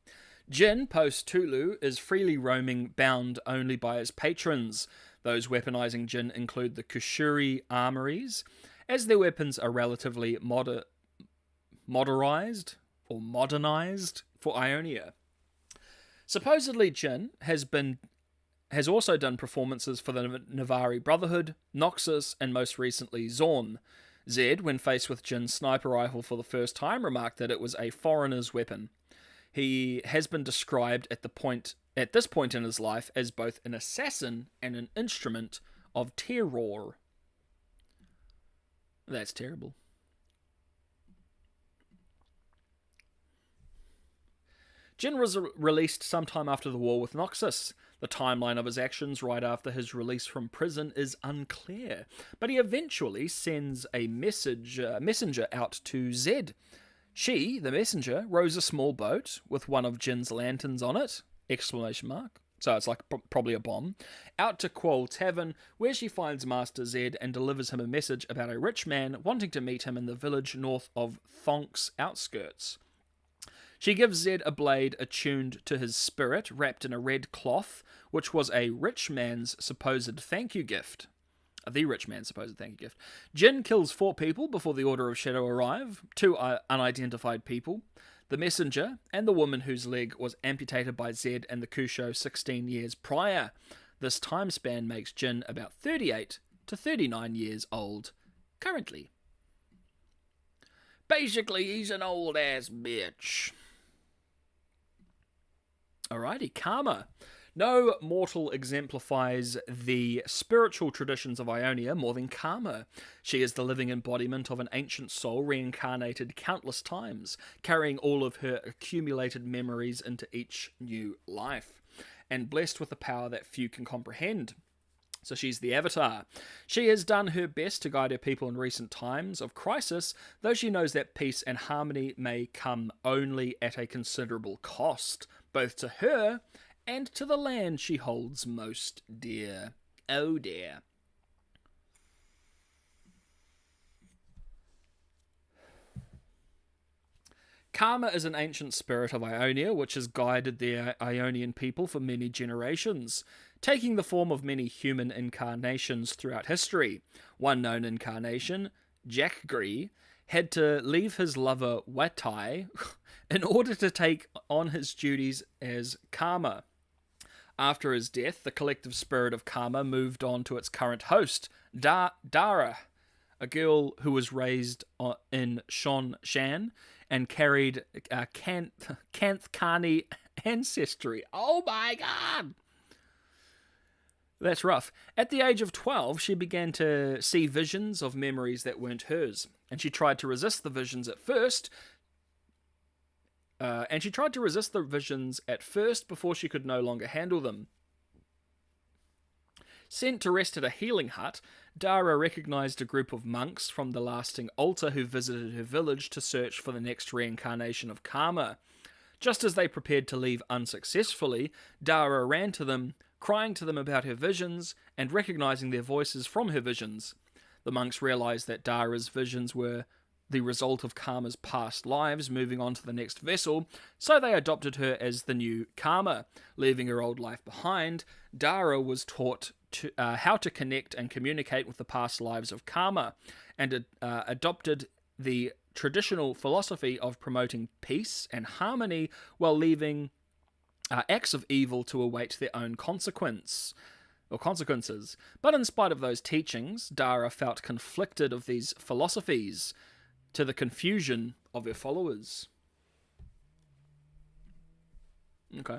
Jin, post-Tulu, is freely roaming, bound only by his patrons. Those weaponizing Jin include the Kushuri armories, as their weapons are relatively modernized for Ionia. Supposedly Jin has also done performances for the Navari Brotherhood, Noxus, and most recently Zorn. Zed, when faced with Jin's sniper rifle for the first time, remarked that it was a foreigner's weapon. He has been described at this point in his life as both an assassin and an instrument of terror. That's terrible. Jin was released sometime after the war with Noxus. The timeline of his actions right after his release from prison is unclear, but he eventually sends a messenger out to Zed. She, the messenger, rows a small boat with one of Jin's lanterns on it, exclamation mark, so it's like probably a bomb, out to Quoll Tavern, where she finds Master Zed and delivers him a message about a rich man wanting to meet him in the village north of Thonk's outskirts. She gives Zed a blade attuned to his spirit, wrapped in a red cloth, which was a rich man's supposed thank you gift. The rich man's supposed thank you gift. Jin kills 4 people before the Order of Shadow arrive, 2 unidentified people, the messenger, and the woman whose leg was amputated by Zed and the Kusho 16 years prior. This time span makes Jin about 38 to 39 years old currently. Basically, he's an old-ass bitch. Alrighty, Karma. No mortal exemplifies the spiritual traditions of Ionia more than Karma. She is the living embodiment of an ancient soul reincarnated countless times, carrying all of her accumulated memories into each new life, and blessed with a power that few can comprehend. So she's the Avatar. She has done her best to guide her people in recent times of crisis, though she knows that peace and harmony may come only at a considerable cost, both to her and to the land she holds most dear. Oh dear. Karma is an ancient spirit of Ionia, which has guided the Ionian people for many generations, taking the form of many human incarnations throughout history. One known incarnation, Jackgree, had to leave his lover Watai in order to take on his duties as Karma. After his death, the collective spirit of Karma moved on to its current host, Dara, a girl who was raised in Shon Shan and carried Kanthkani ancestry. Oh my god! That's rough. At the age of 12, she began to see visions of memories that weren't hers, and she tried to resist the visions at first. Before she could no longer handle them. Sent to rest at a healing hut, Dara recognized a group of monks from the lasting altar who visited her village to search for the next reincarnation of Karma. Just as they prepared to leave unsuccessfully, Dara ran to them, crying to them about her visions and recognizing their voices from her visions. The monks realized that Dara's visions were the result of Karma's past lives moving on to the next vessel, so they adopted her as the new Karma. Leaving her old life behind, Dara was taught how to connect and communicate with the past lives of Karma, and adopted the traditional philosophy of promoting peace and harmony while leaving acts of evil to await their own consequences. But in spite of those teachings, Dara felt conflicted of these philosophies, to the confusion of her followers. Okay.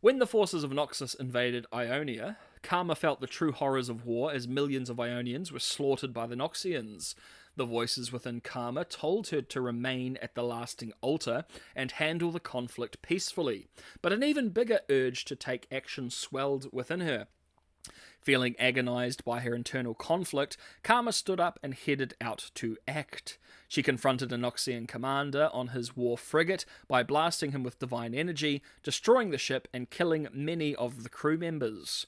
When the forces of Noxus invaded Ionia, Karma felt the true horrors of war as millions of Ionians were slaughtered by the Noxians. The voices within Karma told her to remain at the lasting altar and handle the conflict peacefully, but an even bigger urge to take action swelled within her. Feeling agonized by her internal conflict, Karma stood up and headed out to act. She confronted a Noxian commander on his war frigate by blasting him with divine energy, destroying the ship and killing many of the crew members.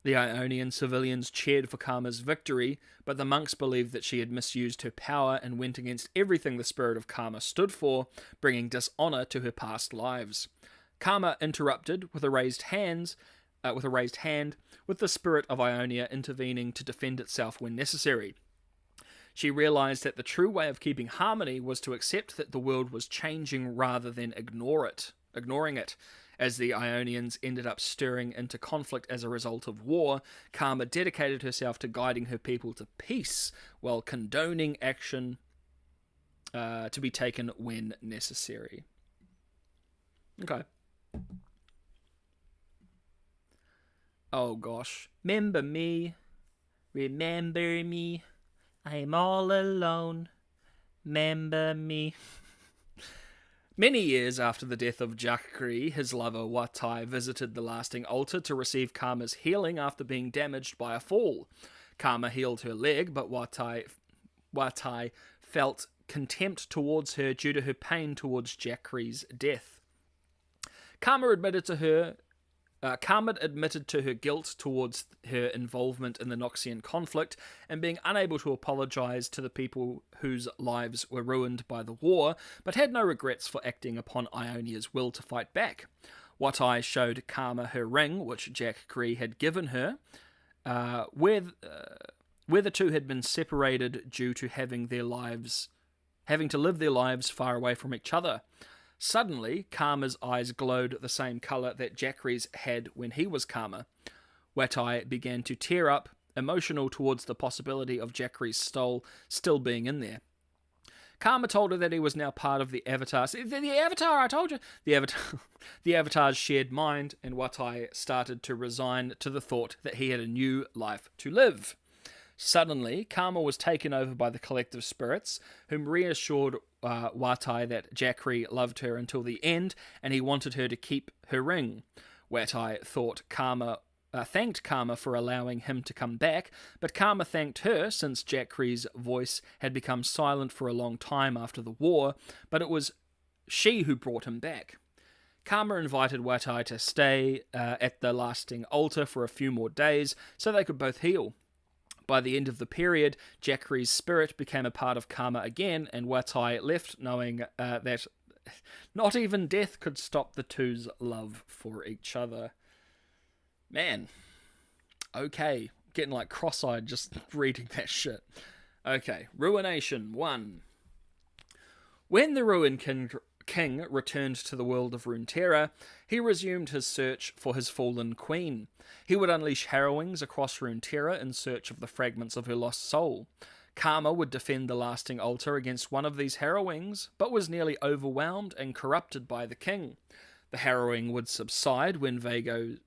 The Ionian civilians cheered for Karma's victory, but the monks believed that she had misused her power and went against everything the spirit of Karma stood for, bringing dishonor to her past lives. Karma interrupted with a raised hand, with the spirit of Ionia intervening to defend itself when necessary. She realized that the true way of keeping harmony was to accept that the world was changing rather than ignoring it. As the Ionians ended up stirring into conflict as a result of war, Karma dedicated herself to guiding her people to peace, while condoning action to be taken when necessary. Okay. Oh gosh. Remember me. I'm all alone. Remember me. Many years after the death of Jakri, his lover Watai visited the lasting altar to receive Karma's healing after being damaged by a fall. Karma healed her leg, but Watai felt contempt towards her due to her pain towards Jakri's death. Karma admitted to her guilt towards her involvement in the Noxian conflict and being unable to apologise to the people whose lives were ruined by the war, but had no regrets for acting upon Ionia's will to fight back. Watai showed Karma her ring, which Jakri had given her, where the two had been separated due to having to live their lives far away from each other. Suddenly, Karma's eyes glowed the same colour that Jakri's had when he was Karma. Watai began to tear up, emotional towards the possibility of Jakri's soul still being in there. Karma told her that he was now part of the Avatar. The Avatar, I told you! The Avatar's shared mind, and Watai started to resign to the thought that he had a new life to live. Suddenly, Karma was taken over by the collective spirits, whom reassured Watai that Jakri loved her until the end, and he wanted her to keep her ring. Watai thanked Karma for allowing him to come back, but Karma thanked her since Jakri's voice had become silent for a long time after the war, but it was she who brought him back. Karma invited Watai to stay at the lasting altar for a few more days so they could both heal. By the end of the period, Jakri's spirit became a part of Karma again, and Watai left knowing that not even death could stop the two's love for each other. Man. Okay. Getting like cross-eyed just reading that shit. Okay. Ruination 1. When the Ruin King returned to the world of Runeterra, he resumed his search for his fallen queen. He would unleash harrowings across Runeterra in search of the fragments of her lost soul. Karma would defend the lasting altar against one of these harrowings, but was nearly overwhelmed and corrupted by the king. The harrowing would subside when Vago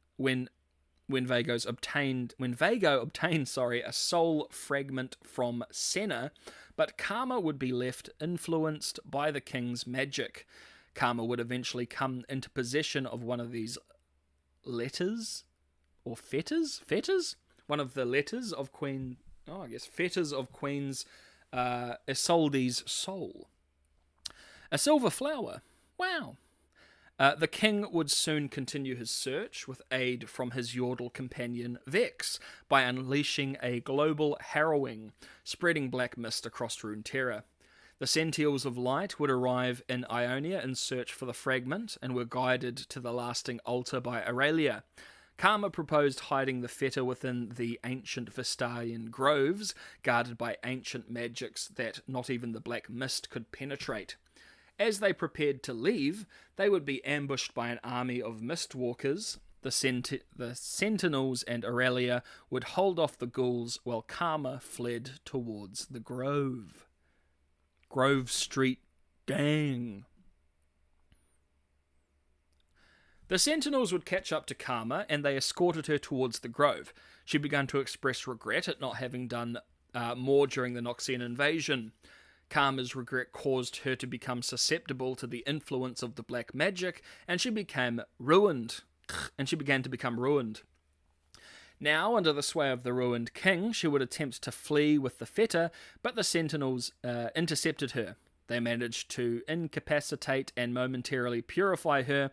obtained a soul fragment from Senna, but Karma would be left influenced by the king's magic. Karma would eventually come into possession of one of these letters, or fetters? Fetters? One of the letters of fetters of Queen's Isolde's soul. A silver flower. Wow. The king would soon continue his search with aid from his Yordle companion Vex by unleashing a global harrowing, spreading black mist across Runeterra. The Sentials of Light would arrive in Ionia in search for the fragment and were guided to the lasting altar by Aurelia. Karma proposed hiding the fetter within the ancient Vestalian groves, guarded by ancient magics that not even the black mist could penetrate. As they prepared to leave, they would be ambushed by an army of Mistwalkers. The Sentinels and Aurelia would hold off the ghouls while Karma fled towards the Grove. Grove Street Gang. The Sentinels would catch up to Karma, and they escorted her towards the Grove. She began to express regret at not having done more during the Noxian invasion. Karma's regret caused her to become susceptible to the influence of the black magic, and she began to become ruined. Now, under the sway of the ruined king, she would attempt to flee with the fetter, but the Sentinels intercepted her. They managed to incapacitate and momentarily purify her.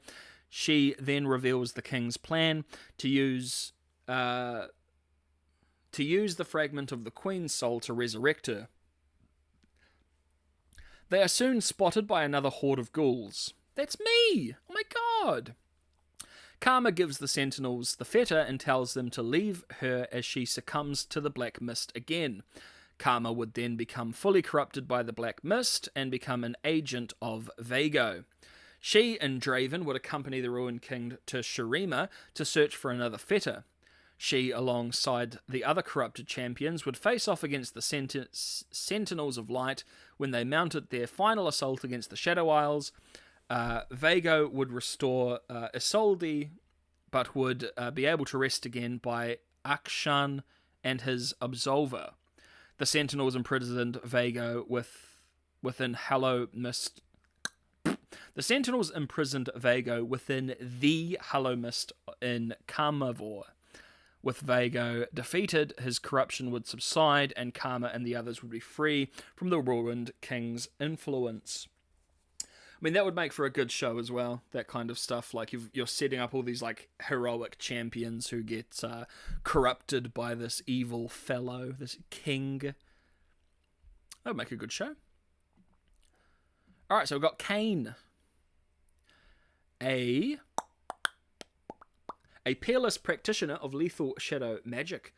She then reveals the king's plan to use the fragment of the queen's soul to resurrect her. They are soon spotted by another horde of ghouls. That's me! Oh my god! Karma gives the Sentinels the fetter and tells them to leave her as she succumbs to the black mist again. Karma would then become fully corrupted by the black mist and become an agent of Vago. She and Draven would accompany the Ruined King to Shurima to search for another fetter. She, alongside the other corrupted champions, would face off against the Sentinels of Light when they mounted their final assault against the Shadow Isles. Vago would restore Isolde, but would be able to rest again by Akshan and his Absolver. The Sentinels imprisoned Vago with within Hollow Mist. The Sentinels imprisoned Vago within the Hollow Mist in Carnivore. With Vago defeated, his corruption would subside, and Karma and the others would be free from the ruined king's influence. I mean, that would make for a good show as well, that kind of stuff. Like, you're setting up all these, like, heroic champions who get corrupted by this evil fellow, this king. That would make a good show. Alright, so we've got Kain. A peerless practitioner of lethal shadow magic.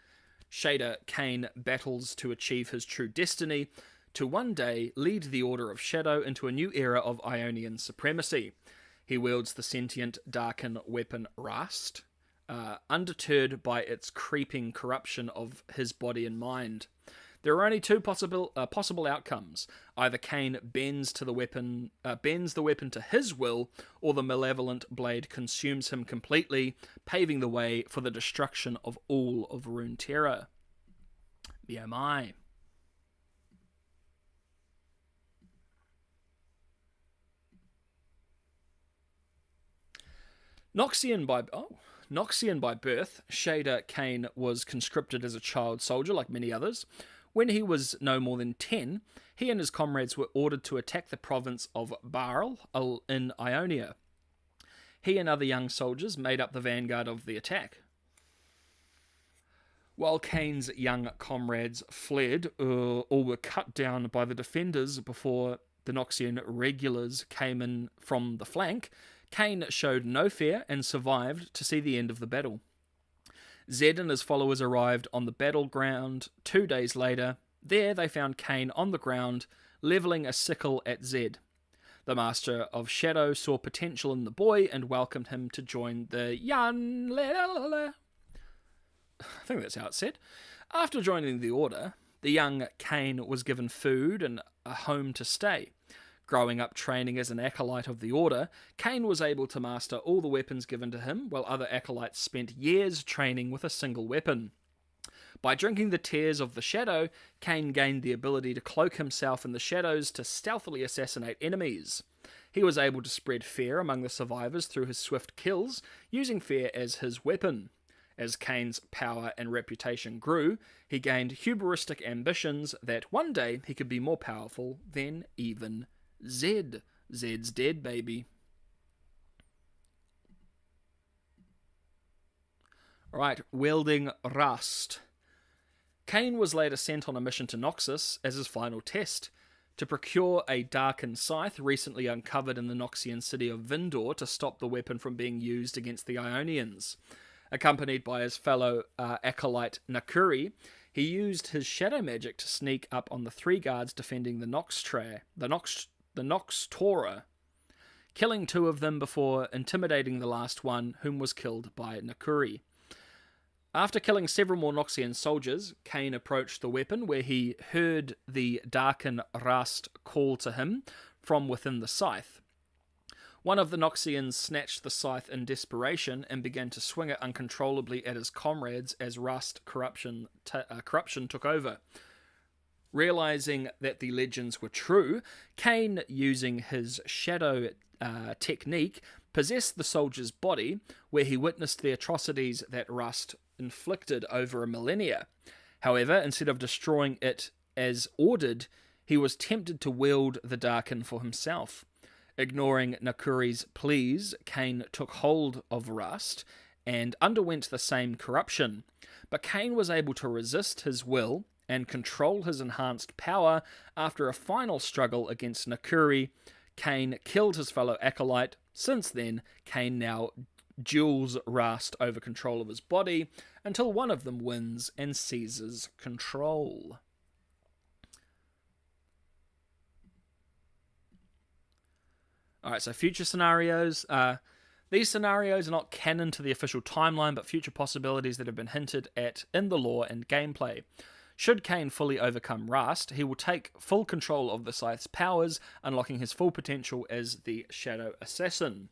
Shader Kain battles to achieve his true destiny, to one day lead the Order of Shadow into a new era of Ionian supremacy. He wields the sentient Darken weapon Rast, undeterred by its creeping corruption of his body and mind. There are only two possible outcomes. Either Kain bends the weapon to his will, or the malevolent blade consumes him completely, paving the way for the destruction of all of Runeterra. Oh my. Noxian by birth, Shader Kain was conscripted as a child soldier like many others. When he was no more than 10, he and his comrades were ordered to attack the province of Barl in Ionia. He and other young soldiers made up the vanguard of the attack. While Kain's young comrades fled or were cut down by the defenders before the Noxian regulars came in from the flank, Kain showed no fear and survived to see the end of the battle. Zed and his followers arrived on the battleground 2 days later. There they found Kain on the ground, levelling a sickle at Zed. The Master of Shadow saw potential in the boy and welcomed him to join the I think that's how it's said. After joining the Order, the young Kain was given food and a home to stay. Growing up training as an acolyte of the Order, Kain was able to master all the weapons given to him, while other acolytes spent years training with a single weapon. By drinking the tears of the shadow, Kain gained the ability to cloak himself in the shadows to stealthily assassinate enemies. He was able to spread fear among the survivors through his swift kills, using fear as his weapon. As Kain's power and reputation grew, he gained hubristic ambitions that one day he could be more powerful than even Zed. Zed's dead, baby. Alright, wielding Rast. Kain was later sent on a mission to Noxus as his final test, to procure a darkened scythe recently uncovered in the Noxian city of Vindor to stop the weapon from being used against the Ionians. Accompanied by his fellow acolyte Nakuri, he used his shadow magic to sneak up on the 3 guards defending the Nox Tora, killing 2 of them before intimidating the last one, whom was killed by Nakuri. After killing several more Noxian soldiers, Kain approached the weapon, where he heard the Darken Rast call to him from within the scythe. One of the Noxians snatched the scythe in desperation and began to swing it uncontrollably at his comrades as Rast corruption took over. Realizing that the legends were true, Kain, using his shadow technique, possessed the soldier's body, where he witnessed the atrocities that Rast inflicted over a millennia. However, instead of destroying it as ordered, he was tempted to wield the Darken for himself. Ignoring Nakuri's pleas, Kain took hold of Rast and underwent the same corruption. But Kain was able to resist his will and control his enhanced power. After a final struggle against Nakuri, Kain killed his fellow acolyte. Since then, Kain now duels Rast over control of his body until one of them wins and seizes control. Alright, so future scenarios. These scenarios are not canon to the official timeline, but future possibilities that have been hinted at in the lore and gameplay. Should Kain fully overcome Rast, he will take full control of the Scythe's powers, unlocking his full potential as the Shadow Assassin.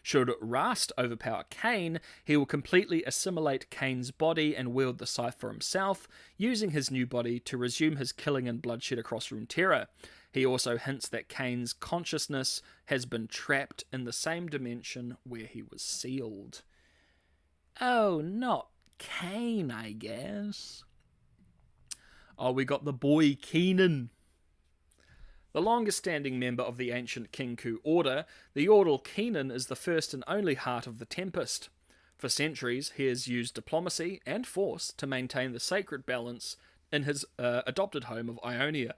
Should Rast overpower Kain, he will completely assimilate Kain's body and wield the scythe for himself, using his new body to resume his killing and bloodshed across Runeterra. He also hints that Kane's consciousness has been trapped in the same dimension where he was sealed. Oh, not Kane, I guess. Oh, we got the boy Keenan. The longest-standing member of the ancient Kenku Order, the Yordle Keenan is the first and only Heart of the Tempest. For centuries, he has used diplomacy and force to maintain the sacred balance in his adopted home of Ionia.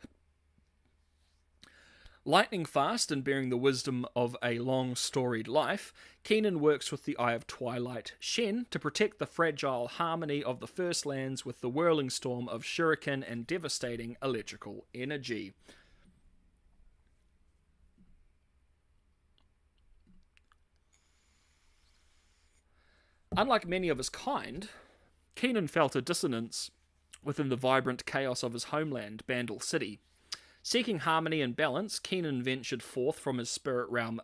Lightning fast and bearing the wisdom of a long storied life, Keenan works with the Eye of Twilight, Shen, to protect the fragile harmony of the First Lands with the whirling storm of shuriken and devastating electrical energy. Unlike many of his kind, Keenan felt a dissonance within the vibrant chaos of his homeland, Bandle City. Seeking harmony and balance, Keenan ventured forth from his spirit realm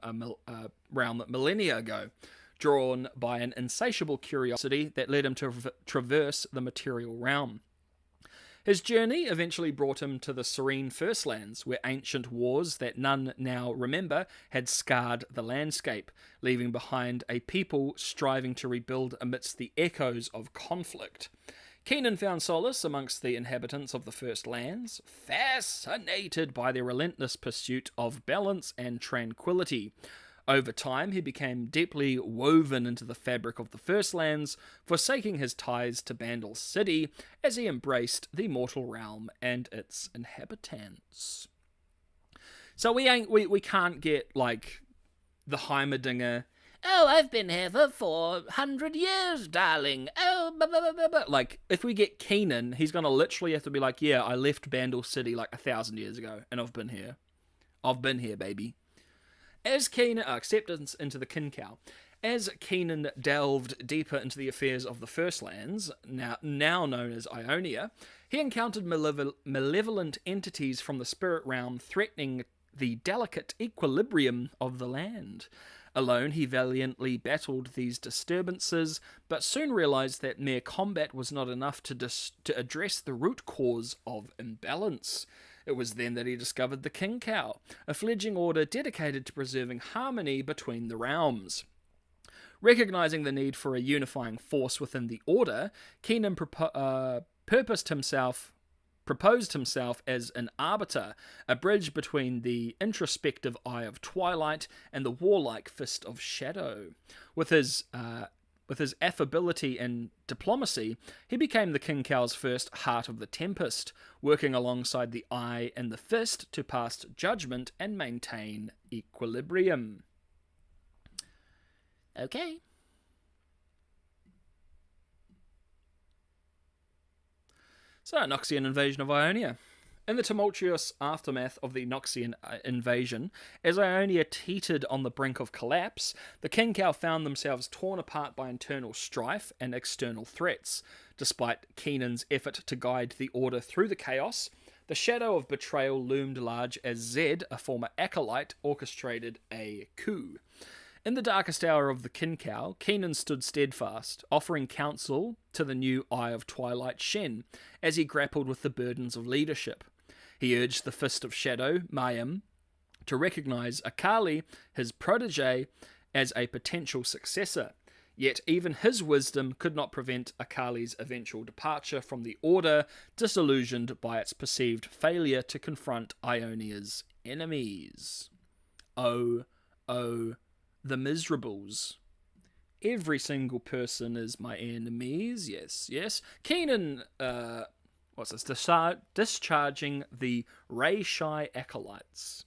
millennia ago, drawn by an insatiable curiosity that led him to traverse the material realm. His journey eventually brought him to the serene First Lands, where ancient wars that none now remember had scarred the landscape, leaving behind a people striving to rebuild amidst the echoes of conflict. Keenan found solace amongst the inhabitants of the First Lands, fascinated by their relentless pursuit of balance and tranquility. Over time, he became deeply woven into the fabric of the First Lands, forsaking his ties to Bandle City as he embraced the mortal realm and its inhabitants. So we can't get, like, the Heimerdinger, oh, I've been here for 400 years, darling. Oh, blah, blah, blah, blah. Like, if we get Keenan, he's going to literally have to be like, yeah, I left Bandle City like 1,000 years ago, and I've been here. I've been here, baby. As Keenan acceptance into the Kincow. As Keenan delved deeper into the affairs of the First Lands, now known as Ionia, he encountered malevolent entities from the spirit realm threatening the delicate equilibrium of the land. Alone, he valiantly battled these disturbances, but soon realized that mere combat was not enough to address the root cause of imbalance. It was then that he discovered the Kincow, a fledgling order dedicated to preserving harmony between the realms. Recognizing the need for a unifying force within the order, Keenan proposed himself as an arbiter, a bridge between the introspective Eye of Twilight and the warlike Fist of Shadow. With his affability and diplomacy, he became the Kincow's first Heart of the Tempest, working alongside the Eye and the Fist to pass judgment and maintain equilibrium. Okay. So, Noxian invasion of Ionia. In the tumultuous aftermath of the Noxian invasion, as Ionia teetered on the brink of collapse, the Kincow found themselves torn apart by internal strife and external threats. Despite Keenan's effort to guide the order through the chaos, the shadow of betrayal loomed large as Zed, a former acolyte, orchestrated a coup. In the darkest hour of the Kincow, Keenan stood steadfast, offering counsel to the new Eye of Twilight Shen, as he grappled with the burdens of leadership. He urged the Fist of Shadow, Mayim, to recognize Akali, his protege, as a potential successor. Yet even his wisdom could not prevent Akali's eventual departure from the Order, disillusioned by its perceived failure to confront Ionia's enemies. Oh, the miserables. Every single person is my enemies, yes. Keenan, discharging the Ray-Shy acolytes.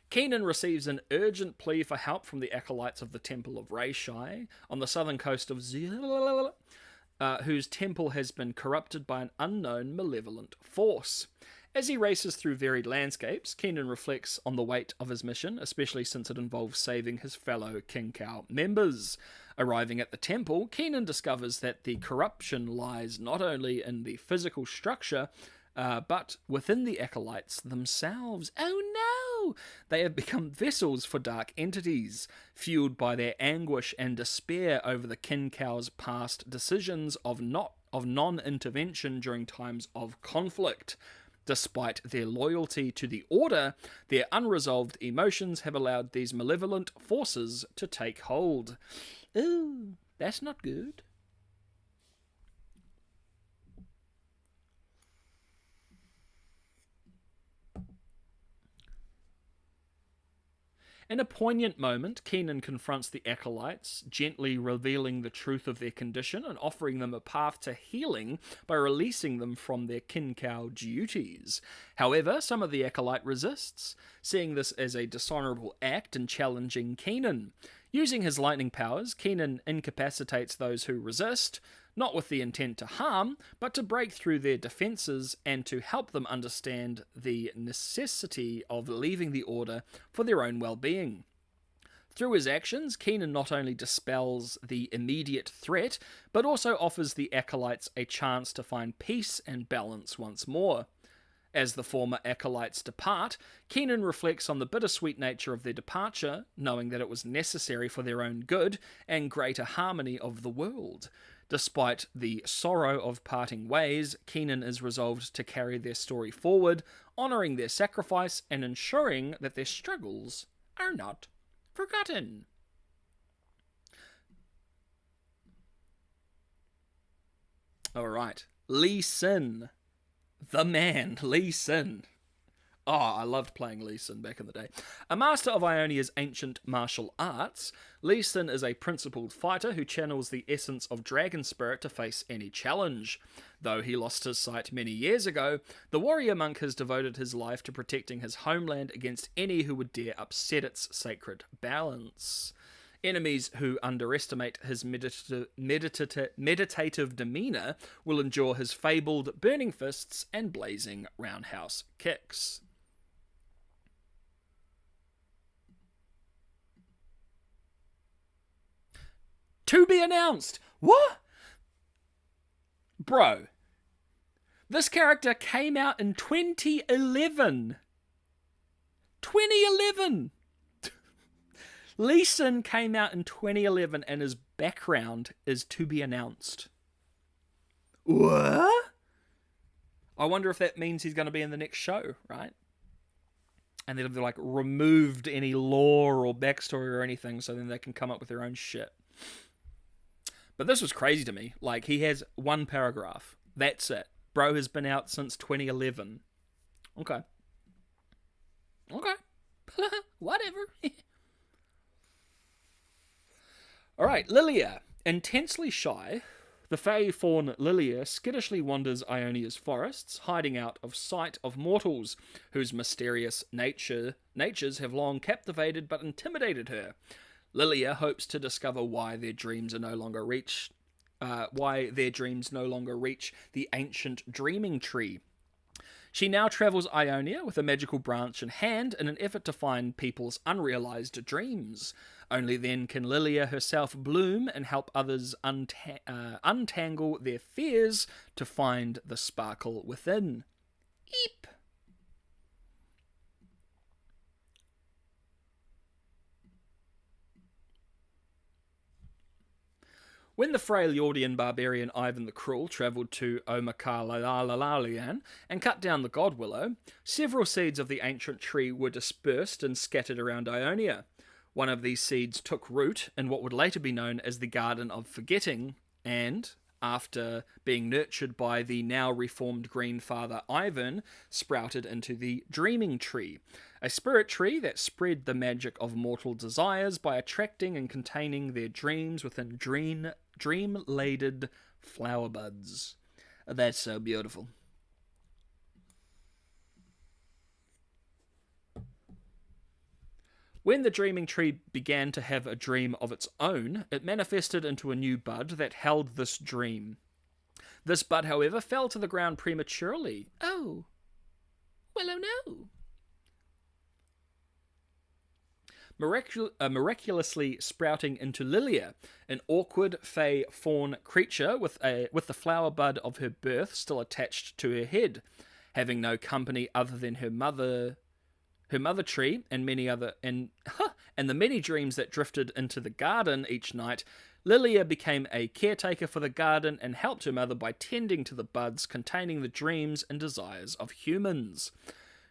Keenan receives an urgent plea for help from the acolytes of the Temple of Ray-Shy on the southern coast of Zil, whose temple has been corrupted by an unknown malevolent force. As he races through varied landscapes, Keenan reflects on the weight of his mission, especially since it involves saving his fellow Kincow members. Arriving at the temple, Keenan discovers that the corruption lies not only in the physical structure, but within the acolytes themselves. Oh no! They have become vessels for dark entities, fueled by their anguish and despair over the Kincow's past decisions of non-intervention during times of conflict. Despite their loyalty to the Order, their unresolved emotions have allowed these malevolent forces to take hold. Ooh, that's not good. In a poignant moment, Keenan confronts the acolytes, gently revealing the truth of their condition and offering them a path to healing by releasing them from their kin-cow duties. However, some of the acolyte resists, seeing this as a dishonourable act and challenging Keenan. Using his lightning powers, Keenan incapacitates those who resist, not with the intent to harm, but to break through their defences and to help them understand the necessity of leaving the Order for their own well-being. Through his actions, Keenan not only dispels the immediate threat, but also offers the acolytes a chance to find peace and balance once more. As the former acolytes depart, Keenan reflects on the bittersweet nature of their departure, knowing that it was necessary for their own good and greater harmony of the world. Despite the sorrow of parting ways, Keenan is resolved to carry their story forward, honouring their sacrifice and ensuring that their struggles are not forgotten. Alright, Lee Sin. The man, Lee Sin. Oh, I loved playing Lee Sin back in the day. A master of Ionia's ancient martial arts, Lee Sin is a principled fighter who channels the essence of dragon spirit to face any challenge. Though he lost his sight many years ago, the warrior monk has devoted his life to protecting his homeland against any who would dare upset its sacred balance. Enemies who underestimate his meditative demeanour will endure his fabled burning fists and blazing roundhouse kicks. To be announced! What? Bro, this character came out in 2011. 2011! Lee Sin came out in 2011 and his background is to be announced. What? I wonder if that means he's going to be in the next show, right? And they've like removed any lore or backstory or anything so then they can come up with their own shit. But this was crazy to me. Like, he has one paragraph. That's it. Bro has been out since 2011. Okay. Whatever. Alright, Lilia. Intensely shy, the fey fawn Lilia skittishly wanders Ionia's forests, hiding out of sight of mortals, whose mysterious natures have long captivated but intimidated her. Lilia hopes to discover why their dreams no longer reach the ancient dreaming tree. She now travels Ionia with a magical branch in hand in an effort to find people's unrealized dreams. Only then can Lilia herself bloom and help others untangle their fears to find the sparkle within. Eep! When the frail Yordian barbarian Ivan the Cruel travelled to Omakalalian and cut down the God Willow, several seeds of the ancient tree were dispersed and scattered around Ionia. One of these seeds took root in what would later be known as the Garden of Forgetting, and, after being nurtured by the now reformed Green Father Ivan, sprouted into the Dreaming Tree, a spirit tree that spread the magic of mortal desires by attracting and containing their dreams within dream-laden flower buds. That's so beautiful. When the dreaming tree began to have a dream of its own, it manifested into a new bud that held this dream. This bud, however, fell to the ground prematurely. Oh. Well, oh no. Miraculously sprouting into Lilia, an awkward fey fawn creature with the flower bud of her birth still attached to her head. Having no company other than her mother her mother tree, and the many dreams that drifted into the garden each night, Lilia became a caretaker for the garden and helped her mother by tending to the buds containing the dreams and desires of humans.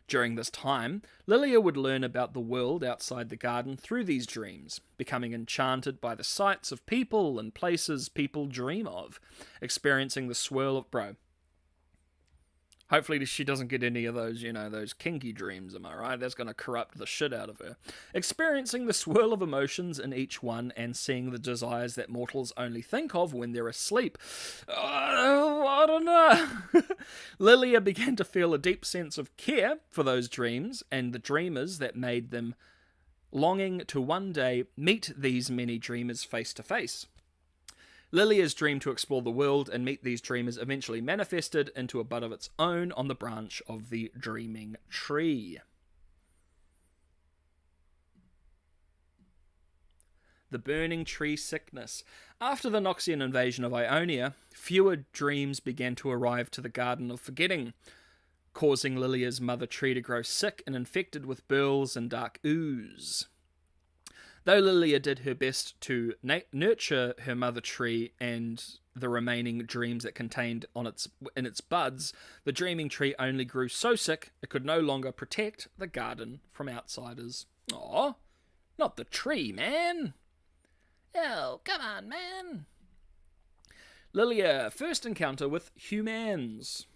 During this time, Lilia would learn about the world outside the garden through these dreams, becoming enchanted by the sights of people and places people dream of, experiencing the swirl of... Hopefully she doesn't get any of those, those kinky dreams, am I right? That's going to corrupt the shit out of her. Experiencing the swirl of emotions in each one and seeing the desires that mortals only think of when they're asleep. I don't know. Lilia began to feel a deep sense of care for those dreams and the dreamers that made them, longing to one day meet these many dreamers face to face. Lilia's dream to explore the world and meet these dreamers eventually manifested into a bud of its own on the branch of the dreaming tree. The burning tree sickness. After the Noxian invasion of Ionia, fewer dreams began to arrive to the Garden of Forgetting, causing Lilia's mother tree to grow sick and infected with boils and dark ooze. Though Lilia did her best to nurture her mother tree and the remaining dreams it contained in its buds, the dreaming tree only grew so sick it could no longer protect the garden from outsiders. Aw, not the tree, man. Oh, come on, man. Lilia, first encounter with humans.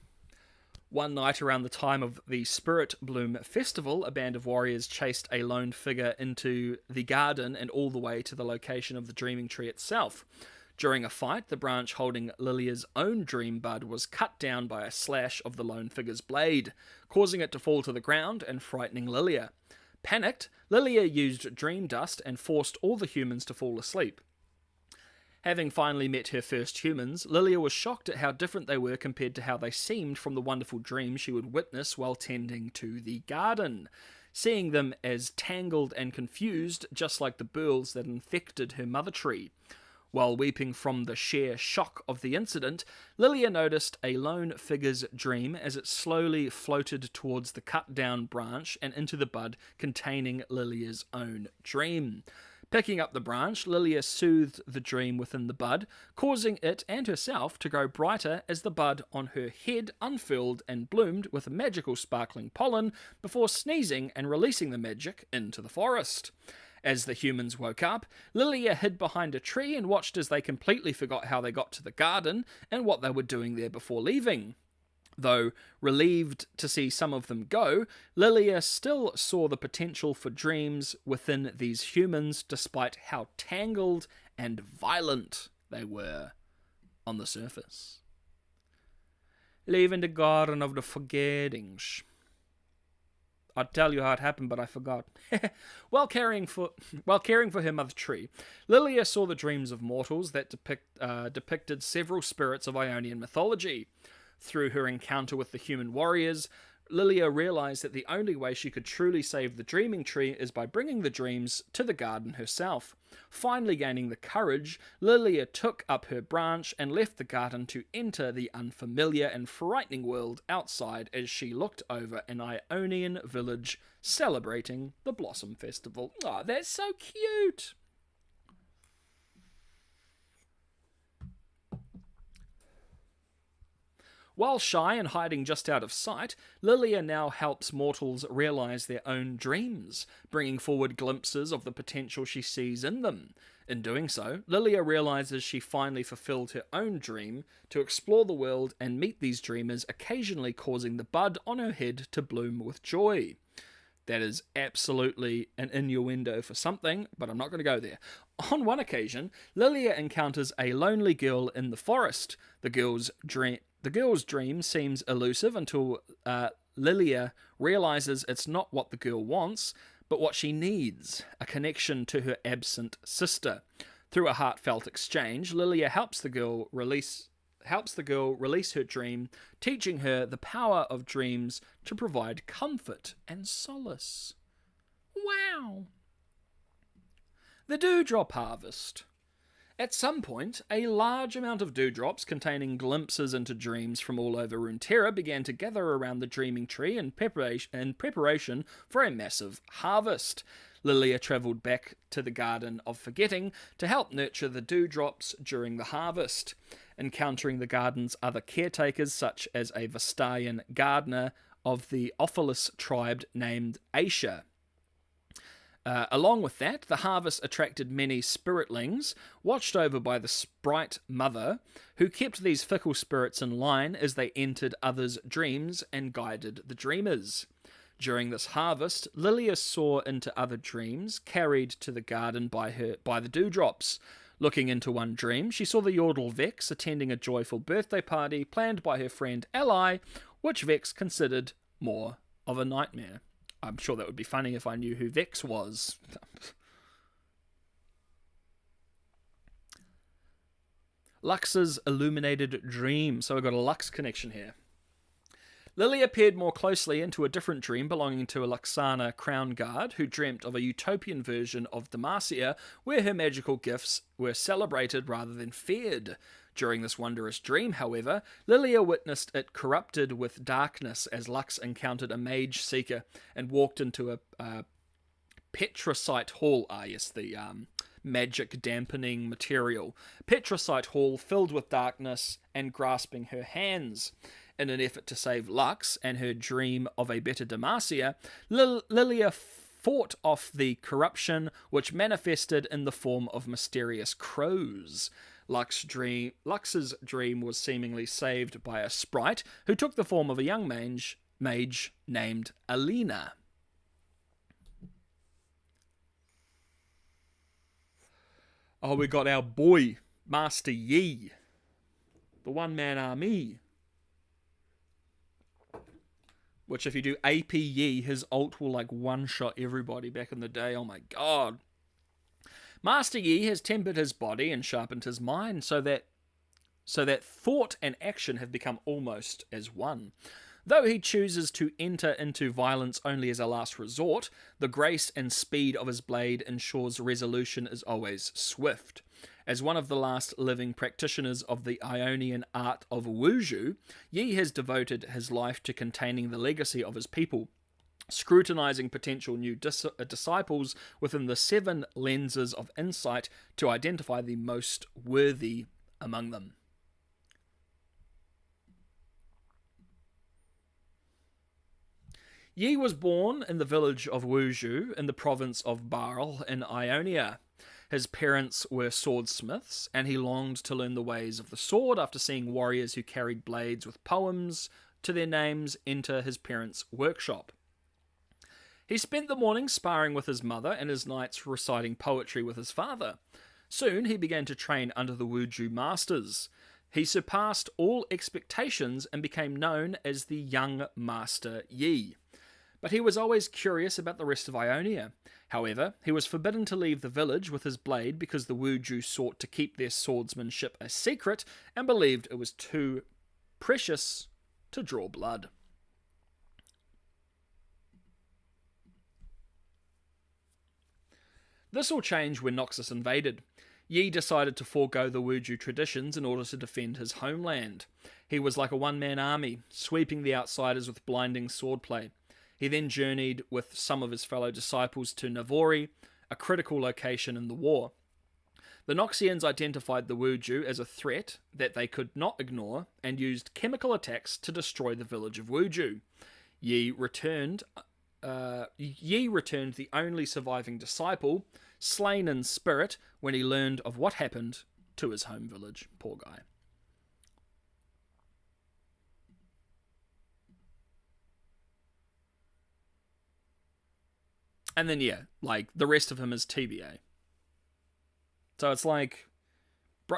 One night around the time of the Spirit Bloom Festival, a band of warriors chased a lone figure into the garden and all the way to the location of the dreaming tree itself. During a fight, the branch holding Lilia's own dream bud was cut down by a slash of the lone figure's blade, causing it to fall to the ground and frightening Lilia. Panicked, Lilia used dream dust and forced all the humans to fall asleep. Having finally met her first humans, Lilia was shocked at how different they were compared to how they seemed from the wonderful dreams she would witness while tending to the garden, seeing them as tangled and confused, just like the burls that infected her mother tree. While weeping from the sheer shock of the incident, Lilia noticed a lone figure's dream as it slowly floated towards the cut-down branch and into the bud containing Lilia's own dream. Picking up the branch, Lilia soothed the dream within the bud, causing it and herself to grow brighter as the bud on her head unfurled and bloomed with magical sparkling pollen before sneezing and releasing the magic into the forest. As the humans woke up, Lilia hid behind a tree and watched as they completely forgot how they got to the garden and what they were doing there before leaving. Though relieved to see some of them go, Lilia still saw the potential for dreams within these humans despite how tangled and violent they were on the surface. Leaving the Garden of the Forgettings. I'd tell you how it happened, but I forgot. While caring for her mother tree, Lilia saw the dreams of mortals that depicted several spirits of Ionian mythology. Through her encounter with the human warriors, Lilia realized that the only way she could truly save the dreaming tree is by bringing the dreams to the garden herself. Finally gaining the courage, Lilia took up her branch and left the garden to enter the unfamiliar and frightening world outside as she looked over an Ionian village celebrating the Blossom Festival. Oh, that's so cute! While shy and hiding just out of sight, Lilia now helps mortals realize their own dreams, bringing forward glimpses of the potential she sees in them. In doing so, Lilia realizes she finally fulfilled her own dream to explore the world and meet these dreamers, occasionally causing the bud on her head to bloom with joy. That is absolutely an innuendo for something, but I'm not going to go there. On one occasion, Lilia encounters a lonely girl in the forest. The girl's dream seems elusive until Lilia realizes it's not what the girl wants, but what she needs, a connection to her absent sister. Through a heartfelt exchange, Lilia helps the girl release her dream, teaching her the power of dreams to provide comfort and solace. Wow! The Dewdrop Harvest. At some point, a large amount of dewdrops containing glimpses into dreams from all over Runeterra began to gather around the dreaming tree in preparation for a massive harvest. Lilia travelled back to the Garden of Forgetting to help nurture the dewdrops during the harvest, encountering the garden's other caretakers such as a Vestayan gardener of the Ophilis tribe named Aisha. Along with that, the harvest attracted many spiritlings, watched over by the sprite mother, who kept these fickle spirits in line as they entered others' dreams and guided the dreamers. During this harvest, Lilia saw into other dreams, carried to the garden by the dewdrops. Looking into one dream, she saw the Yordle Vex attending a joyful birthday party planned by her friend Ally, which Vex considered more of a nightmare. I'm sure that would be funny if I knew who Vex was. Lux's illuminated dream. So we've got a Lux connection here. Lilia peered more closely into a different dream belonging to a Luxana crown guard who dreamt of a utopian version of Demacia where her magical gifts were celebrated rather than feared. During this wondrous dream, however, Lilia witnessed it corrupted with darkness as Lux encountered a mage seeker and walked into a Petrocite hall. Yes, the magic dampening material. Petrocite hall filled with darkness and grasping her hands. In an effort to save Lux and her dream of a better Demacia, Lilia fought off the corruption, which manifested in the form of mysterious crows. Lux's dream was seemingly saved by a sprite who took the form of a young mage named Alina. Oh, we got our boy, Master Yi. The one-man army. Which, if you do AP Yi, his ult will one-shot everybody back in the day. Oh my god. Master Yi has tempered his body and sharpened his mind so that thought and action have become almost as one. Though he chooses to enter into violence only as a last resort, the grace and speed of his blade ensures resolution is always swift. As one of the last living practitioners of the Ionian art of Wuju, Yi has devoted his life to containing the legacy of his people, scrutinizing potential new disciples within the 7 lenses of insight to identify the most worthy among them. Yi was born in the village of Wuju in the province of Barl in Ionia. His parents were swordsmiths, and he longed to learn the ways of the sword after seeing warriors who carried blades with poems to their names enter his parents' workshop. He spent the mornings sparring with his mother and his nights reciting poetry with his father. Soon he began to train under the Wuju masters. He surpassed all expectations and became known as the young Master Yi. But he was always curious about the rest of Ionia. However, he was forbidden to leave the village with his blade because the Wuju sought to keep their swordsmanship a secret and believed it was too precious to draw blood. This all changed when Noxus invaded. Yi decided to forego the Wuju traditions in order to defend his homeland. He was like a one-man army, sweeping the outsiders with blinding swordplay. He then journeyed with some of his fellow disciples to Navori, a critical location in the war. The Noxians identified the Wuju as a threat that they could not ignore and used chemical attacks to destroy the village of Wuju. Yi returned the only surviving disciple, slain in spirit when he learned of what happened to his home village. Poor guy. And then, the rest of him is TBA. So it's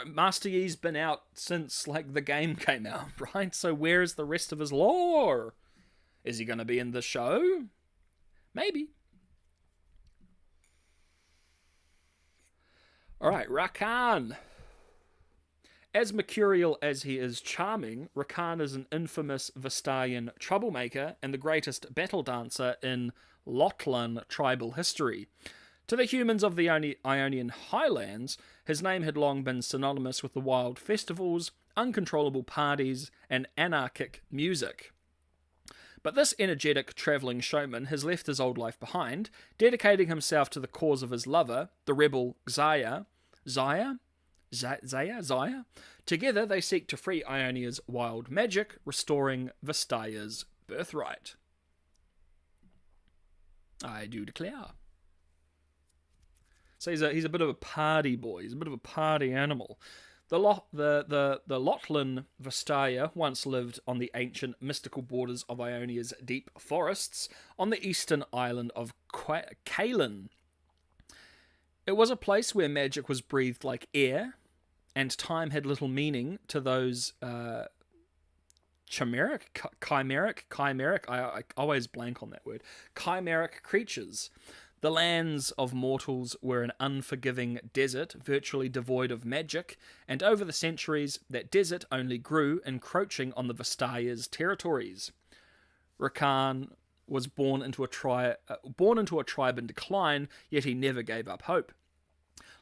Master Yi's been out since, the game came out, right? So where is the rest of his lore? Is he going to be in the show? Maybe. Alright, Rakan. As mercurial as he is charming, Rakan is an infamous Vestayan troublemaker and the greatest battle dancer in Lotlan tribal history. To the humans of the Ionian highlands, his name had long been synonymous with the wild festivals, uncontrollable parties, and anarchic music. But this energetic travelling showman has left his old life behind, dedicating himself to the cause of his lover, the rebel Xayah. Xayah? Together they seek to free Ionia's wild magic, restoring Vestaya's birthright. I do declare. So he's a bit of a party boy. He's a bit of a party animal. The Lothlin Vestaya once lived on the ancient mystical borders of Ionia's deep forests on the eastern island of Kalin. It was a place where magic was breathed like air, and time had little meaning to those chimeric, I always blank on that word, chimeric creatures. The lands of mortals were an unforgiving desert, virtually devoid of magic, and over the centuries, that desert only grew, encroaching on the Vestaya's territories. Rakan was born into a tribe in decline, yet he never gave up hope.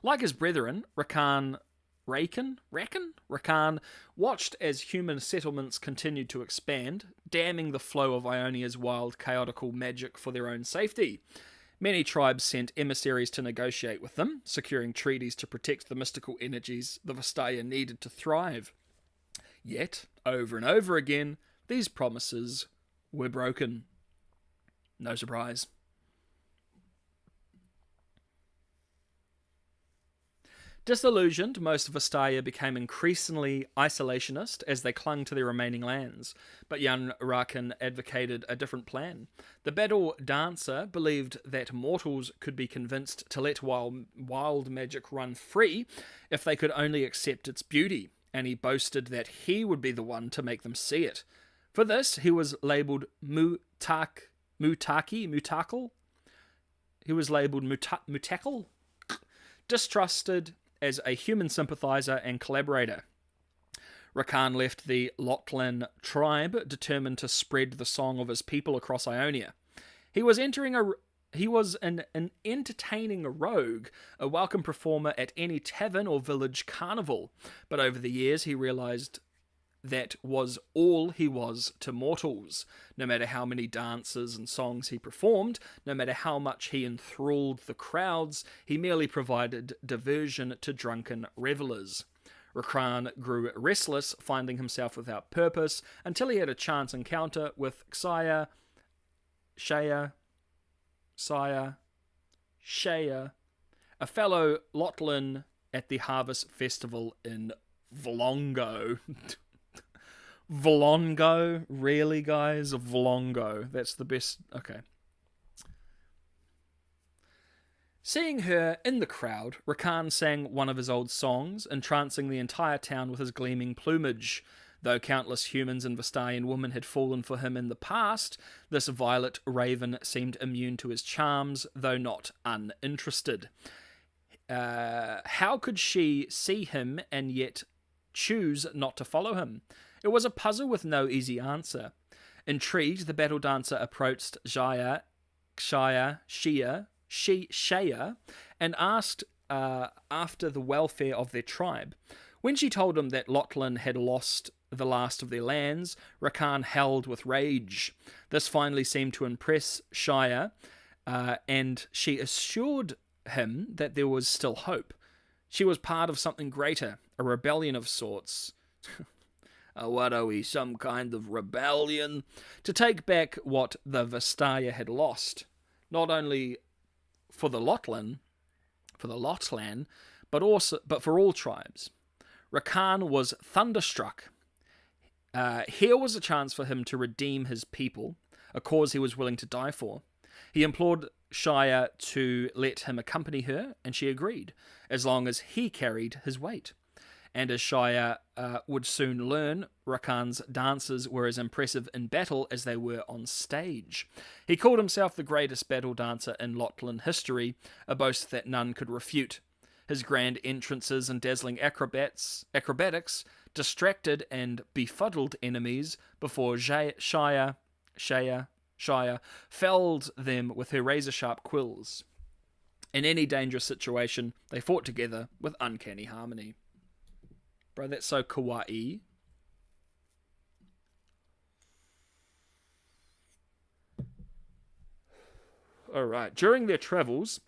Like his brethren, Rakan watched as human settlements continued to expand, damming the flow of Ionia's wild, chaotical magic for their own safety. Many tribes sent emissaries to negotiate with them, securing treaties to protect the mystical energies the Vestaya needed to thrive. Yet, over and over again, these promises were broken. No surprise. Disillusioned, most of Vestaya became increasingly isolationist as they clung to their remaining lands, but young Rakan advocated a different plan. The battle dancer believed that mortals could be convinced to let wild magic run free if they could only accept its beauty, and he boasted that he would be the one to make them see it. For this, he was labelled Mutakal. He was labelled Mutakal, distrusted as a human sympathizer and collaborator. Rakan left the Lothlin tribe, determined to spread the song of his people across Ionia. He was an entertaining rogue, a welcome performer at any tavern or village carnival, but over the years he realised that was all he was to mortals. No matter how many dances and songs he performed, no matter how much he enthralled the crowds, he merely provided diversion to drunken revellers. Rakan grew restless, finding himself without purpose, until he had a chance encounter with Shaya, a fellow Lothlin at the harvest festival in Vlongo. Vlongo? Really, guys? Vlongo. That's the best. Okay. Seeing her in the crowd, Rakan sang one of his old songs, entrancing the entire town with his gleaming plumage. Though countless humans and Vestayan women had fallen for him in the past, this violet raven seemed immune to his charms, though not uninterested. How could she see him and yet choose not to follow him? It was a puzzle with no easy answer. Intrigued, the battle dancer approached Shaya, and asked after the welfare of their tribe. When she told him that Lothlin had lost the last of their lands, Rakan howled with rage. This finally seemed to impress Shaya, and she assured him that there was still hope. She was part of something greater, a rebellion of sorts. What are we, some kind of rebellion? To take back what the Vestaya had lost, not only for the Lothlin, but for all tribes. Rakan was thunderstruck. Here was a chance for him to redeem his people, a cause he was willing to die for. He implored Shaya to let him accompany her, and she agreed, as long as he carried his weight. And as Shaya would soon learn, Rakan's dances were as impressive in battle as they were on stage. He called himself the greatest battle dancer in Lothlin history, a boast that none could refute. His grand entrances and dazzling acrobatics distracted and befuddled enemies before Shaya felled them with her razor-sharp quills. In any dangerous situation, they fought together with uncanny harmony. Bro, that's so kawaii. Alright, during their travels,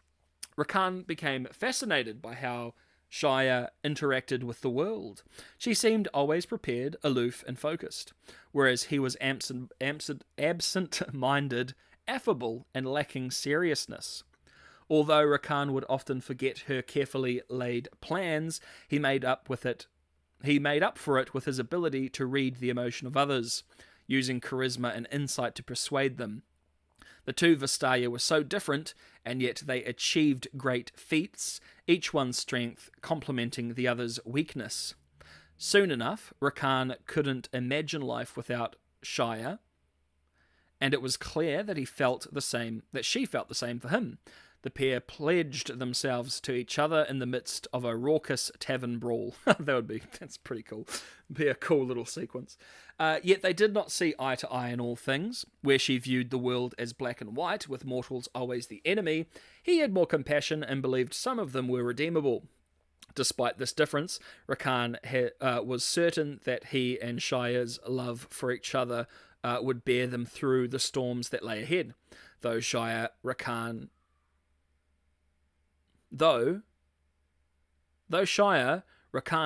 Rakan became fascinated by how Shia interacted with the world. She seemed always prepared, aloof, and focused, whereas he was absent-minded, affable, and lacking seriousness. Although Rakan would often forget her carefully laid plans, he made up for it with his ability to read the emotion of others, using charisma and insight to persuade them. The two Vistaya were so different, and yet they achieved great feats, each one's strength complementing the other's weakness. Soon enough, Rakan couldn't imagine life without Shia, and it was clear that she felt the same for him. The pair pledged themselves to each other in the midst of a raucous tavern brawl. That's pretty cool. Be a cool little sequence. Yet they did not see eye to eye in all things. Where she viewed the world as black and white, with mortals always the enemy, he had more compassion and believed some of them were redeemable. Despite this difference, Rakan was certain that he and Shia's love for each other would bear them through the storms that lay ahead. Though Shia Rakan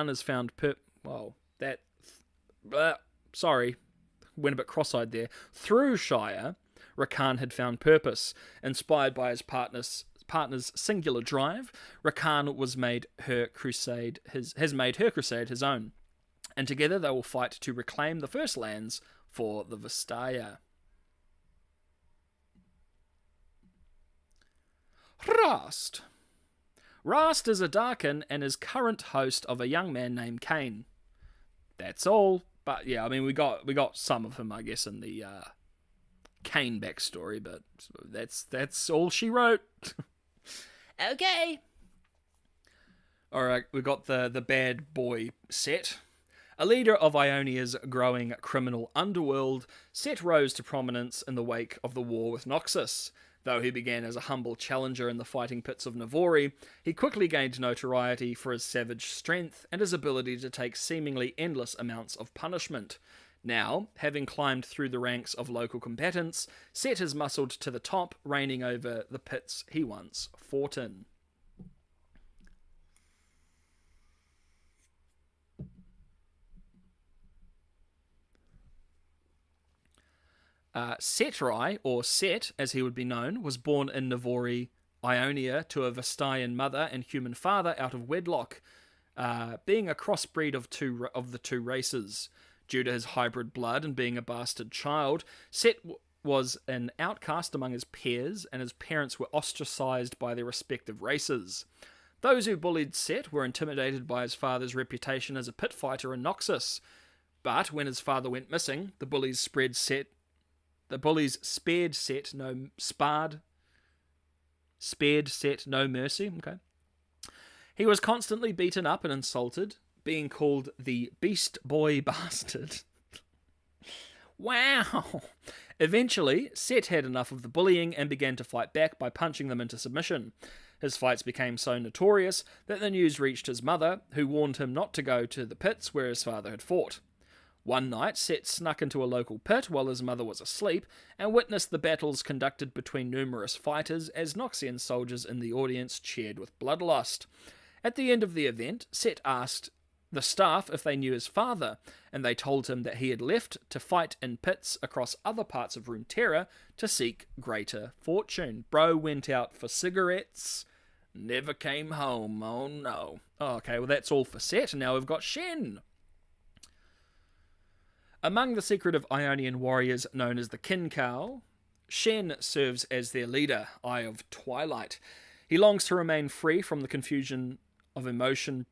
has found went a bit cross-eyed there. Through Shia, Rakan had found purpose. Inspired by his partner's singular drive, Rakan has made her crusade his own. And together they will fight to reclaim the first lands for the Vistaya. Rast is a Darkin and is current host of a young man named Kane. That's all. But yeah, I mean, we got some of him, I guess, in the Kane backstory, but that's all she wrote. Okay. Alright, we got the bad boy Set. A leader of Ionia's growing criminal underworld, Set rose to prominence in the wake of the war with Noxus. Though he began as a humble challenger in the fighting pits of Navori, he quickly gained notoriety for his savage strength and his ability to take seemingly endless amounts of punishment. Now, having climbed through the ranks of local combatants, Set has muscled to the top, reigning over the pits he once fought in. Setrai, or Set as he would be known, was born in Navori, Ionia, to a Vistayan mother and human father out of wedlock, being a crossbreed of the two races. Due to his hybrid blood and being a bastard child, Set was an outcast among his peers, and his parents were ostracized by their respective races. Those who bullied Set were intimidated by his father's reputation as a pit fighter in Noxus. But when his father went missing, the bullies spared Set no mercy. Okay. He was constantly beaten up and insulted, being called the Beast Boy Bastard. Wow! Eventually, Set had enough of the bullying and began to fight back by punching them into submission. His fights became so notorious that the news reached his mother, who warned him not to go to the pits where his father had fought. One night, Set snuck into a local pit while his mother was asleep and witnessed the battles conducted between numerous fighters as Noxian soldiers in the audience cheered with bloodlust. At the end of the event, Set asked the staff if they knew his father, and they told him that he had left to fight in pits across other parts of Runeterra to seek greater fortune. Bro went out for cigarettes, never came home, oh no. Oh, okay, well that's all for Set, and now we've got Shen. Among the secretive Ionian warriors known as the Kincow, Shen serves as their leader, Eye of Twilight. He longs to remain free from the confusion of emotion,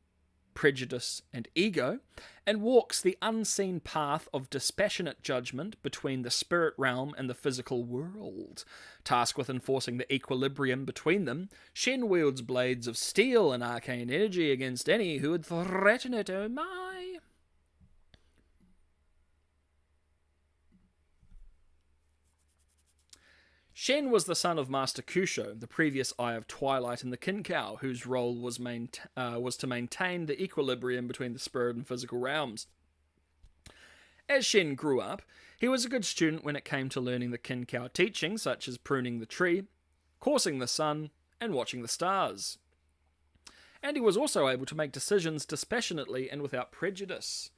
prejudice, and ego, and walks the unseen path of dispassionate judgment between the spirit realm and the physical world. Tasked with enforcing the equilibrium between them, Shen wields blades of steel and arcane energy against any who would threaten it. Oh my! Shen was the son of Master Kusho, the previous Eye of Twilight in the Kinkow, whose role was to maintain the equilibrium between the spirit and physical realms. As Shen grew up, he was a good student when it came to learning the Kinkow teachings, such as pruning the tree, coursing the sun, and watching the stars. And he was also able to make decisions dispassionately and without prejudice.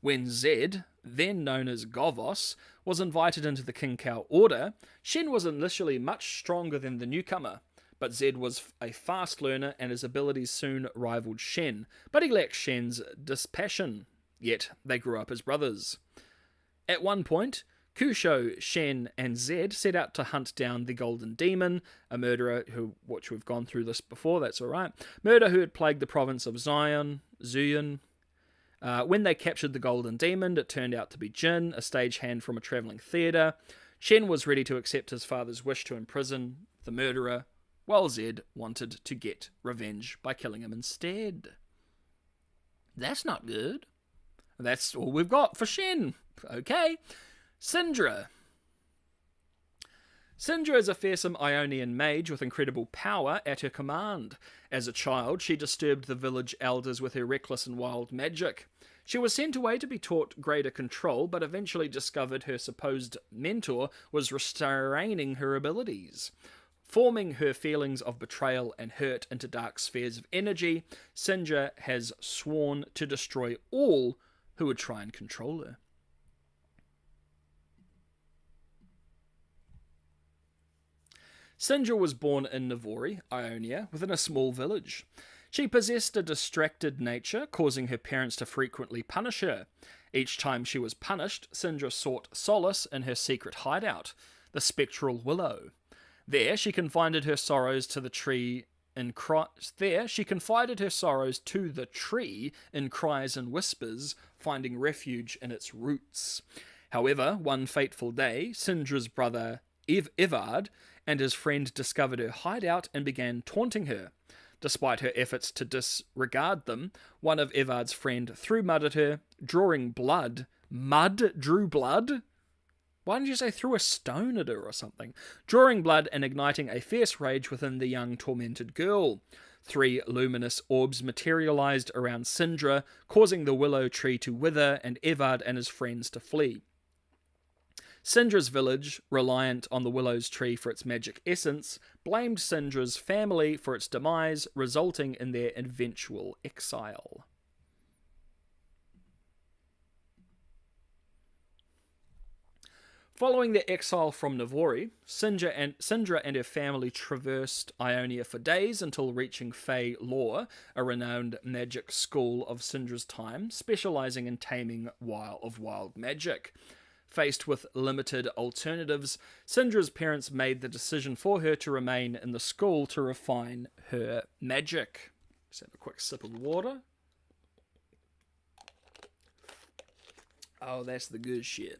When Zed, then known as Govos, was invited into the Kinkow Order, Shen was initially much stronger than the newcomer, but Zed was a fast learner and his abilities soon rivaled Shen, but he lacked Shen's dispassion, yet they grew up as brothers. At one point, Kusho, Shen, and Zed set out to hunt down the Golden Demon, a murderer which we've gone through this before, that's alright, murder who had plagued the province of Zuyan. When they captured the Golden Demon, it turned out to be Jin, a stagehand from a travelling theatre. Shen was ready to accept his father's wish to imprison the murderer, while Zed wanted to get revenge by killing him instead. That's not good. That's all we've got for Shen. Okay. Syndra. Syndra is a fearsome Ionian mage with incredible power at her command. As a child, she disturbed the village elders with her reckless and wild magic. She was sent away to be taught greater control, but eventually discovered her supposed mentor was restraining her abilities. Forming her feelings of betrayal and hurt into dark spheres of energy, Syndra has sworn to destroy all who would try and control her. Syndra was born in Navori, Ionia, within a small village. She possessed a distracted nature, causing her parents to frequently punish her. Each time she was punished, Syndra sought solace in her secret hideout, the Spectral Willow. There she confided her sorrows to the tree in cries and whispers, finding refuge in its roots. However, one fateful day, Syndra's brother Evard and his friend discovered her hideout and began taunting her. Despite her efforts to disregard them, one of Evard's friend threw mud at her, drawing blood. Mud drew blood? Why didn't you say threw a stone at her or something? Drawing blood and igniting a fierce rage within the young tormented girl. 3 luminous orbs materialized around Syndra, causing the willow tree to wither and Evard and his friends to flee. Syndra's village, reliant on the willow's tree for its magic essence, blamed Syndra's family for its demise, resulting in their eventual exile. Following their exile from Navori, Syndra and her family traversed Ionia for days until reaching Fey Lore, a renowned magic school of Syndra's time, specializing in taming wild magic. Faced with limited alternatives, Syndra's parents made the decision for her to remain in the school to refine her magic. Just have a quick sip of water. Oh, that's the good shit.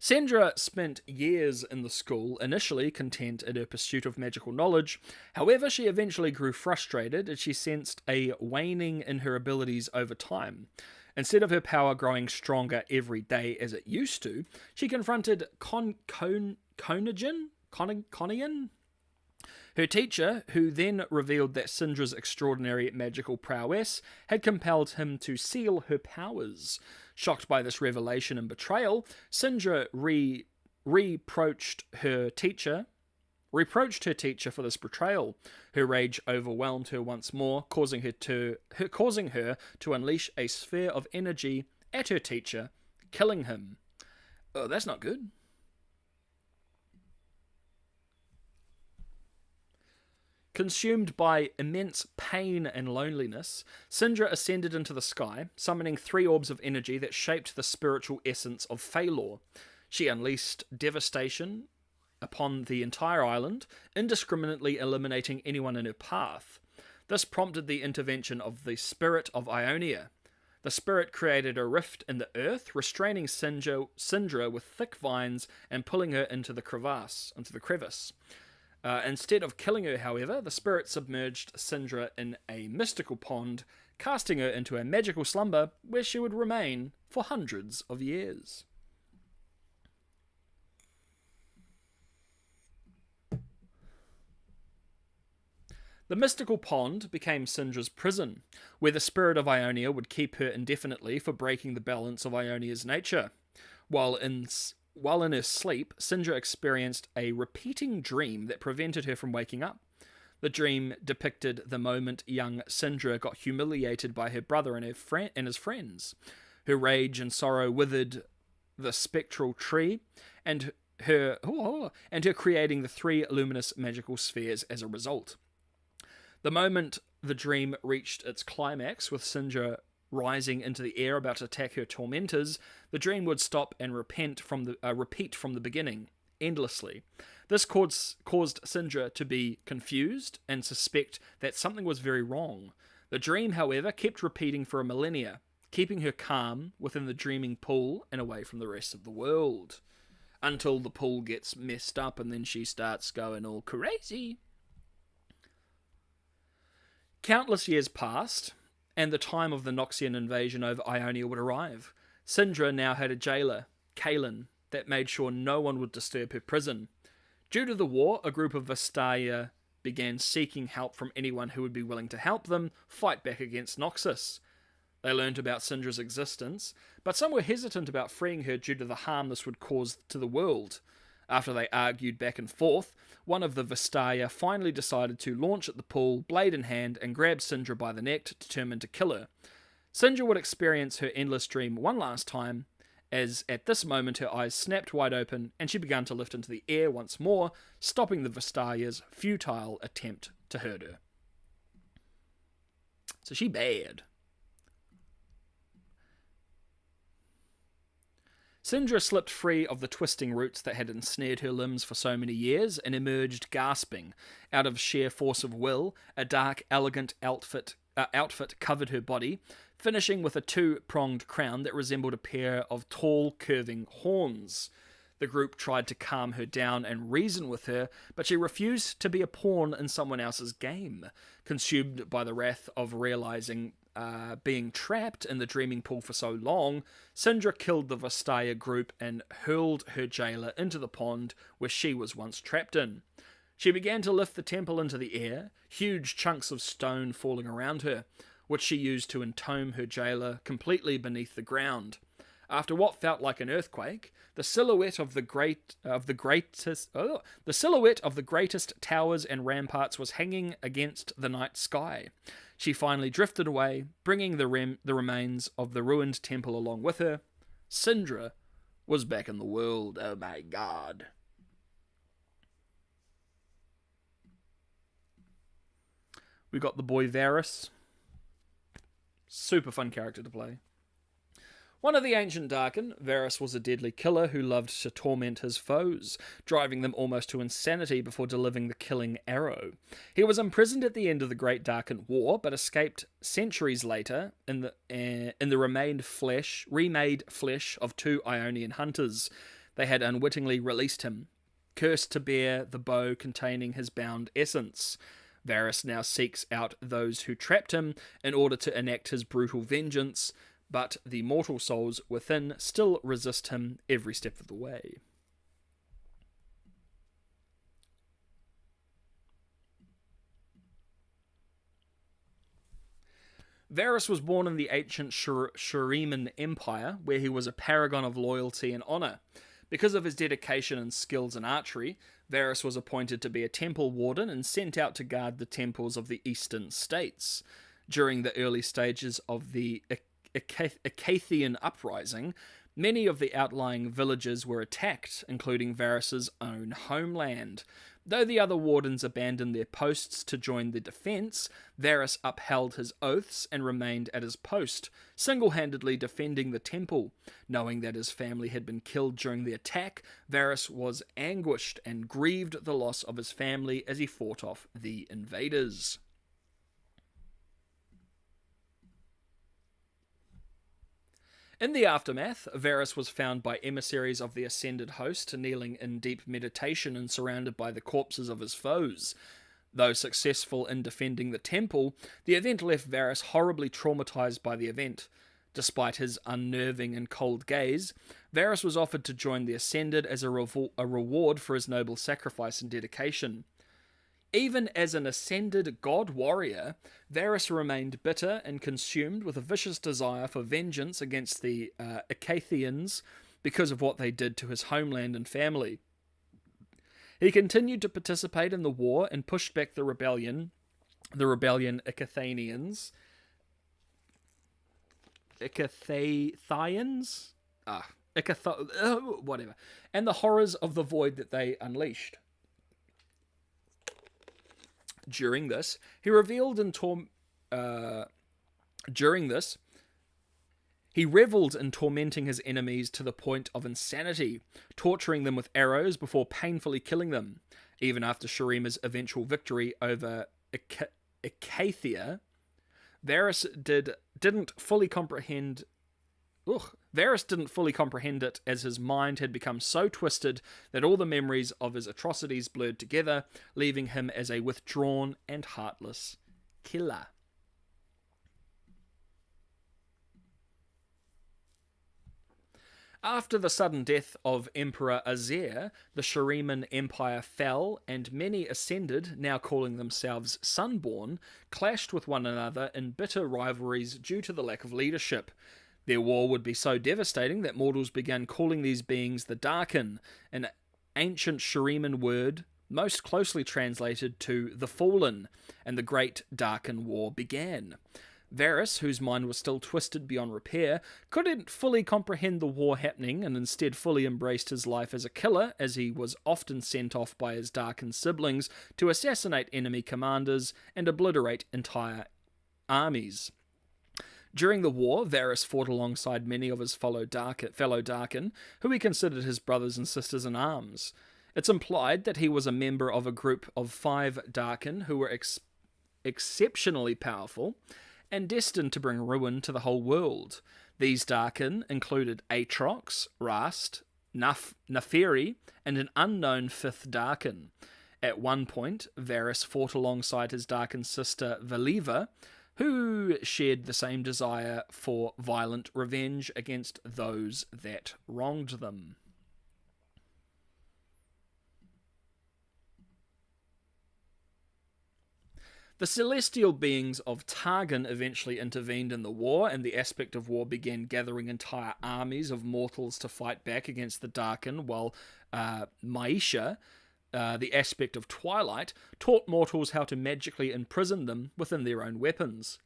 Syndra spent years in the school, initially content in her pursuit of magical knowledge. However, she eventually grew frustrated as she sensed a waning in her abilities over time. Instead of her power growing stronger every day as it used to, she confronted Conigan, her teacher, who then revealed that Syndra's extraordinary magical prowess had compelled him to seal her powers. Shocked by this revelation and betrayal, Syndra reproached her teacher for this betrayal. Her rage overwhelmed her once more, causing her to unleash a sphere of energy at her teacher, killing him. Oh, that's not good. Consumed by immense pain and loneliness, Syndra ascended into the sky, summoning 3 orbs of energy that shaped the spiritual essence of Phalor. She unleashed devastation upon the entire island, indiscriminately eliminating anyone in her path. This prompted the intervention of the spirit of Ionia. The spirit created a rift in the earth, restraining Syndra with thick vines and pulling her into the crevice. Instead of killing her, however, the spirit submerged Syndra in a mystical pond, casting her into a magical slumber where she would remain for hundreds of years. The mystical pond became Syndra's prison, where the spirit of Ionia would keep her indefinitely for breaking the balance of Ionia's nature. While in her sleep, Syndra experienced a repeating dream that prevented her from waking up. The dream depicted the moment young Syndra got humiliated by her brother and his friends. Her rage and sorrow withered the spectral tree, and her creating the 3 luminous magical spheres as a result. The moment the dream reached its climax, with Syndra rising into the air about to attack her tormentors, the dream would stop and repeat from the beginning, endlessly. This caused Syndra to be confused and suspect that something was very wrong. The dream, however, kept repeating for a millennia, keeping her calm within the dreaming pool and away from the rest of the world. Until the pool gets messed up and then she starts going all crazy. Countless years passed, and the time of the Noxian invasion over Ionia would arrive. Syndra now had a jailer, Kaelin, that made sure no one would disturb her prison. Due to the war, a group of Vastaya began seeking help from anyone who would be willing to help them fight back against Noxus. They learned about Syndra's existence, but some were hesitant about freeing her due to the harm this would cause to the world. After they argued back and forth, one of the Vastaya finally decided to launch at the pool, blade in hand, and grab Syndra by the neck, determined to kill her. Syndra would experience her endless dream one last time, as at this moment her eyes snapped wide open and she began to lift into the air once more, stopping the Vastaya's futile attempt to hurt her. So she bad. Syndra slipped free of the twisting roots that had ensnared her limbs for so many years and emerged gasping. Out of sheer force of will, a dark, elegant outfit covered her body, finishing with a 2-pronged crown that resembled a pair of tall, curving horns. The group tried to calm her down and reason with her, but she refused to be a pawn in someone else's game. Consumed by the wrath of realizing being trapped in the dreaming pool for so long, Syndra killed the Vastaya group and hurled her jailer into the pond where she was once trapped in. She began to lift the temple into the air, huge chunks of stone falling around her, which she used to entomb her jailer completely beneath the ground. After what felt like an earthquake, the silhouette of the greatest towers and ramparts was hanging against the night sky. She finally drifted away, bringing the remains of the ruined temple along with her. Syndra was back in the world. Oh my god. We got the boy Varus. Super fun character to play. One of the ancient Darkin, Varus was a deadly killer who loved to torment his foes, driving them almost to insanity before delivering the killing arrow. He was imprisoned at the end of the Great Darkin War, but escaped centuries later in the remade flesh of 2 Ionian hunters. They had unwittingly released him, cursed to bear the bow containing his bound essence. Varus now seeks out those who trapped him in order to enact his brutal vengeance, but the mortal souls within still resist him every step of the way. Varus was born in the ancient Shuriman Empire, where he was a paragon of loyalty and honour. Because of his dedication and skills in archery, Varus was appointed to be a temple warden and sent out to guard the temples of the eastern states. During the early stages of the Acathian uprising, many of the outlying villages were attacked, including Varus's own homeland. Though the other wardens abandoned their posts to join the defence, Varus upheld his oaths and remained at his post, single-handedly defending the temple. Knowing that his family had been killed during the attack, Varus was anguished and grieved the loss of his family as he fought off the invaders. In the aftermath, Varus was found by emissaries of the ascended host kneeling in deep meditation and surrounded by the corpses of his foes. Though successful in defending the temple, the event left Varus horribly traumatized by the event. Despite his unnerving and cold gaze, Varus was offered to join the ascended as a reward for his noble sacrifice and dedication. Even as an ascended god warrior, Varys remained bitter and consumed with a vicious desire for vengeance against the Acaethians because of what they did to his homeland and family. He continued to participate in the war and pushed back the rebellion Acaethians. Whatever. And the horrors of the void that they unleashed. During this, he reveled in tormenting his enemies to the point of insanity, torturing them with arrows before painfully killing them. Even after Shurima's eventual victory over Acaethia, Varys didn't fully comprehend it, as his mind had become so twisted that all the memories of his atrocities blurred together, leaving him as a withdrawn and heartless killer. After the sudden death of Emperor Azair, the Shuriman Empire fell, and many ascended, now calling themselves Sunborn, clashed with one another in bitter rivalries due to the lack of leadership. Their war would be so devastating that mortals began calling these beings the Darken, an ancient Shuriman word most closely translated to the Fallen, and the Great Darken War began. Varys, whose mind was still twisted beyond repair, couldn't fully comprehend the war happening and instead fully embraced his life as a killer, as he was often sent off by his Darken siblings to assassinate enemy commanders and obliterate entire armies. During the war, Varys fought alongside many of his fellow Darken, who he considered his brothers and sisters in arms. It's implied that he was a member of a group of 5 Darken who were exceptionally powerful and destined to bring ruin to the whole world. These Darken included Aatrox, Rast, Neferi, and an unknown 5th Darken. At one point, Varys fought alongside his Darken sister Valiva, who shared the same desire for violent revenge against those that wronged them. The celestial beings of Targon eventually intervened in the war, and the aspect of war began gathering entire armies of mortals to fight back against the Darken, while Maisha, the aspect of Twilight, taught mortals how to magically imprison them within their own weapons.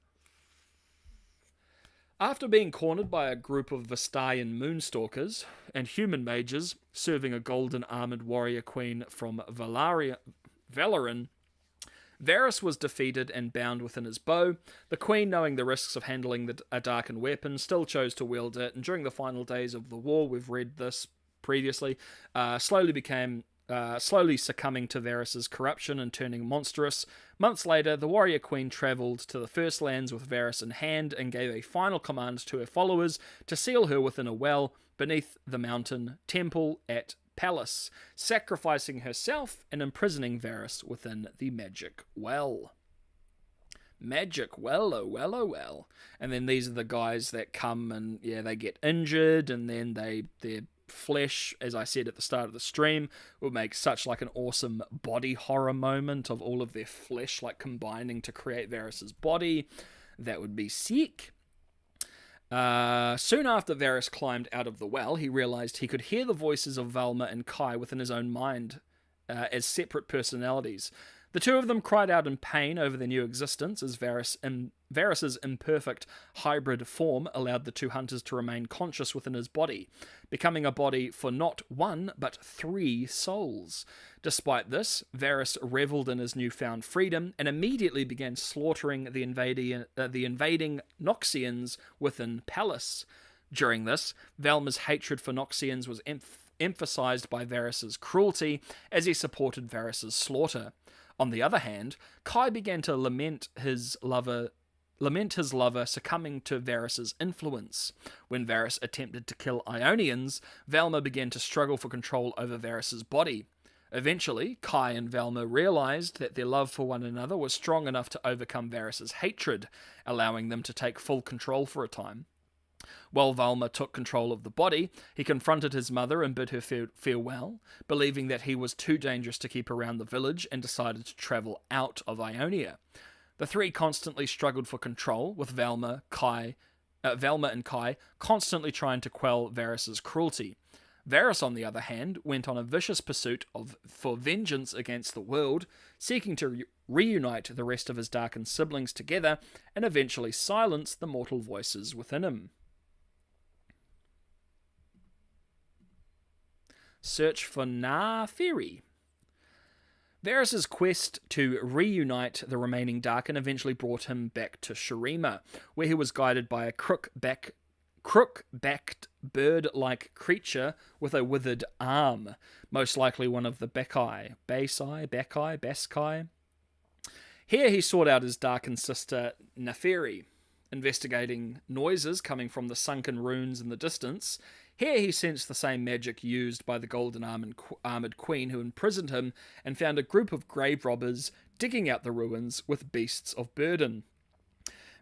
After being cornered by a group of Vestayan moonstalkers and human mages serving a golden armoured warrior queen from Valoran, Varys was defeated and bound within his bow. The queen, knowing the risks of handling a darkened weapon, still chose to wield it, and during the final days of the war, we've read this previously, slowly succumbing to Varys' corruption and turning monstrous. Months later, the warrior queen travelled to the First Lands with Varys in hand and gave a final command to her followers to seal her within a well beneath the mountain temple at Palace, sacrificing herself and imprisoning Varys within the magic well. Magic well, oh well, oh well. And then these are the guys that come and, they get injured, and then their flesh, as I said at the start of the stream, will make such like an awesome body horror moment of all of their flesh like combining to create Varys' body. That would be sick. Soon after Varys climbed out of the well, he realized he could hear the voices of Velma and Kai within his own mind as separate personalities. The two of them cried out in pain over their new existence as Varys' imperfect hybrid form allowed the two hunters to remain conscious within his body, becoming a body for not 1 but 3 souls. Despite this, Varys reveled in his newfound freedom and immediately began slaughtering the invading Noxians within Palace. During this, Velma's hatred for Noxians was emphasized by Varys' cruelty as he supported Varys' slaughter. On the other hand, Kai began to lament his lover succumbing to Varys' influence. When Varys attempted to kill Ionians, Velma began to struggle for control over Varys' body. Eventually, Kai and Velma realized that their love for one another was strong enough to overcome Varys' hatred, allowing them to take full control for a time. While Valma took control of the body, he confronted his mother and bid her farewell, believing that he was too dangerous to keep around the village, and decided to travel out of Ionia. The three constantly struggled for control, with Valma and Kai constantly trying to quell Varys' cruelty. Varys, on the other hand, went on a vicious pursuit for vengeance against the world, seeking to reunite the rest of his darkened siblings together and eventually silence the mortal voices within him. Search for Naafiri. Varys' quest to reunite the remaining Darkin eventually brought him back to Shurima, where he was guided by a crook-backed bird-like creature with a withered arm, most likely one of the Baskai. Here he sought out his Darkin sister Naafiri, investigating noises coming from the sunken ruins in the distance. Here he sensed the same magic used by the golden armoured queen who imprisoned him, and found a group of grave robbers digging out the ruins with beasts of burden.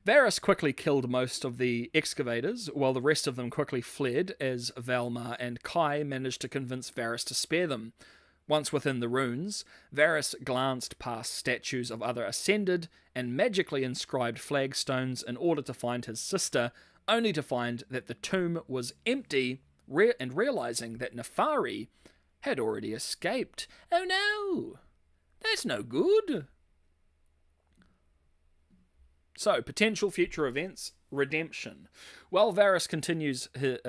Varys quickly killed most of the excavators, while the rest of them quickly fled, as Valma and Kai managed to convince Varys to spare them. Once within the ruins, Varys glanced past statues of other Ascended and magically inscribed flagstones in order to find his sister, only to find that the tomb was empty, and realizing that Naafiri had already escaped. Oh no! That's no good! So, potential future events. Redemption. While Varys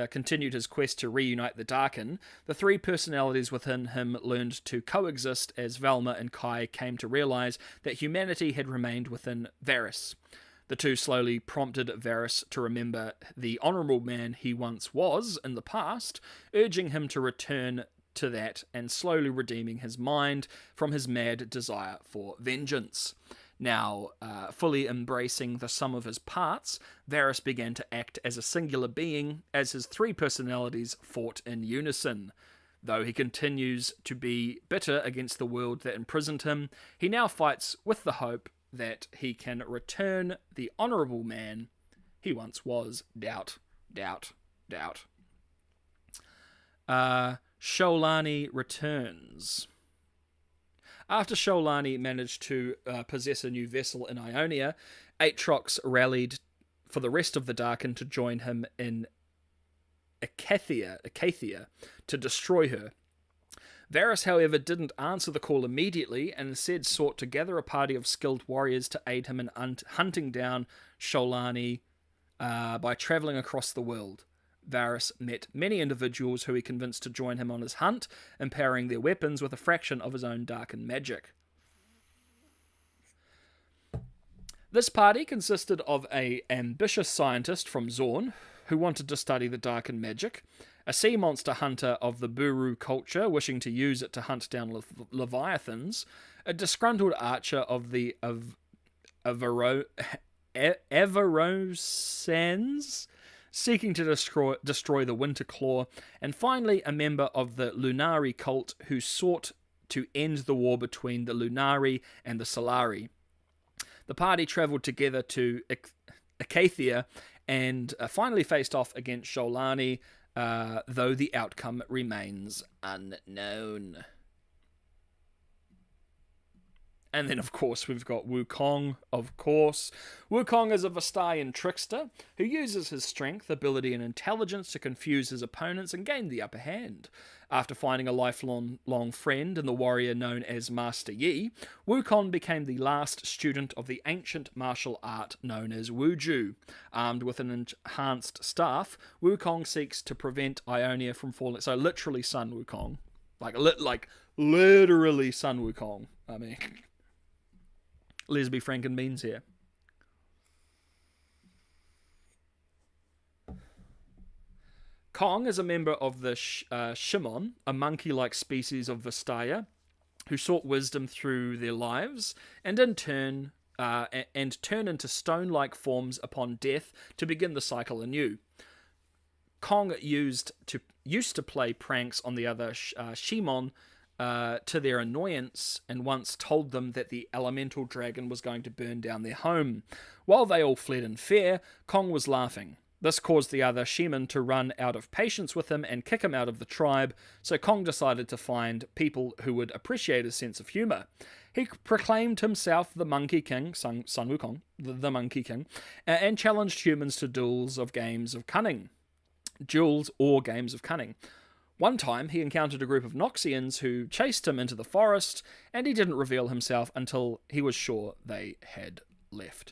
continued his quest to reunite the Darkin, the three personalities within him learned to coexist, as Valma and Kai came to realize that humanity had remained within Varys. The two slowly prompted Varys to remember the honourable man he once was in the past, urging him to return to that and slowly redeeming his mind from his mad desire for vengeance. Now, fully embracing the sum of his parts, Varys began to act as a singular being as his three personalities fought in unison. Though he continues to be bitter against the world that imprisoned him, he now fights with the hope that he can return the honourable man he once was. Doubt. Sholani returns. After Sholani managed to possess a new vessel in Ionia, Aatrox rallied for the rest of the Darkin to join him in Acacia to destroy her. Varys, however, didn't answer the call immediately, and instead sought to gather a party of skilled warriors to aid him in hunting down Sholani by travelling across the world. Varys met many individuals who he convinced to join him on his hunt, empowering their weapons with a fraction of his own Darkin magic. This party consisted of an ambitious scientist from Zorn, who wanted to study the Darkin magic, a sea monster hunter of the Buru culture wishing to use it to hunt down leviathans, a disgruntled archer of the Avarosans, seeking to destroy the Winter Claw, and finally a member of the Lunari cult who sought to end the war between the Lunari and the Solari. The party travelled together to Acacia and finally faced off against Sholani, though the outcome remains unknown. And then, of course, we've got Wukong, of course. Wukong is a Vestayan trickster who uses his strength, ability, and intelligence to confuse his opponents and gain the upper hand. After finding a lifelong friend in the warrior known as Master Yi, Wukong became the last student of the ancient martial art known as Wuju. Armed with an enhanced staff, Wukong seeks to prevent Ionia from falling. So literally Sun Wukong. Like literally Sun Wukong. I mean... Lesby Franken Beans here. Kong is a member of the Shimon, a monkey-like species of Vestaya, who sought wisdom through their lives, and in turn, turn into stone-like forms upon death to begin the cycle anew. Kong used to play pranks on the other Shimon, to their annoyance, and once told them that the elemental dragon was going to burn down their home. While they all fled in fear, Kong was laughing. This caused the other Shemin to run out of patience with him and kick him out of the tribe, so Kong decided to find people who would appreciate his sense of humour. He proclaimed himself the Monkey King, Sun Wukong, the Monkey King, and challenged humans to duels or games of cunning. One time, he encountered a group of Noxians who chased him into the forest, and he didn't reveal himself until he was sure they had left.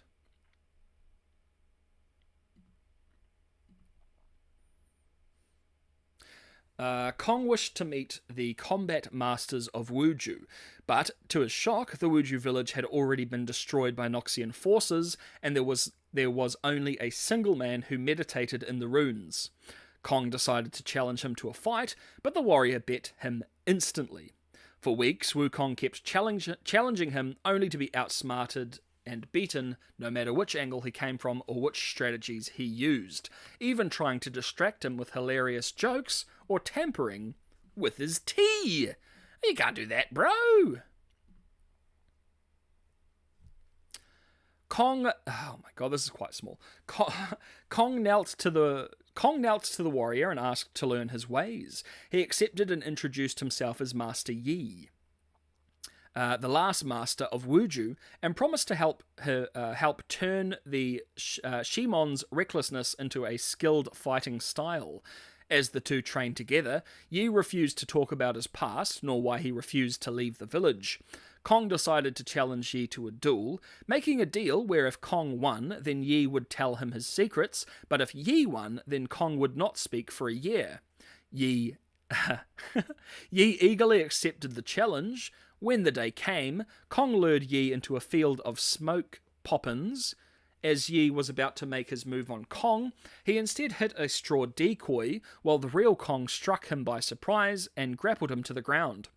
Kong wished to meet the combat masters of Wuju, but to his shock, the Wuju village had already been destroyed by Noxian forces, and there was only a single man who meditated in the runes. Kong decided to challenge him to a fight, but the warrior bet him instantly. For weeks, Wukong kept challenging him, only to be outsmarted and beaten no matter which angle he came from or which strategies he used, even trying to distract him with hilarious jokes or tampering with his tea. You can't do that, bro! Kong, oh my god, this is quite small. Kong knelt to the warrior and asked to learn his ways. He accepted and introduced himself as Master Yi, the last master of Wuju, and promised to help turn the Shimon's recklessness into a skilled fighting style. As the two trained together, Yi refused to talk about his past, nor why he refused to leave the village. Kong decided to challenge Yi to a duel, making a deal where if Kong won, then Yi would tell him his secrets, but if Yi won, then Kong would not speak for a year. Yi eagerly accepted the challenge. When the day came, Kong lured Yi into a field of smoke poppins. As Yi was about to make his move on Kong, he instead hit a straw decoy, while the real Kong struck him by surprise and grappled him to the ground.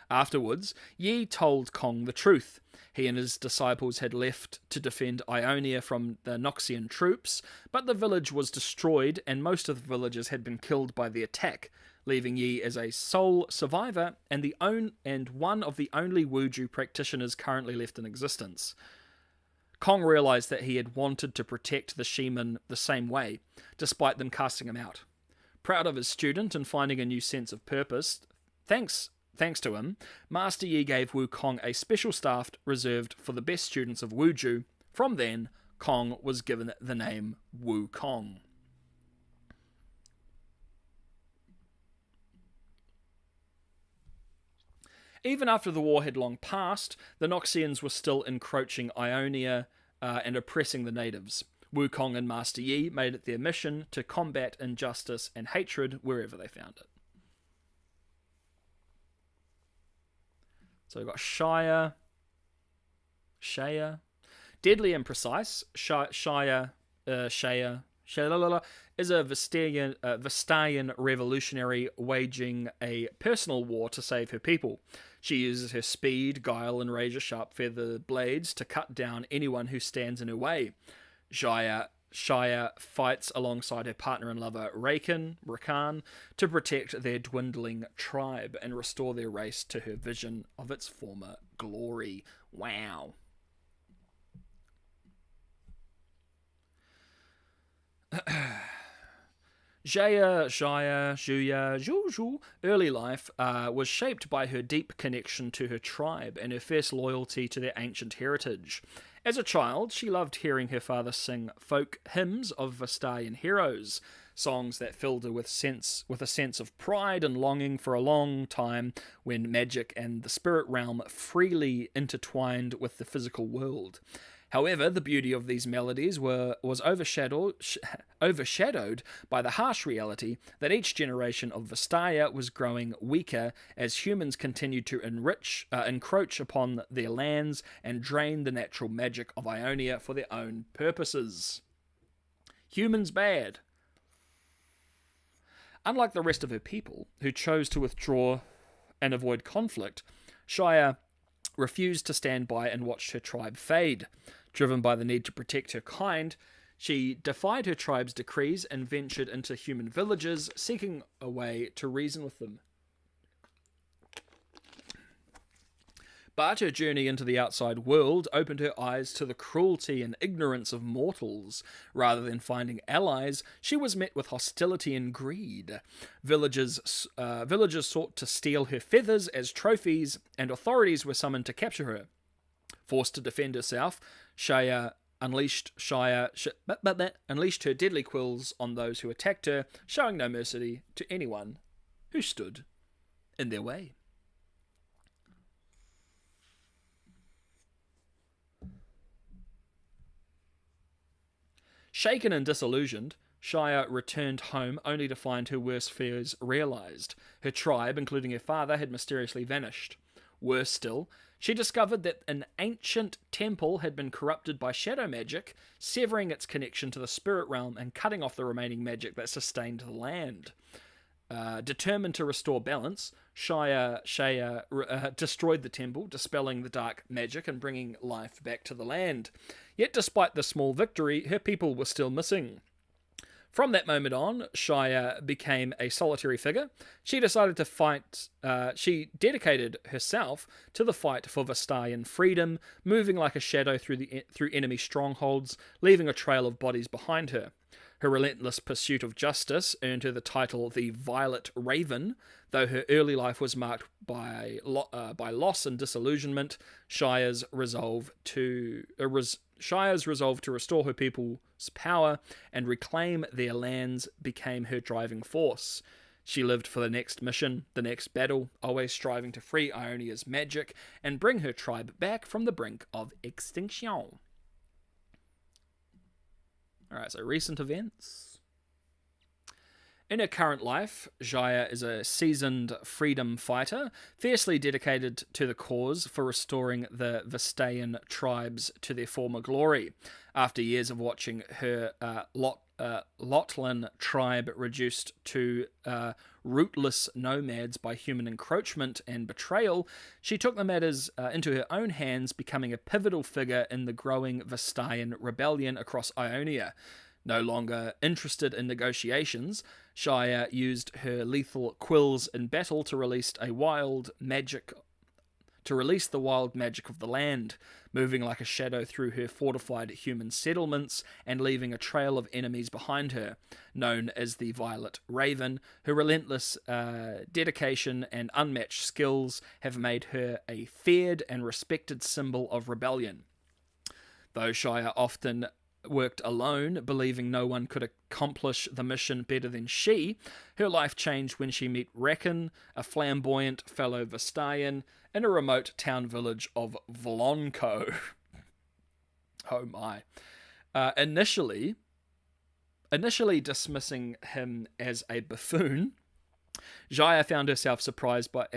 Afterwards, Yi told Kong the truth. He and his disciples had left to defend Ionia from the Noxian troops, but the village was destroyed and most of the villagers had been killed by the attack, leaving Yi as a sole survivor and one of the only Wuju practitioners currently left in existence. Kong realized that he had wanted to protect the Shemin the same way, despite them casting him out. Proud of his student and finding a new sense of purpose, thanks to him, Master Yi gave Wukong a special staff reserved for the best students of Wuju. From then, Kong was given the name Wukong. Even after the war had long passed, the Noxians were still encroaching Ionia and oppressing the natives. Wukong and Master Yi made it their mission to combat injustice and hatred wherever they found it. So we've got Shire, Deadly and Precise. Shire is a Vestayan revolutionary waging a personal war to save her people. She uses her speed, guile, and razor-sharp feather blades to cut down anyone who stands in her way. Shire fights alongside her partner and lover Rakan to protect their dwindling tribe and restore their race to her vision of its former glory. Wow. Zhu's early life was shaped by her deep connection to her tribe and her fierce loyalty to their ancient heritage. As a child, she loved hearing her father sing folk hymns of Vestayan heroes, songs that filled her with a sense of pride and longing for a long time when magic and the spirit realm freely intertwined with the physical world. However, the beauty of these melodies was overshadowed by the harsh reality that each generation of Vestaya was growing weaker as humans continued to encroach upon their lands and drain the natural magic of Ionia for their own purposes. Humans bad. Unlike the rest of her people, who chose to withdraw and avoid conflict, Shire refused to stand by and watched her tribe fade. Driven by the need to protect her kind, she defied her tribe's decrees and ventured into human villages, seeking a way to reason with them. But her journey into the outside world opened her eyes to the cruelty and ignorance of mortals. Rather than finding allies, she was met with hostility and greed. Villagers sought to steal her feathers as trophies, and authorities were summoned to capture her. Forced to defend herself, Shaya unleashed her deadly quills on those who attacked her, showing no mercy to anyone who stood in their way. Shaken and disillusioned, Shaya returned home only to find her worst fears realized. Her tribe, including her father, had mysteriously vanished. Worse still, she discovered that an ancient temple had been corrupted by shadow magic, severing its connection to the spirit realm and cutting off the remaining magic that sustained the land. Determined to restore balance, Shaya destroyed the temple, dispelling the dark magic and bringing life back to the land. Yet despite the small victory, her people were still missing. From that moment on, Shaya became a solitary figure. She decided to fight. She dedicated herself to the fight for Vestayan freedom, moving like a shadow through enemy strongholds, leaving a trail of bodies behind her. Her relentless pursuit of justice earned her the title the Violet Raven. Though her early life was marked by loss and disillusionment, Shire's resolve to restore her people's power and reclaim their lands became her driving force. She lived for the next mission, the next battle, always striving to free Ionia's magic and bring her tribe back from the brink of extinction. Alright, so recent events. In her current life, Jaya is a seasoned freedom fighter, fiercely dedicated to the cause for restoring the Vestayan tribes to their former glory. After years of watching her Lotlan tribe reduced to rootless nomads by human encroachment and betrayal, she took the matters into her own hands, becoming a pivotal figure in the growing Vestayan rebellion across Ionia. No longer interested in negotiations, Shaya used her lethal quills in battle to release the wild magic of the land, moving like a shadow through her fortified human settlements and leaving a trail of enemies behind her. Known as the Violet Raven, her relentless dedication and unmatched skills have made her a feared and respected symbol of rebellion. Though Shaya often worked alone, believing no one could accomplish the mission better than she, her life changed when she met Rakan, a flamboyant fellow Vestayan, in a remote town village of Vlonko. Oh my. Initially dismissing him as a buffoon, Jaya found herself surprised by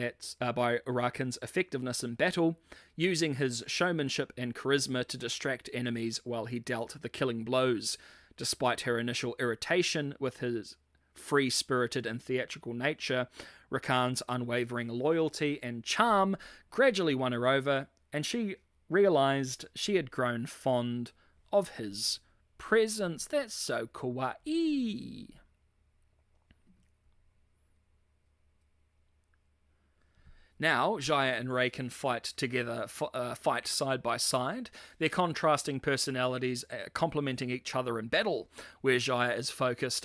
Rakan's effectiveness in battle, using his showmanship and charisma to distract enemies while he dealt the killing blows. Despite her initial irritation with his free-spirited and theatrical nature, Rakan's unwavering loyalty and charm gradually won her over, and she realized she had grown fond of his presence. That's so kawaii. Now, Jaya and Rakan fight side by side, their contrasting personalities complementing each other in battle, where Jaya is focused,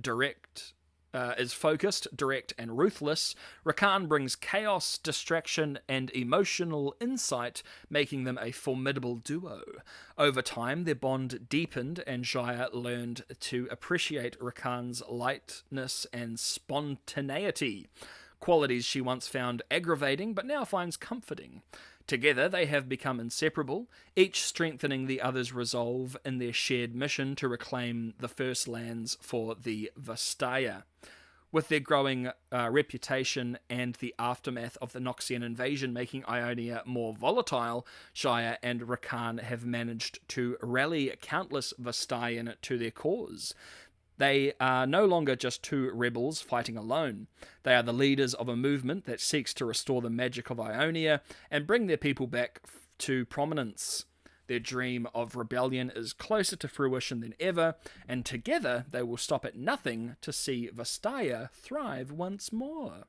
direct, and ruthless. Rakan brings chaos, distraction, and emotional insight, making them a formidable duo. Over time, their bond deepened, and Jaya learned to appreciate Rakan's lightness and spontaneity, qualities she once found aggravating but now finds comforting. Together they have become inseparable, each strengthening the other's resolve in their shared mission to reclaim the first lands for the Vestaya. With their growing reputation and the aftermath of the Noxian invasion making Ionia more volatile, Shaya and Rakan have managed to rally countless Vestayan to their cause. They are no longer just two rebels fighting alone. They are the leaders of a movement that seeks to restore the magic of Ionia and bring their people back to prominence. Their dream of rebellion is closer to fruition than ever, and together they will stop at nothing to see Vestaya thrive once more.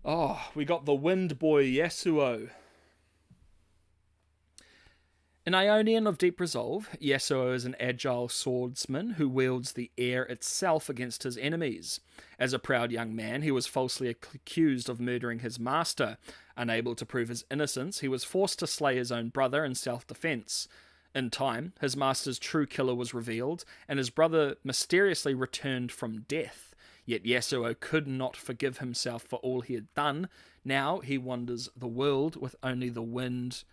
Oh, we got the wind boy Yasuo. An Ionian of deep resolve, Yasuo is an agile swordsman who wields the air itself against his enemies. As a proud young man, he was falsely accused of murdering his master. Unable to prove his innocence, he was forced to slay his own brother in self-defense. In time, his master's true killer was revealed, and his brother mysteriously returned from death. Yet Yasuo could not forgive himself for all he had done. Now he wanders the world with only the wind...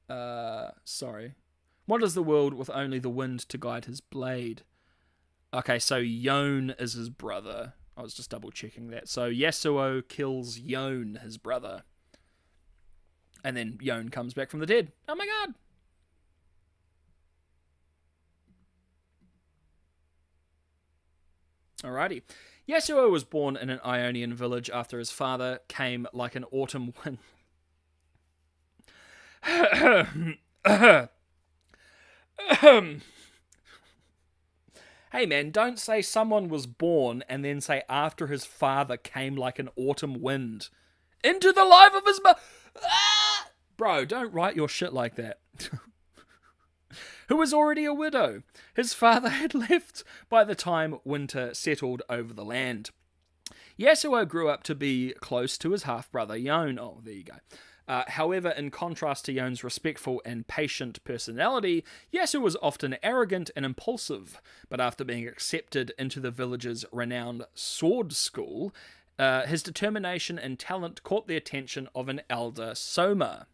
wanders the world with only the wind to guide his blade. Okay, so Yone is his brother. I was just double checking that. So Yasuo kills Yone, his brother. And then Yone comes back from the dead. Oh my god! Alrighty. Yasuo was born in an Ionian village after his father came like an autumn wind. Hey man, don't say someone was born and then say after his father came like an autumn wind into the life of his Bro, don't write your shit like that. Who was already a widow. His father had left by the time winter settled over the land. Yasuo grew up to be close to his half-brother Yone. Oh, there you go. However, in contrast to Yone's respectful and patient personality, Yasuo was often arrogant and impulsive. But after being accepted into the village's renowned sword school, his determination and talent caught the attention of an elder Soma,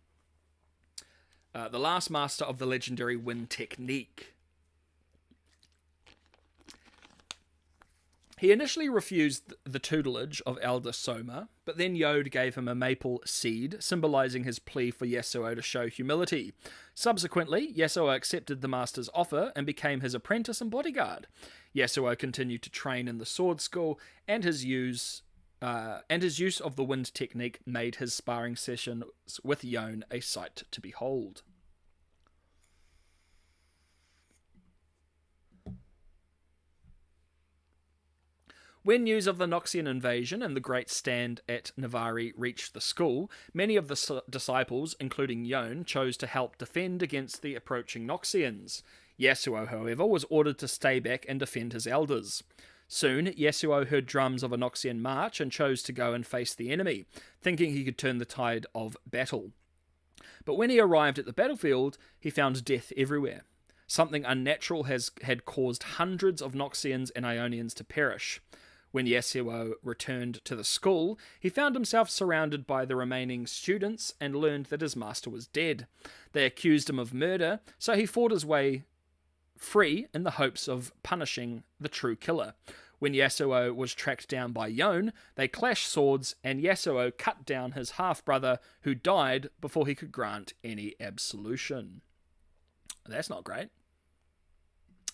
the last master of the legendary wind technique. He initially refused the tutelage of Elder Soma, but then Yode gave him a maple seed, symbolizing his plea for Yasuo to show humility. Subsequently, Yasuo accepted the master's offer and became his apprentice and bodyguard. Yasuo continued to train in the sword school, and his use of the wind technique made his sparring sessions with Yone a sight to behold. When news of the Noxian invasion and the Great Stand at Navari reached the school, many of the disciples, including Yone, chose to help defend against the approaching Noxians. Yasuo, however, was ordered to stay back and defend his elders. Soon, Yasuo heard drums of a Noxian march and chose to go and face the enemy, thinking he could turn the tide of battle. But when he arrived at the battlefield, he found death everywhere. Something unnatural had caused hundreds of Noxians and Ionians to perish. When Yasuo returned to the school, he found himself surrounded by the remaining students and learned that his master was dead. They accused him of murder, so he fought his way free in the hopes of punishing the true killer. When Yasuo was tracked down by Yone, they clashed swords, and Yasuo cut down his half-brother, who died before he could grant any absolution. That's not great.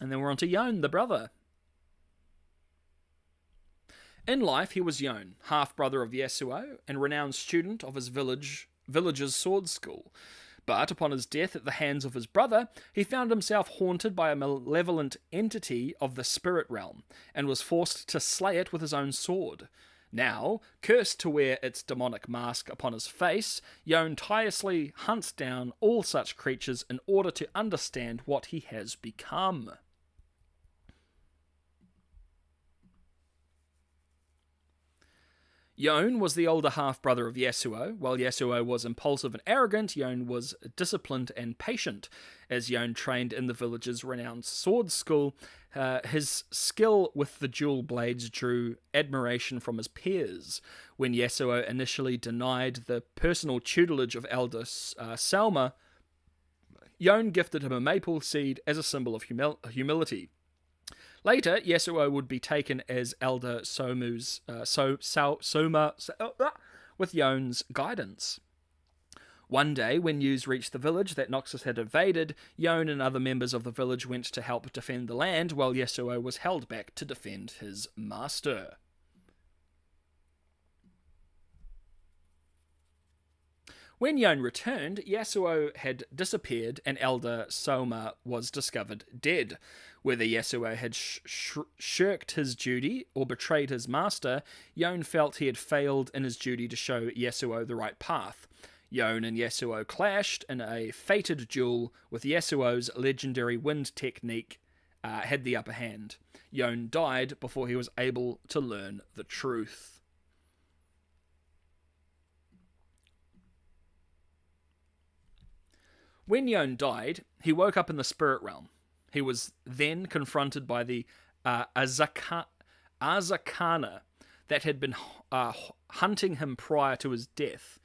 And then we're on to Yone, the brother. In life, he was Yone, half-brother of Yasuo, and renowned student of his village's sword school. But upon his death at the hands of his brother, he found himself haunted by a malevolent entity of the spirit realm, and was forced to slay it with his own sword. Now, cursed to wear its demonic mask upon his face, Yone tirelessly hunts down all such creatures in order to understand what he has become. Yone was the older half-brother of Yasuo. While Yasuo was impulsive and arrogant, Yone was disciplined and patient. As Yone trained in the village's renowned sword school, his skill with the dual blades drew admiration from his peers. When Yasuo initially denied the personal tutelage of Elder Selma, Yone gifted him a maple seed as a symbol of humility. Later, Yasuo would be taken as Elder Soma's with Yone's guidance. One day, when news reached the village that Noxus had invaded, Yone and other members of the village went to help defend the land, while Yasuo was held back to defend his master. When Yon returned, Yasuo had disappeared and Elder Soma was discovered dead. Whether Yasuo had shirked his duty or betrayed his master, Yon felt he had failed in his duty to show Yasuo the right path. Yon and Yasuo clashed in a fated duel, with Yasuo's legendary wind technique had the upper hand. Yon died before he was able to learn the truth. When Yon died, he woke up in the spirit realm. He was then confronted by the Azakana that had been hunting him prior to his death.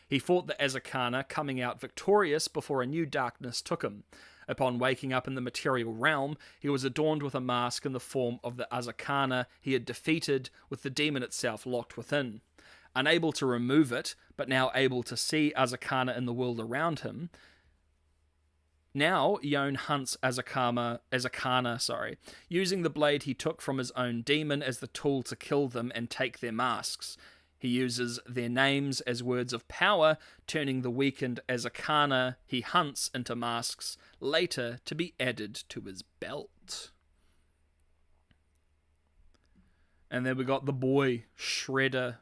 He fought the Azakana, coming out victorious before a new darkness took him. Upon waking up in the material realm, he was adorned with a mask in the form of the Azakana he had defeated, with the demon itself locked within. Unable to remove it, but now able to see Azakana in the world around him, now Yon hunts Azakana, using the blade he took from his own demon as the tool to kill them and take their masks. He uses their names as words of power, turning the weakened Azakana he hunts into masks, later to be added to his belt. And then we got the boy, Shredder,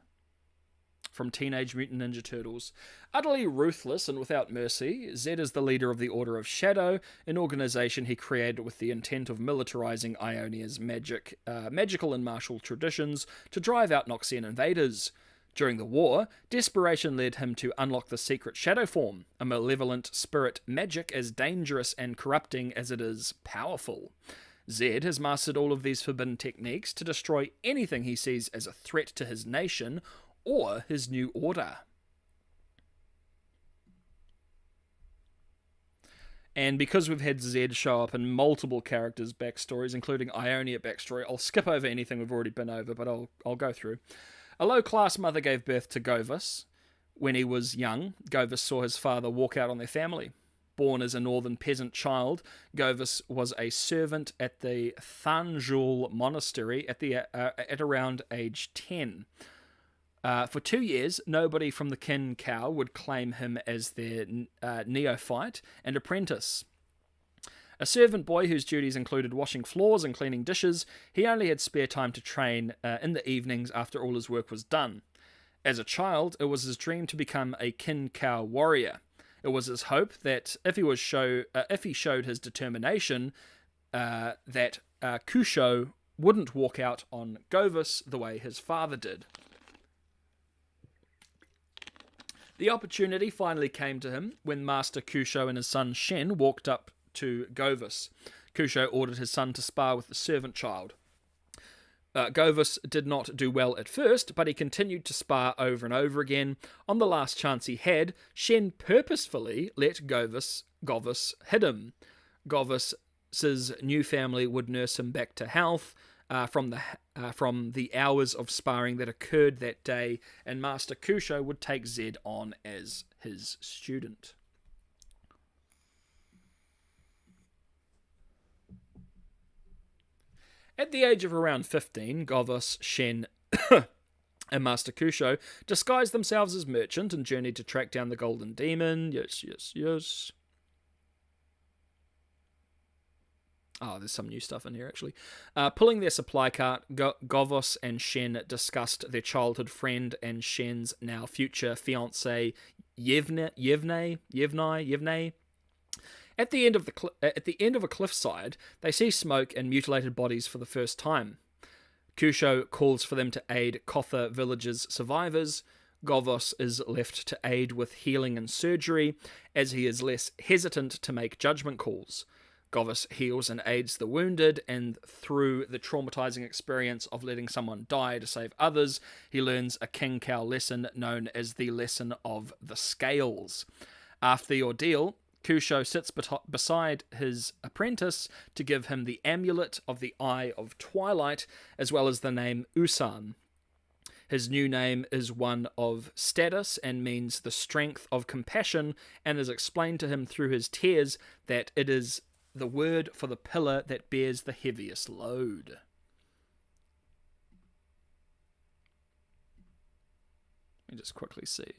from Teenage Mutant Ninja Turtles. Utterly ruthless and without mercy, Zed is the leader of the Order of Shadow, an organization he created with the intent of militarizing Ionia's magical and martial traditions to drive out Noxian invaders. During the war, desperation led him to unlock the secret shadow form, a malevolent spirit magic as dangerous and corrupting as it is powerful. Zed has mastered all of these forbidden techniques to destroy anything he sees as a threat to his nation or his new order. And because we've had Zed show up in multiple characters' backstories, including Ionia backstory, I'll skip over anything we've already been over, but I'll go through. A low-class mother gave birth to Govus. When he was young, Govus saw his father walk out on their family. Born as a northern peasant child, Govus was a servant at the Thanjul monastery at around age 10. For 2 years, nobody from the Kin Cow would claim him as their neophyte and apprentice. A servant boy whose duties included washing floors and cleaning dishes, he only had spare time to train in the evenings after all his work was done. As a child, it was his dream to become a Kin Cow warrior. It was his hope that if he showed his determination, that Kusho wouldn't walk out on Govus the way his father did. The opportunity finally came to him when Master Kusho and his son Shen walked up to Govus. Kusho ordered his son to spar with the servant child. Govus did not do well at first, but he continued to spar over and over again. On the last chance he had, Shen purposefully let Govus hit him. Govus's new family would nurse him back to health from the hours of sparring that occurred that day, and Master Kusho would take Zed on as his student. At the age of around 15, Govus, Shen, and Master Kusho disguised themselves as merchant and journeyed to track down the Golden Demon. Yes. Oh, there's some new stuff in here, actually. Pulling their supply cart, Govus and Shen discussed their childhood friend and Shen's now future fiancée, Yevnai. At the end of a cliffside, they see smoke and mutilated bodies for the first time. Kusho calls for them to aid Kotha village's survivors. Govus is left to aid with healing and surgery, as he is less hesitant to make judgment calls. Govus heals and aids the wounded, and through the traumatizing experience of letting someone die to save others, he learns a King Cow lesson known as the Lesson of the Scales. After the ordeal, Kusho sits beside his apprentice to give him the amulet of the Eye of Twilight, as well as the name Usan. His new name is one of status and means the strength of compassion, and is explained to him through his tears that it is the word for the pillar that bears the heaviest load. Let me just quickly see.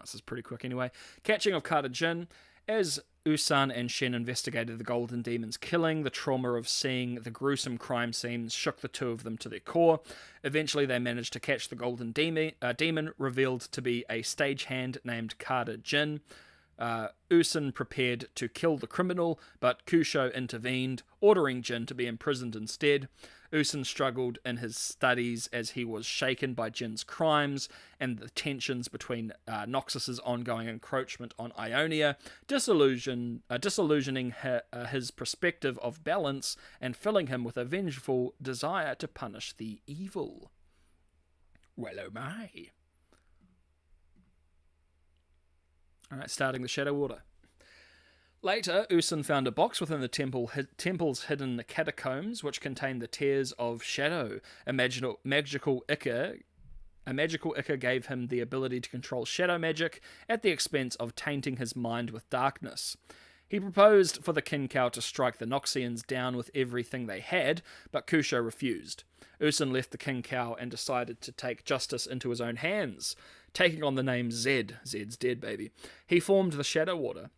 This is pretty quick anyway. Catching of Carter Jin. As Usan and Shen investigated the Golden Demon's killing, the trauma of seeing the gruesome crime scenes shook the two of them to their core. Eventually, they managed to catch the Golden Demon, revealed to be a stagehand named Carter Jin. Usan prepared to kill the criminal, but Kusho intervened, ordering Jin to be imprisoned instead. Usan struggled in his studies as he was shaken by Jin's crimes and the tensions between Noxus's ongoing encroachment on Ionia, disillusioning his perspective of balance and filling him with a vengeful desire to punish the evil. Well, oh my. Alright, starting the Shadow Order. Later, Usan found a box within the temple's hidden catacombs, which contained the Tears of Shadow. A magical ichor gave him the ability to control shadow magic at the expense of tainting his mind with darkness. He proposed for the Kinkow to strike the Noxians down with everything they had, but Kusho refused. Usan left the Kinkow and decided to take justice into his own hands. Taking on the name Zed, Zed's dead baby, he formed the Shadow Order,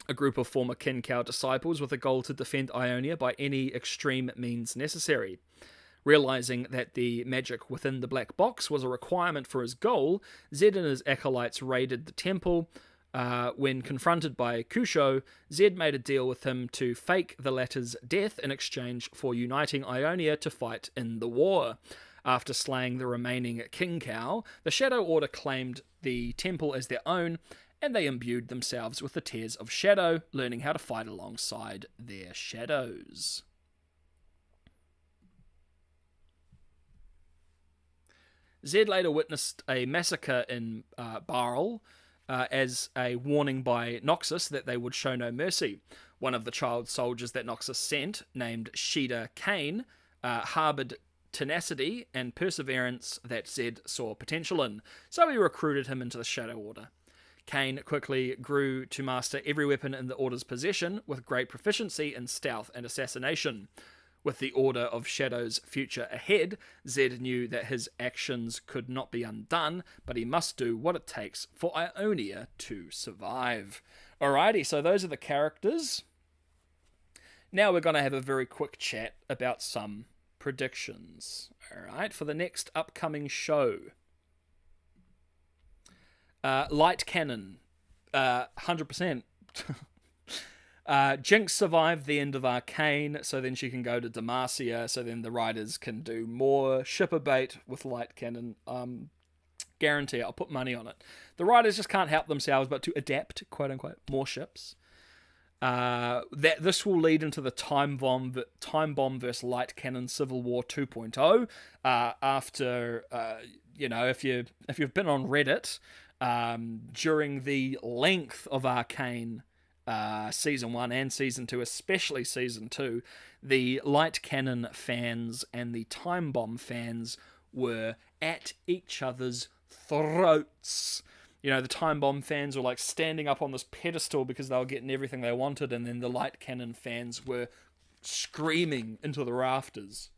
a group of former Kinkow disciples with a goal to defend Ionia by any extreme means necessary. Realizing that the magic within the black box was a requirement for his goal, Zed and his acolytes raided the temple. When confronted by Kusho, Zed made a deal with him to fake the latter's death in exchange for uniting Ionia to fight in the war. After slaying the remaining Kinkow, the Shadow Order claimed the temple as their own, and they imbued themselves with the Tears of Shadow, learning how to fight alongside their shadows. Zed later witnessed a massacre in Barl as a warning by Noxus that they would show no mercy. One of the child soldiers that Noxus sent, named Shida Kane, harbored tenacity and perseverance that Zed saw potential in, so he recruited him into the Shadow Order. Kane quickly grew to master every weapon in the Order's possession, with great proficiency in stealth and assassination. With the Order of Shadow's future ahead, Zed knew that his actions could not be undone, but he must do what it takes for Ionia to survive. Alrighty, so those are the characters. Now we're going to have a very quick chat about some predictions. Alright, for the next upcoming show. Light Cannon, 100%. Jinx survived the end of Arcane, so then she can go to Demacia, so then the writers can do more shipper bait with Light Cannon. Guarantee, I'll put money on it. The writers just can't help themselves but to adapt, quote-unquote, more ships. This will lead into the Time Bomb versus Light Cannon Civil War 2.0. After, if you've been on Reddit, during the length of Arcane Season 1 and Season 2, especially Season 2, the Light Cannon fans and the Time Bomb fans were at each other's throats. You know, the Time Bomb fans were like standing up on this pedestal because they were getting everything they wanted, and then the Light Cannon fans were screaming into the rafters.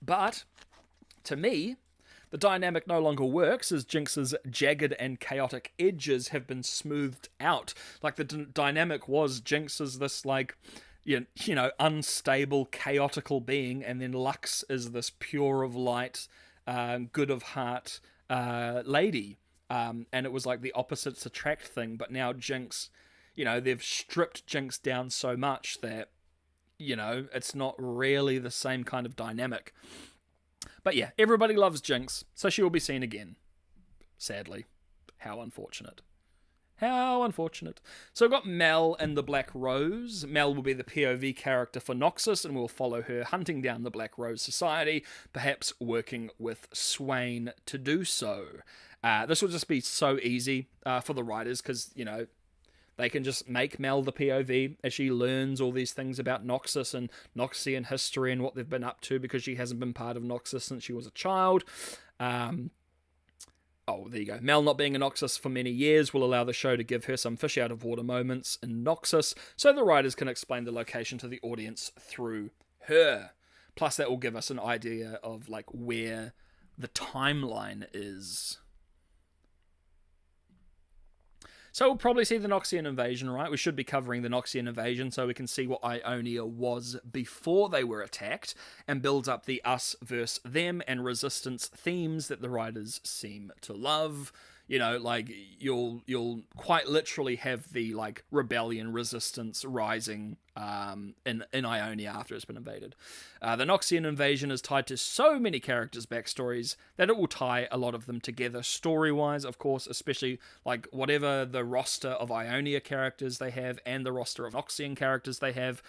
But, to me, the dynamic no longer works as Jinx's jagged and chaotic edges have been smoothed out. Like, the dynamic was Jinx is this, like, unstable, chaotical being, and then Lux is this pure of light, good of heart lady. And it was like the opposites attract thing, but now Jinx, they've stripped Jinx down so much that, it's not really the same kind of dynamic. But yeah, everybody loves Jinx, so she will be seen again. Sadly. How unfortunate. How unfortunate. So we've got Mel and the Black Rose. Mel will be the POV character for Noxus, and we'll follow her hunting down the Black Rose Society, perhaps working with Swain to do so. This will just be so easy for the writers, because, they can just make Mel the POV as she learns all these things about Noxus and Noxian history and what they've been up to, because she hasn't been part of Noxus since she was a child. There you go. Mel not being a Noxus for many years will allow the show to give her some fish out of water moments in Noxus, so the writers can explain the location to the audience through her. Plus, that will give us an idea of like where the timeline is. So we'll probably see the Noxian invasion, right? We should be covering the Noxian invasion so we can see what Ionia was before they were attacked, and build up the us versus them and resistance themes that the writers seem to love. You know, like, you'll quite literally have the, like, rebellion resistance rising in Ionia after it's been invaded. The Noxian invasion is tied to so many characters' backstories that it will tie a lot of them together story-wise, of course, especially, like, whatever the roster of Ionia characters they have and the roster of Noxian characters they have.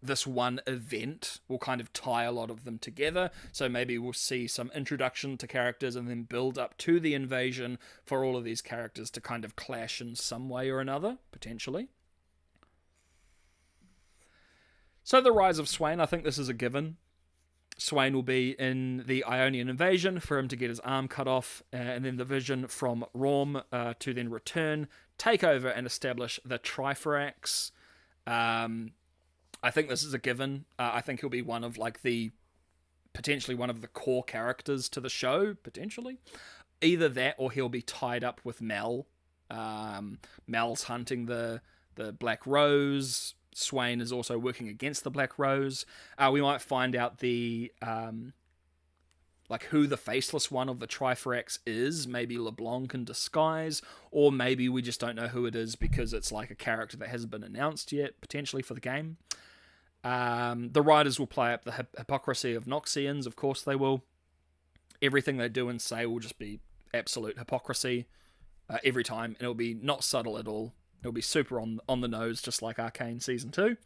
This one event will kind of tie a lot of them together. So maybe we'll see some introduction to characters and then build up to the invasion for all of these characters to kind of clash in some way or another, potentially. So the rise of Swain, I think this is a given. Swain will be in the Ionian invasion for him to get his arm cut off, and then the vision from Rorm to then return, take over and establish the Triforaks. I think this is a given. I think he'll be one of, like, potentially one of the core characters to the show, potentially. Either that or he'll be tied up with Mel. Mel's hunting the Black Rose. Swain is also working against the Black Rose. We might find out the who the faceless one of the Triforaks is. Maybe LeBlanc in disguise, or maybe we just don't know who it is because it's like a character that hasn't been announced yet, potentially, for the game. The writers will play up the hypocrisy of Noxians, of course they will. Everything they do and say will just be absolute hypocrisy every time, and it'll be not subtle at all. It'll be super on the nose, just like Arcane Season 2.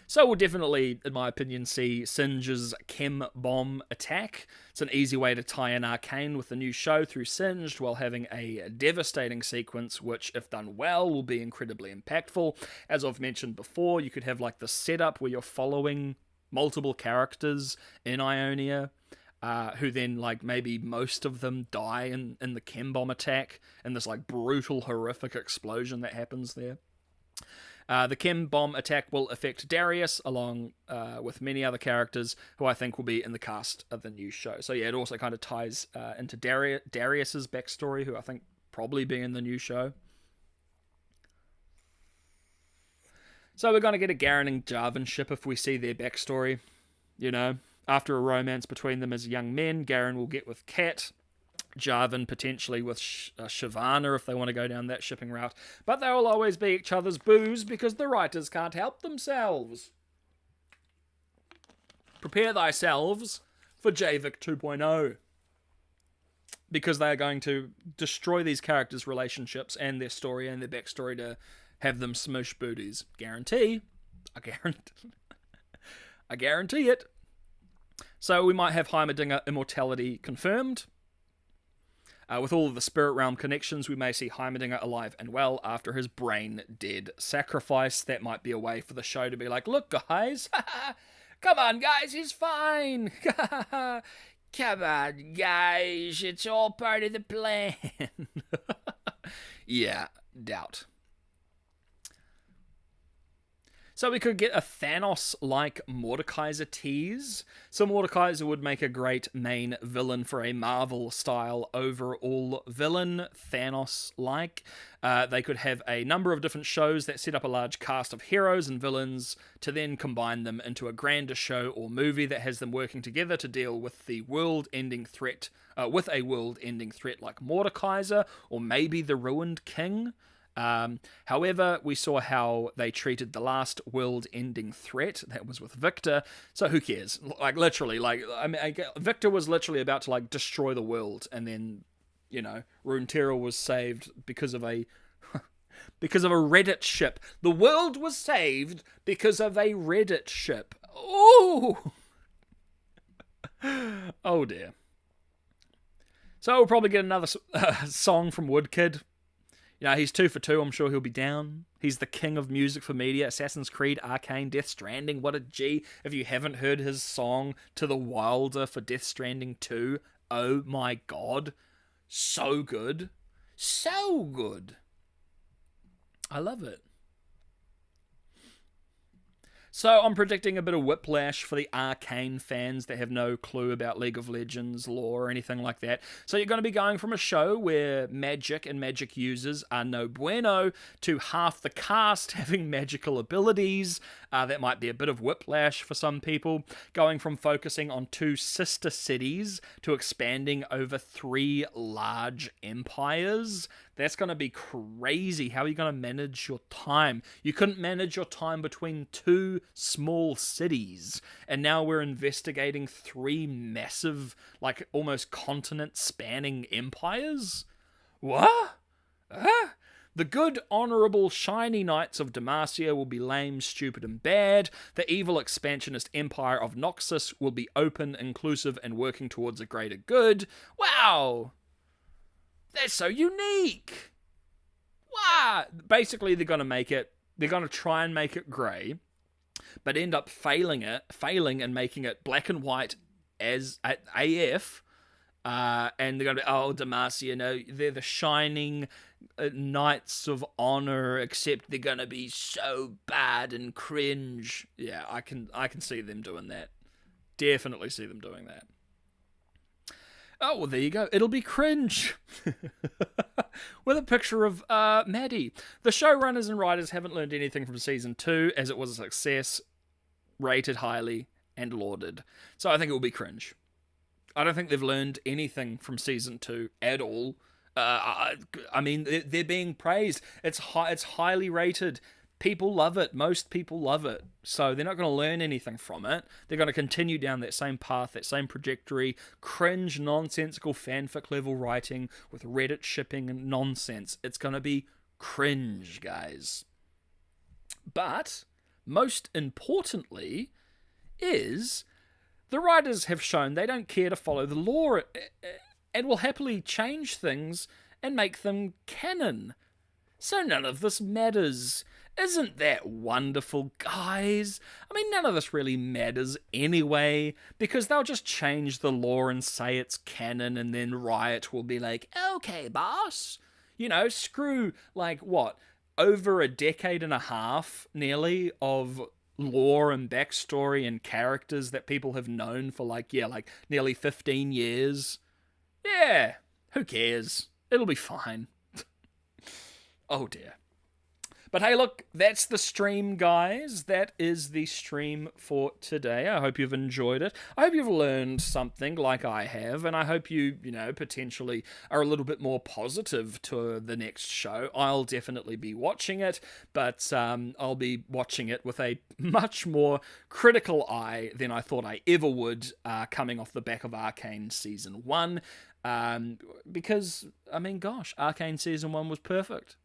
So we'll definitely, in my opinion, see Singe's Chem Bomb attack. It's an easy way to tie in Arcane with the new show through Singed, while having a devastating sequence, which, if done well, will be incredibly impactful. As I've mentioned before, you could have, like, the setup where you're following multiple characters in Ionia, who then, like, maybe most of them die in the Chem Bomb attack, and this, like, brutal, horrific explosion that happens there. The Chem Bomb attack will affect Darius, along with many other characters who I think will be in the cast of the new show. So yeah, it also kind of ties into Darius's backstory, who I think probably be in the new show. So we're going to get a Garen and Jarvan ship if we see their backstory. You know, after a romance between them as young men, Garen will get with Kat. Jarvan potentially with Shyvana if they want to go down that shipping route. But they will always be each other's boos because the writers can't help themselves. Prepare thyselves for JVIC 2.0. Because they are going to destroy these characters' relationships and their story and their backstory to have them smoosh booties. Guarantee. I guarantee it. So we might have Heimerdinger immortality confirmed. With all of the Spirit Realm connections, we may see Heimerdinger alive and well after his brain-dead sacrifice. That might be a way for the show to be like, look, guys, come on, guys, he's fine. Come on, guys, it's all part of the plan. Yeah, doubt. So we could get a Thanos-like Mordekaiser tease. So Mordekaiser would make a great main villain for a Marvel-style overall villain, Thanos-like. They could have a number of different shows that set up a large cast of heroes and villains to then combine them into a grander show or movie that has them working together to deal with the world-ending threat, with a world-ending threat like Mordekaiser, or maybe the Ruined King. However, we saw how they treated the last world-ending threat. That was with Victor. So who cares? Like, literally, like, I mean, Victor was literally about to, like, destroy the world, and then, you know, Runeterra was saved because of a Reddit ship. The world was saved because of a Reddit ship. Ooh! Oh dear. So we'll probably get another song from Woodkid. You know, he's 2 for 2. I'm sure he'll be down. He's the king of music for media. Assassin's Creed, Arcane, Death Stranding. What a G. If you haven't heard his song To the Wilder for Death Stranding 2, oh my god. So good. So good. I love it. So I'm predicting a bit of whiplash for the Arcane fans that have no clue about League of Legends lore or anything like that. So you're going to be going from a show where magic and magic users are no bueno to half the cast having magical abilities. That might be a bit of whiplash for some people. Going from focusing on 2 sister cities to expanding over 3 large empires. That's going to be crazy. How are you going to manage your time? You couldn't manage your time between 2 small cities. And now we're investigating 3 massive, like almost continent-spanning empires? What? The good, honourable, shiny knights of Demacia will be lame, stupid, and bad. The evil expansionist empire of Noxus will be open, inclusive, and working towards a greater good. Wow! That's so unique! Wow! Basically, they're going to try and make it grey, but end up failing and making it black and white as at AF. And they're going to be, Demacia, no, they're the shining knights of honor, except they're going to be so bad and cringe. Yeah, I can see them doing that. Definitely see them doing that. Oh, well, there you go. It'll be cringe. With a picture of Maddie. The showrunners and writers haven't learned anything from Season 2, as it was a success, rated highly, and lauded. So I think it will be cringe. I don't think they've learned anything from Season 2 at all. I mean, they're being praised. It's highly rated. People love it. Most people love it. So they're not going to learn anything from it. They're going to continue down that same path, that same trajectory. Cringe, nonsensical fanfic level writing with Reddit shipping and nonsense. It's going to be cringe, guys. But, most importantly, is the writers have shown they don't care to follow the lore and will happily change things and make them canon. So none of this matters. Isn't that wonderful, guys? I mean, none of this really matters anyway, because they'll just change the lore and say it's canon, and then Riot will be like, okay, boss. You know, screw, like, what, over a decade and a half, nearly, of lore and backstory and characters that people have known for, like nearly 15 years. Yeah, who cares? It'll be fine. Oh, dear. But hey, look, that's the stream, guys. That is the stream for today. I hope you've enjoyed it. I hope you've learned something like I have, and I hope you potentially are a little bit more positive to the next show. I'll definitely be watching it, but I'll be watching it with a much more critical eye than I thought I ever would, coming off the back of Arcane Season 1. Because, I mean, gosh, Arcane Season 1 was perfect.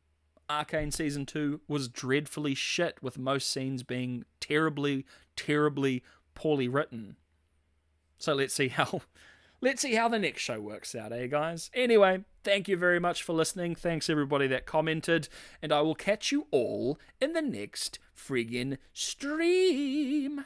Arcane Season 2 was dreadfully shit, with most scenes being terribly, terribly poorly written. So let's see how the next show works out, eh, guys? Anyway, thank you very much for listening. Thanks everybody that commented, and I will catch you all in the next friggin' stream.